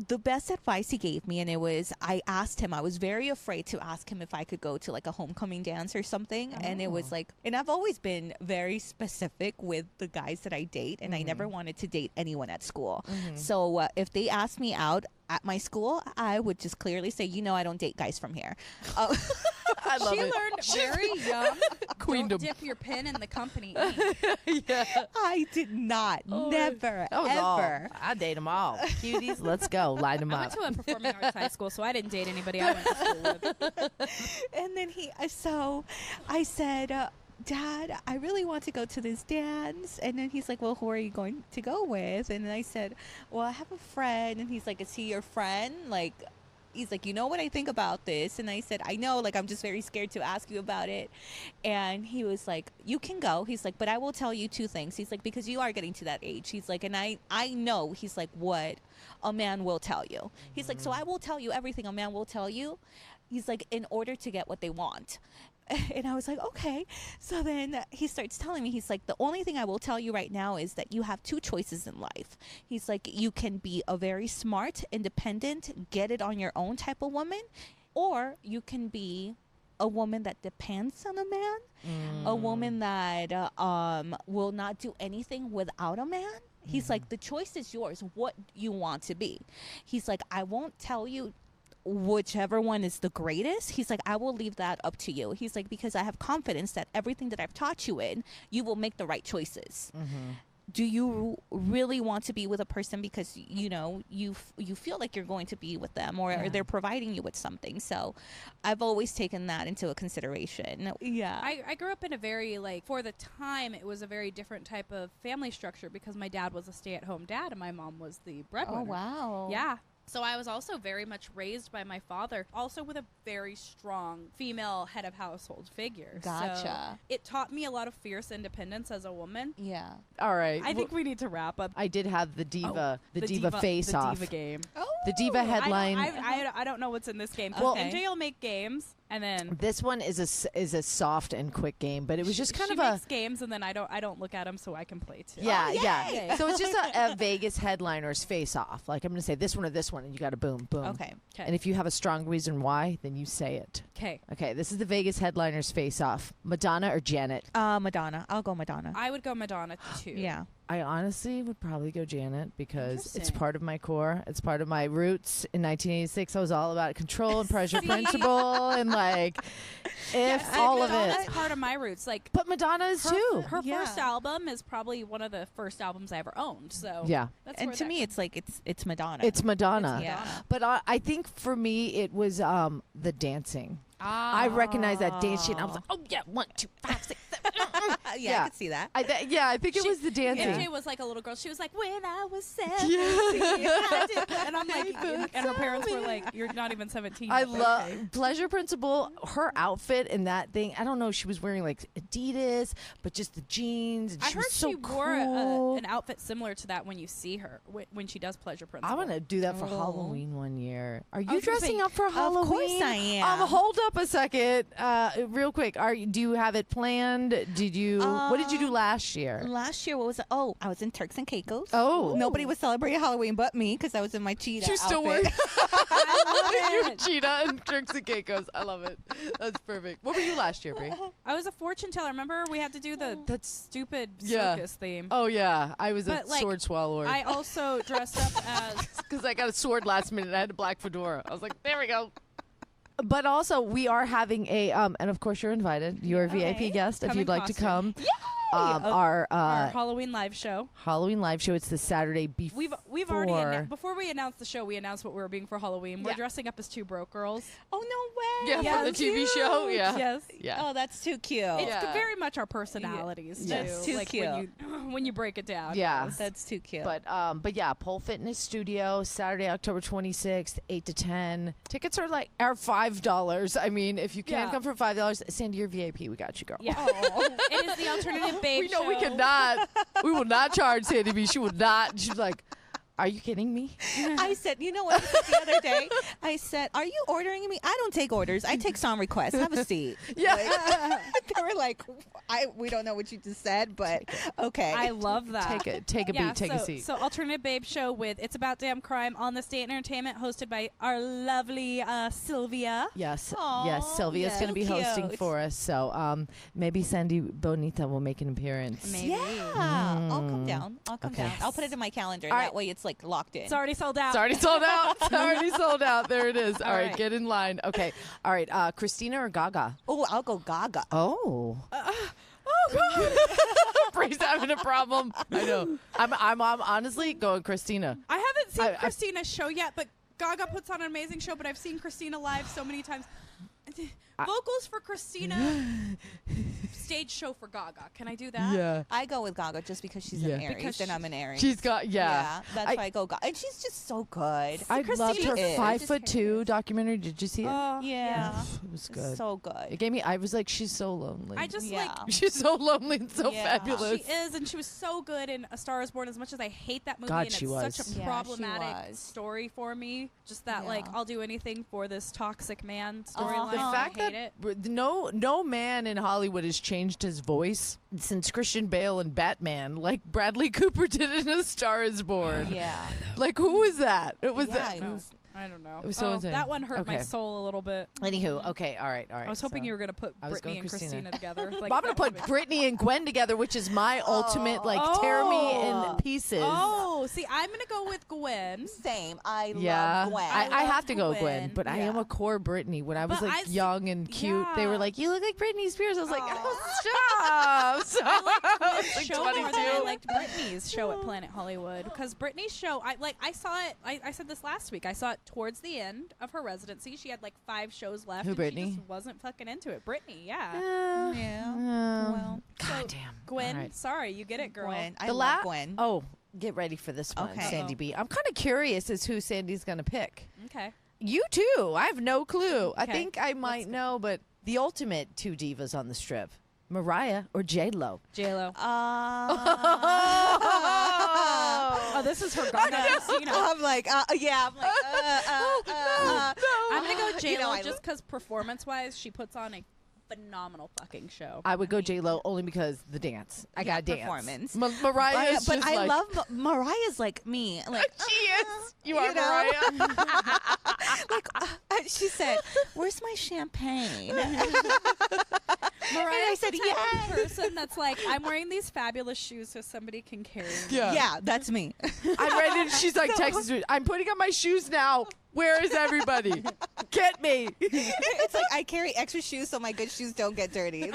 Speaker 1: the best advice he gave me, and it was, I asked him, I was very afraid to ask him if I could go to like a homecoming dance or something. And it was like, and I've always been very specific with the guys that I date, and I never wanted to date anyone at school. So if they asked me out at my school, I would just clearly say, I don't date guys from here.
Speaker 3: I love
Speaker 2: She
Speaker 3: it.
Speaker 2: learned very young.
Speaker 3: Queendom.
Speaker 2: Don't dip your pen in the company.
Speaker 1: I did not. Never.
Speaker 3: That was
Speaker 1: ever.
Speaker 3: all. I date them all. Cuties, let's go. Line them
Speaker 2: I
Speaker 3: up.
Speaker 2: went to a performing arts high school, so I didn't date anybody I went to school with.
Speaker 1: And then so I said, Dad, I really want to go to this dance. And then he's like, well, who are you going to go with? And then I said, well, I have a friend. And he's like, is he your friend? Like, he's like, you know what I think about this? And I said, I know, like, I'm just very scared to ask you about it. And he was like, you can go. He's like, but I will tell you 2 things. He's like, because you are getting to that age. He's like, and I know, he's like, what a man will tell you. He's like, so I will tell you everything a man will tell you. He's like, in order to get what they want. And I was like, okay. So then he starts telling me, he's like, the only thing I will tell you right now is that you have 2 choices in life. He's like, you can be a very smart, independent, get it on your own type of woman, or you can be a woman that depends on a man, a woman that will not do anything without a man. He's like, the choice is yours, what you want to be. He's like, I won't tell you whichever one is the greatest. He's like, I will leave that up to you. He's like, because I have confidence that everything that I've taught you in, you will make the right choices. Do you really want to be with a person because you know you feel like you're going to be with them, or they're providing you with something? So I've always taken that into a consideration. Yeah.
Speaker 2: I grew up in a very, like, for the time, it was a very different type of family structure because my dad was a stay-at-home dad and my mom was the breadwinner.
Speaker 1: Oh, wow.
Speaker 2: Yeah. So I was also very much raised by my father, also with a very strong female head of household figure.
Speaker 1: Gotcha.
Speaker 2: So it taught me a lot of fierce independence as a woman.
Speaker 1: Yeah.
Speaker 3: All right.
Speaker 2: I think we need to wrap up.
Speaker 3: I did have the diva, the diva face
Speaker 2: the
Speaker 3: off.
Speaker 2: Diva game.
Speaker 1: Oh.
Speaker 3: The diva headline.
Speaker 2: I don't know what's in this game.
Speaker 3: Well-
Speaker 2: MJ will make games, and then
Speaker 3: This one is a soft and quick game, but it was just kind
Speaker 2: she
Speaker 3: of a
Speaker 2: makes games, and then I don't look at them, so I can play too.
Speaker 3: yeah. So it's just a Vegas headliner's face off. Like, I'm going to say this one or this one, and you got to boom, boom.
Speaker 1: Okay.
Speaker 3: And if you have a strong reason why, then you say it.
Speaker 2: Okay.
Speaker 3: Okay, this is the Vegas headliners face off. Madonna or Janet?
Speaker 1: Madonna. I'll go Madonna.
Speaker 2: I would go Madonna too.
Speaker 1: Yeah.
Speaker 3: I honestly would probably go Janet because it's
Speaker 2: Interesting.
Speaker 3: part of my core. It's part of my roots. In 1986, I was all about control and pressure principle and like all of
Speaker 2: Madonna's
Speaker 3: it.
Speaker 2: part of my roots. Like
Speaker 3: But Madonna is too.
Speaker 2: her
Speaker 1: Yeah.
Speaker 2: first album is probably one of the first albums I ever owned. So
Speaker 3: Yeah.
Speaker 2: that's
Speaker 1: And
Speaker 2: where
Speaker 1: to
Speaker 2: that
Speaker 1: me, it's like it's Madonna.
Speaker 3: It's Madonna.
Speaker 2: It's
Speaker 1: Yeah.
Speaker 2: Madonna.
Speaker 3: But I think for me, it was the dancing. I recognized that dance sheet, and I was like, oh, yeah, 1, 2, 5, 6, 7.
Speaker 1: yeah, I could see that.
Speaker 3: I think it was the dancing.
Speaker 2: MJ was like a little girl. She was like, when I was 17. I did. And I'm like, and her parents were like, you're not even 17.
Speaker 3: I
Speaker 2: yet, but
Speaker 3: love
Speaker 2: okay.
Speaker 3: Pleasure Principle. Her outfit and that thing. I don't know. She was wearing like Adidas, but just the jeans. And
Speaker 2: I
Speaker 3: she
Speaker 2: heard
Speaker 3: was so
Speaker 2: she wore
Speaker 3: cool.
Speaker 2: an outfit similar to that when you see her, when she does Pleasure
Speaker 3: I
Speaker 2: Principle.
Speaker 3: want to do that for
Speaker 1: Oh.
Speaker 3: Halloween one year. Are
Speaker 2: I
Speaker 3: you
Speaker 2: was gonna
Speaker 3: dressing
Speaker 2: say,
Speaker 3: up for Halloween?
Speaker 1: Of course I am.
Speaker 3: Hold up a second, real quick. Do you have it planned? Did you? What did you do last year?
Speaker 1: Last year, what was it? Oh, I was in Turks and Caicos.
Speaker 3: Oh.
Speaker 1: Nobody was celebrating Halloween but me because I was in my cheetah
Speaker 3: She's still
Speaker 1: outfit.
Speaker 2: I love it.
Speaker 3: Cheetah and Turks and Caicos. I love it. That's perfect. What were you last year, Bree?
Speaker 2: I was a fortune teller. Remember we had to do the
Speaker 3: That's
Speaker 2: stupid
Speaker 3: Yeah.
Speaker 2: circus theme.
Speaker 3: Oh yeah, I was a
Speaker 2: But, like,
Speaker 3: sword swallower.
Speaker 2: I also dressed up as
Speaker 3: Because I got a sword last minute. I had a black fedora. I was like, there we go. But also, we are having a, and of course, you're invited. You're a
Speaker 1: Okay.
Speaker 3: VIP guest if
Speaker 2: Come in
Speaker 3: you'd like to come.
Speaker 2: costume.
Speaker 3: Our
Speaker 2: our Halloween live show.
Speaker 3: Halloween live show. It's the Saturday before.
Speaker 2: We've already before we announced the show, we announced what we were being for Halloween. We're
Speaker 3: Yeah.
Speaker 2: dressing up as 2 broke girls.
Speaker 1: Oh, no way.
Speaker 3: Yeah, from the TV show. Yeah.
Speaker 2: Yes.
Speaker 3: Yeah.
Speaker 1: Oh, that's too cute.
Speaker 2: It's
Speaker 3: Yeah.
Speaker 2: very much our personalities too.
Speaker 3: Yes.
Speaker 1: Too
Speaker 2: like
Speaker 1: cute.
Speaker 2: when you break it down.
Speaker 3: Yeah.
Speaker 2: yes.
Speaker 1: That's too cute.
Speaker 3: But yeah, Pole Fitness Studio, Saturday, October 26th, 8 to 10. Tickets are $5. I mean, if you can't
Speaker 2: Yeah.
Speaker 3: come for $5, send your VIP. We got you, girl.
Speaker 2: Yeah. It is the alternative babe
Speaker 3: We know
Speaker 2: show.
Speaker 3: we cannot. We will not charge Sandy B. She will not. She's like, are you kidding me?
Speaker 1: I said, you know what I said the other day? I said, are you ordering me? I don't take orders. I take song requests. Have a seat.
Speaker 3: Yeah.
Speaker 1: Like, they were like, we don't know what you just said, but okay.
Speaker 2: I love that.
Speaker 3: Take a beat, take a
Speaker 2: so,
Speaker 3: seat.
Speaker 2: So Alternative Babe Show with It's About Damn Crime on the State Entertainment, hosted by our lovely Sylvia.
Speaker 3: Yes,
Speaker 1: Aw,
Speaker 3: yes. Sylvia's
Speaker 1: yeah.
Speaker 3: going to be hosting
Speaker 1: Cute.
Speaker 3: for us. So maybe Sandee Bonita will make an appearance.
Speaker 2: Maybe.
Speaker 1: Yeah. I'll come down. I'll come
Speaker 3: Okay.
Speaker 1: down. I'll put it in my calendar.
Speaker 3: All right.
Speaker 1: That way it's like locked in.
Speaker 2: It's already sold out.
Speaker 3: It's already sold out. It's already sold out. There it is. All right,
Speaker 2: right.
Speaker 3: get in line. Okay. All right. Christina or Gaga?
Speaker 1: Oh, I'll go Gaga.
Speaker 3: Oh. Bree's having a problem. I know. I'm honestly going Christina.
Speaker 2: I haven't seen
Speaker 3: I-
Speaker 2: Christina's show yet, but Gaga puts on an amazing show. But I've seen Christina live so many times. Vocals for Christina stage show for Gaga. Can I do that?
Speaker 3: Yeah.
Speaker 1: I go with Gaga just because she's
Speaker 3: Yeah.
Speaker 1: an Aries
Speaker 2: Because
Speaker 1: and I'm an Aries.
Speaker 3: She's got,
Speaker 1: Yeah, that's why I go Gaga. And she's just so good.
Speaker 3: I loved her
Speaker 1: is.
Speaker 3: 5'2" documentary. Did you see it?
Speaker 2: Oh,
Speaker 1: Yeah.
Speaker 3: It was good.
Speaker 1: So good.
Speaker 3: It gave me, I was like, she's so lonely.
Speaker 2: I just
Speaker 1: Yeah.
Speaker 3: she's so lonely and so
Speaker 1: Yeah.
Speaker 3: fabulous.
Speaker 2: She is, and she was so good in A Star Is Born. As much as I hate that movie,
Speaker 3: God,
Speaker 2: and
Speaker 3: she
Speaker 2: it's
Speaker 3: was.
Speaker 2: such a
Speaker 1: Yeah, she
Speaker 2: problematic
Speaker 1: was.
Speaker 2: story for me. Just that,
Speaker 1: Yeah.
Speaker 2: like, I'll do anything for this toxic man storyline.
Speaker 3: The fact
Speaker 2: I hate it.
Speaker 3: that no man in Hollywood has changed his voice since Christian Bale and Batman, like Bradley Cooper did in A Star Is Born.
Speaker 1: Yeah.
Speaker 3: Like, who was that? It was
Speaker 1: Yeah,
Speaker 3: that.
Speaker 1: it was-
Speaker 2: I don't know.
Speaker 3: It was so insane.
Speaker 2: That one hurt my
Speaker 3: Okay.
Speaker 2: soul a little bit.
Speaker 3: Anywho, okay, all right.
Speaker 2: I was hoping
Speaker 3: so-
Speaker 2: you were gonna put
Speaker 3: I was
Speaker 2: Brittany
Speaker 3: going
Speaker 2: and
Speaker 3: Christina.
Speaker 2: Christina together. Like,
Speaker 3: I'm gonna
Speaker 2: that
Speaker 3: put
Speaker 2: would've been-
Speaker 3: Brittany and Gwen together, which is my ultimate like tear me in pieces.
Speaker 2: Oh, see, I'm gonna go with Gwen.
Speaker 1: Same. I
Speaker 3: Yeah,
Speaker 1: love Gwen.
Speaker 3: I have
Speaker 2: love
Speaker 3: to go
Speaker 2: Gwen.
Speaker 3: Gwen, but I am
Speaker 1: Yeah.
Speaker 3: a core Brittany. When I was
Speaker 2: But
Speaker 3: like
Speaker 2: I
Speaker 3: young and cute, they were
Speaker 2: yeah.
Speaker 3: like, "You look like Britney Spears." I was like,
Speaker 2: Aw.
Speaker 3: "Oh, stop!"
Speaker 2: I liked
Speaker 3: I was
Speaker 2: Gwen's
Speaker 3: like
Speaker 2: show more than I
Speaker 3: 22.
Speaker 2: liked Britney's show at Planet Hollywood, because Britney's show, I saw it. I said this last week. I saw it towards the end of her residency. She had like 5 shows left.
Speaker 3: Who,
Speaker 2: and
Speaker 3: Britney?
Speaker 2: She just wasn't fucking into it. Britney, yeah.
Speaker 1: Yeah.
Speaker 3: Well,
Speaker 2: So,
Speaker 3: God damn.
Speaker 2: Gwen,
Speaker 3: All right.
Speaker 2: sorry, you get it, girl.
Speaker 1: Gwen. I
Speaker 3: The
Speaker 1: love Gwen.
Speaker 3: Oh, get ready for this one,
Speaker 1: Okay.
Speaker 3: Sandy B. I'm kind of curious as who Sandy's gonna pick.
Speaker 2: Okay.
Speaker 3: You too. I have no clue. I
Speaker 2: Okay.
Speaker 3: think I might know, but the ultimate 2 divas on the strip: Mariah or J Lo.
Speaker 2: J-Lo.
Speaker 3: Oh,
Speaker 2: this is her Garnet Casino.
Speaker 1: I'm like, yeah. I'm like,
Speaker 2: I'm gonna go J-Lo
Speaker 1: You know, I
Speaker 2: just because performance-wise, she puts on a phenomenal fucking show.
Speaker 3: I would go J Lo only because the dance. I got dance.
Speaker 1: performance.
Speaker 3: Mariah is
Speaker 1: but
Speaker 3: just
Speaker 1: I
Speaker 3: like,
Speaker 1: love Mariah's like me. Like
Speaker 3: she is. You are
Speaker 1: know?
Speaker 3: Mariah.
Speaker 1: like she said, "Where's my champagne?"
Speaker 2: Mariah's
Speaker 1: I said,
Speaker 2: the type of
Speaker 1: "Yes."
Speaker 2: person that's like, I'm wearing these fabulous shoes so somebody can carry me.
Speaker 1: Yeah, that's me.
Speaker 3: I'm ready. She's like texting me. I'm putting on my shoes now. Where is everybody? Get me.
Speaker 1: It's like I carry extra shoes so my good shoes don't get dirty.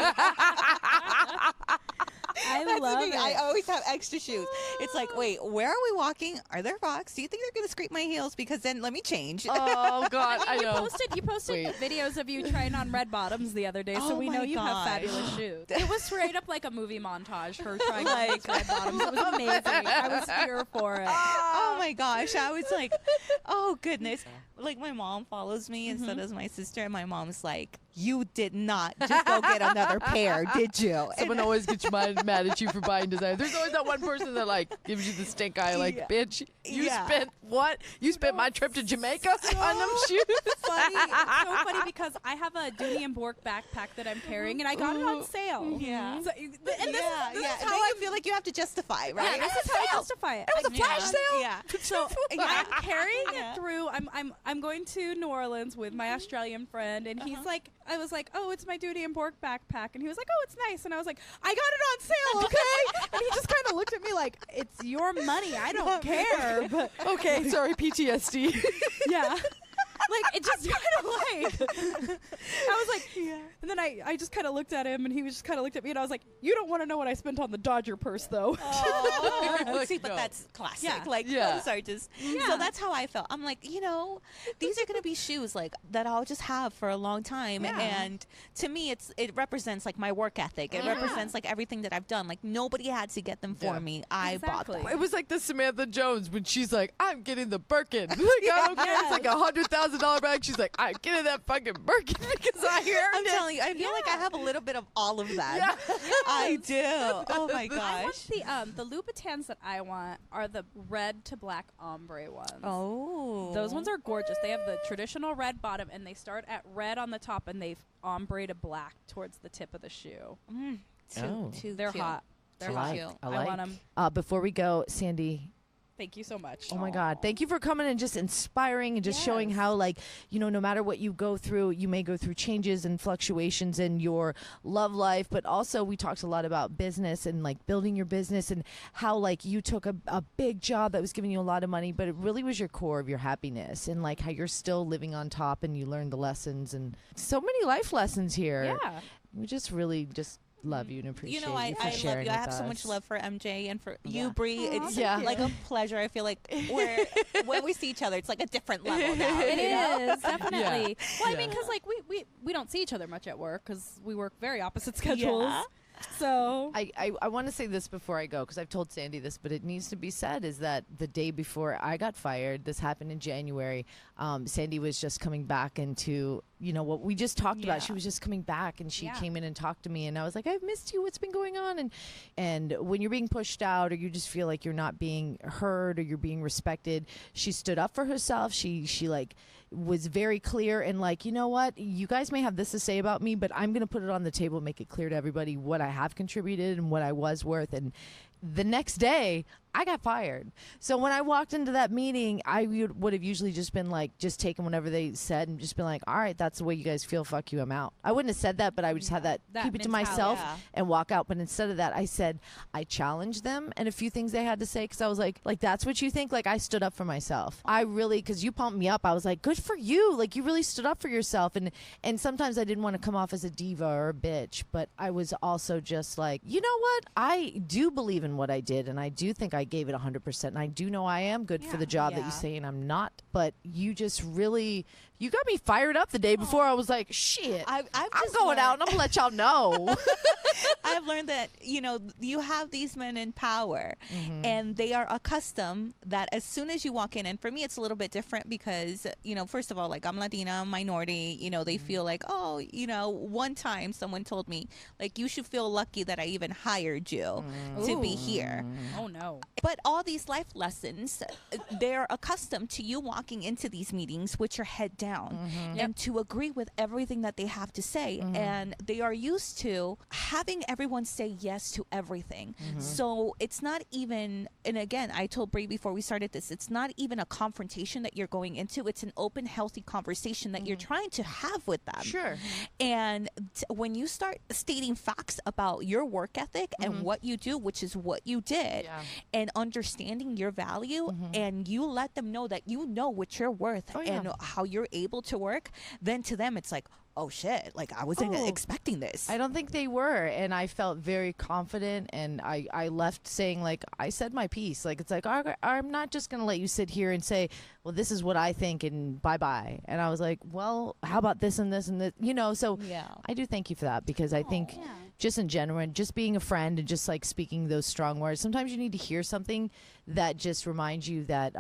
Speaker 2: I
Speaker 1: That's
Speaker 2: love
Speaker 1: me.
Speaker 2: it.
Speaker 1: I always have extra shoes. It's like, wait, where are we walking? Are there rocks? Do you think they're gonna scrape my heels? Because then let me change.
Speaker 3: Oh God, I
Speaker 2: You
Speaker 3: know.
Speaker 2: posted
Speaker 3: Wait.
Speaker 2: videos of you trying on red bottoms the other day, so
Speaker 1: Oh
Speaker 2: we
Speaker 1: my
Speaker 2: know you have
Speaker 1: gosh.
Speaker 2: fabulous shoes. It was straight up like a movie montage, her trying on these red bottoms. It was amazing. I was here for it.
Speaker 1: Oh my gosh, I was like, oh goodness. Like my mom follows me and so does my sister, and my mom's like, you did not just go get another pair, did you?
Speaker 3: Someone always gets mad at you for buying design. There's always that one person that like gives you the stink eye, like,
Speaker 1: Yeah.
Speaker 3: bitch, you
Speaker 1: Yeah.
Speaker 3: spent what? You spent my trip to Jamaica on them shoes.
Speaker 2: Funny. It's so funny because I have a Dooney and Bourke backpack that I'm carrying, and I got it on sale.
Speaker 1: Yeah.
Speaker 2: So, and this
Speaker 1: yeah,
Speaker 2: is
Speaker 1: yeah.
Speaker 2: how
Speaker 1: Then
Speaker 2: I
Speaker 1: you feel like you have to justify, right?
Speaker 2: Yeah, this is how I justify it.
Speaker 3: It was a flash sale.
Speaker 1: Yeah.
Speaker 2: So I'm carrying
Speaker 1: Yeah.
Speaker 2: it through. I'm going to New Orleans with my Australian friend, and he's like, I was like, oh, it's my Dooney and Bourke backpack, and he was like, oh, it's nice, and I was like, I got it on sale, okay? And he just kind of looked at me like, it's your money, I don't care, but
Speaker 3: Okay, sorry, PTSD.
Speaker 2: yeah. Like, it just kind of like, I was like, and then I just kind of looked at him, and he was just kind of looked at me, and I was like, you don't want to know what I spent on the Dodger purse, though.
Speaker 1: Oh, see, but
Speaker 3: No.
Speaker 1: that's classic.
Speaker 2: Yeah.
Speaker 1: Like,
Speaker 3: Yeah.
Speaker 1: those are just.
Speaker 2: Yeah.
Speaker 1: So that's how I felt. I'm like, these are gonna be shoes like that I'll just have for a long time.
Speaker 2: Yeah.
Speaker 1: And to me, it represents like my work ethic. It represents like everything that I've done. Like nobody had to get them for
Speaker 3: Yeah.
Speaker 1: me. I bought
Speaker 2: Exactly.
Speaker 1: them.
Speaker 3: It was like the Samantha Jones when she's like, I'm getting the Birkin. Like, I don't care. It's like $100,000 bag. She's like, I'm getting that fucking Birkin because I hear
Speaker 1: I'm telling you, I feel like I have a little bit of all of that.
Speaker 3: Yeah.
Speaker 1: I do. Oh my
Speaker 2: I
Speaker 1: gosh.
Speaker 2: want the Louboutins that I want are the red to black ombre ones.
Speaker 1: Oh.
Speaker 2: Those ones are gorgeous. They have the traditional red bottom, and they start at red on the top, and they've ombre to black towards the tip of the shoe.
Speaker 3: Oh.
Speaker 2: They're hot. They're
Speaker 1: Too
Speaker 2: hot.
Speaker 1: cute.
Speaker 3: I
Speaker 2: I
Speaker 3: like.
Speaker 2: want 'em.
Speaker 3: Before we go, Sandy,
Speaker 2: Thank you so much.
Speaker 3: oh my God, thank you for coming and just inspiring and just showing
Speaker 2: Yes.
Speaker 3: how, like, no matter what you go through, you may go through changes and fluctuations in your love life, but also we talked a lot about business and like building your business and how like you took a big job that was giving you a lot of money, but it really was your core of your happiness and like how you're still living on top and you learned the lessons and so many life lessons here.
Speaker 2: Yeah.
Speaker 3: We just really just love you and appreciate you,
Speaker 1: I
Speaker 3: for
Speaker 1: love
Speaker 3: sharing
Speaker 1: you. I
Speaker 3: with
Speaker 1: have so much
Speaker 3: us.
Speaker 1: love for MJ and for
Speaker 3: Yeah.
Speaker 1: you, Bree. It's
Speaker 3: Yeah.
Speaker 1: like a pleasure. I feel like when we see each other, it's like a different level now.
Speaker 2: It
Speaker 1: you know?
Speaker 2: is definitely. Well, I
Speaker 3: Yeah.
Speaker 2: mean, because like we don't see each other much at work because we work very opposite schedules.
Speaker 1: Yeah.
Speaker 2: So
Speaker 3: I want to say this before I go because I've told Sandee this, but it needs to be said is that the day before I got fired, this happened in January, Sandee was just coming back into, what we just talked about. She was just coming back and she came in and talked to me and I was like, I've missed you. What's been going on? And when you're being pushed out or you just feel like you're not being heard or you're being respected, she stood up for herself. She like was very clear and like, you know what, you guys may have this to say about me, but I'm going to put it on the table and make it clear to everybody what I have contributed and what I was worth. And the next day I got fired. So when I walked into that meeting, I would have usually just been like, just taken whatever they said and just been like, all right, that's the way you guys feel. Fuck you. I'm out. I wouldn't have said that, but I would just have that keep it to myself and walk out. But instead of that, I said, I challenged them and a few things they had to say. Cause I was like, that's what you think? Like I stood up for myself. I really, cause you pumped me up. I was like, good for you. Like you really stood up for yourself. And sometimes I didn't want to come off as a diva or a bitch, but I was also just like, you know what? I do believe in what I did. And I do think I gave it 100%. And I do know I am good for the job that you say, and I'm not. But you just really, you got me fired up the day before. I was like, shit, I'm going out and I'm going to let y'all know.
Speaker 1: I've learned that, you have these men in power and they are accustomed that as soon as you walk in, and for me, it's a little bit different because, first of all, like I'm Latina, I'm minority, they feel like, oh, one time someone told me, like, you should feel lucky that I even hired you to be here.
Speaker 2: Oh, no.
Speaker 1: But all these life lessons, they're accustomed to you walking into these meetings with your head down and to agree with everything that they have to say. And they are used to having everyone say yes to everything. So it's not even, and again, I told Bree before we started this, it's not even a confrontation that you're going into. It's an open, healthy conversation that you're trying to have with them.
Speaker 3: Sure.
Speaker 1: And when you start stating facts about your work ethic and what you do, which is what you did, and understanding your value, and you let them know that you know what you're worth and how you're able to work, then to them it's like, oh shit, like I wasn't expecting this.
Speaker 3: I don't think they were, and I felt very confident, and I left saying like, I said my piece. Like it's like, I'm not just gonna let you sit here and say, well, this is what I think and bye. And I was like, well, how about this and this and this, so I do thank you for that, because I think just in general, and just being a friend and just like speaking those strong words, sometimes you need to hear something that just reminds you that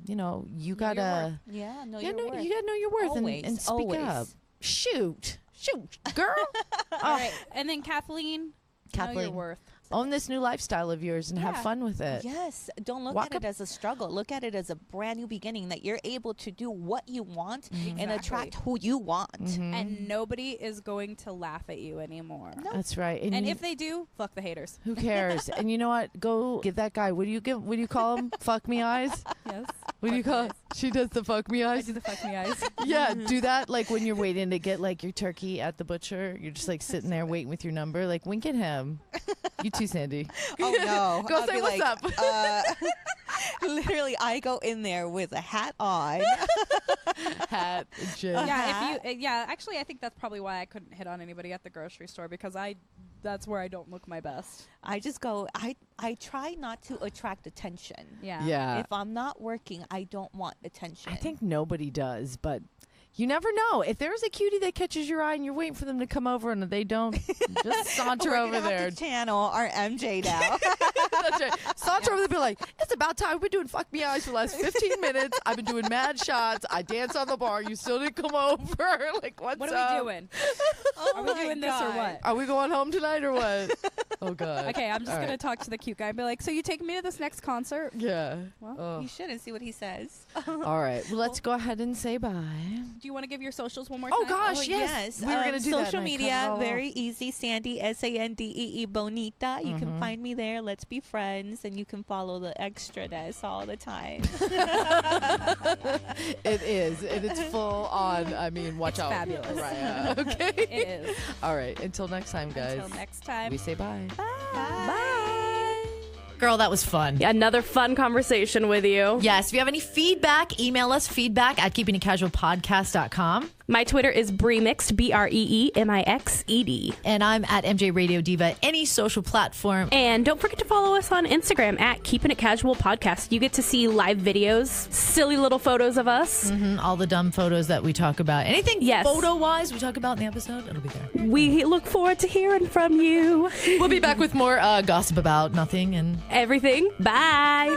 Speaker 3: you gotta
Speaker 1: you gotta know
Speaker 3: your worth and speak up. Shoot, girl.
Speaker 2: All right. And then Kathleen, know your worth.
Speaker 3: Own this new lifestyle of yours and have fun with it.
Speaker 1: Yes. Don't look at it as a struggle. Look at it as a brand new beginning, that you're able to do what you want and attract who you want.
Speaker 2: And nobody is going to laugh at you anymore.
Speaker 1: No.
Speaker 3: That's right.
Speaker 2: And if they do, fuck the haters.
Speaker 3: Who cares? And you know what? Go give that guy, what do you call him? Fuck me eyes?
Speaker 2: Yes.
Speaker 3: What do you call it? She does the fuck me eyes?
Speaker 2: I do the fuck me eyes.
Speaker 3: Yeah, do that like when you're waiting to get like your turkey at the butcher. You're just like sitting there waiting with your number. Like wink at him. You too, Sandee.
Speaker 1: Oh no.
Speaker 3: Go say what's up.
Speaker 1: Literally, I go in there with a hat on.
Speaker 3: Hat, gin.
Speaker 2: Yeah, actually I think that's probably why I couldn't hit on anybody at the grocery store, because that's where I don't look my best.
Speaker 1: I just go, I try not to attract attention.
Speaker 3: Yeah.
Speaker 1: If I'm not working, I don't want attention.
Speaker 3: I think nobody does, but you never know. If there's a cutie that catches your eye and you're waiting for them to come over and they don't, just saunter over there.
Speaker 1: Have to channel our MJ now.
Speaker 3: That's right. Saunter over there and be like, it's about time. We've been doing fuck me eyes for the last 15 minutes. I've been doing mad shots. I dance on the bar. You still didn't come over. Like, what's
Speaker 2: What
Speaker 3: up?
Speaker 2: are we doing? Are we doing this or what?
Speaker 3: Are we going home tonight or what? Oh, God.
Speaker 2: Okay, I'm just
Speaker 3: All
Speaker 2: going to
Speaker 3: right.
Speaker 2: talk to the cute guy and be like, so you taking me to this next concert?
Speaker 3: Yeah.
Speaker 2: Well,
Speaker 1: You should and see what he says.
Speaker 3: All right. Well, let's go ahead and say bye.
Speaker 2: do you want to give your socials one more
Speaker 3: Oh,
Speaker 2: time?
Speaker 3: gosh, yes. We were going to do
Speaker 1: social
Speaker 3: that. and I cut it
Speaker 1: media,
Speaker 3: all
Speaker 1: very easy. Sandee, Sandee, Bonita. You can find me there. Let's be friends, and you can follow the extraness all the time.
Speaker 3: It is. And it's full on. I mean, watch out.
Speaker 2: Fabulous.
Speaker 3: Mariah. Okay.
Speaker 2: It is.
Speaker 3: All right. Until next time, guys.
Speaker 2: Until next time.
Speaker 3: We say bye.
Speaker 2: Bye.
Speaker 5: Girl, that was fun.
Speaker 6: Another fun conversation with you.
Speaker 5: Yes, if you have any feedback, email us feedback@keepingitcasualpodcast.com.
Speaker 8: My Twitter is Breemixed, BreeMixed.
Speaker 3: And I'm at MJ Radio Diva, any social platform.
Speaker 8: And don't forget to follow us on Instagram at Keeping It Casual Podcast. You get to see live videos, silly little photos of us.
Speaker 3: All the dumb photos that we talk about. Anything
Speaker 8: Yes.
Speaker 3: photo-wise we talk about in the episode, it'll be there.
Speaker 8: We look forward to hearing from you.
Speaker 3: We'll be back with more gossip about nothing and
Speaker 8: everything. Bye.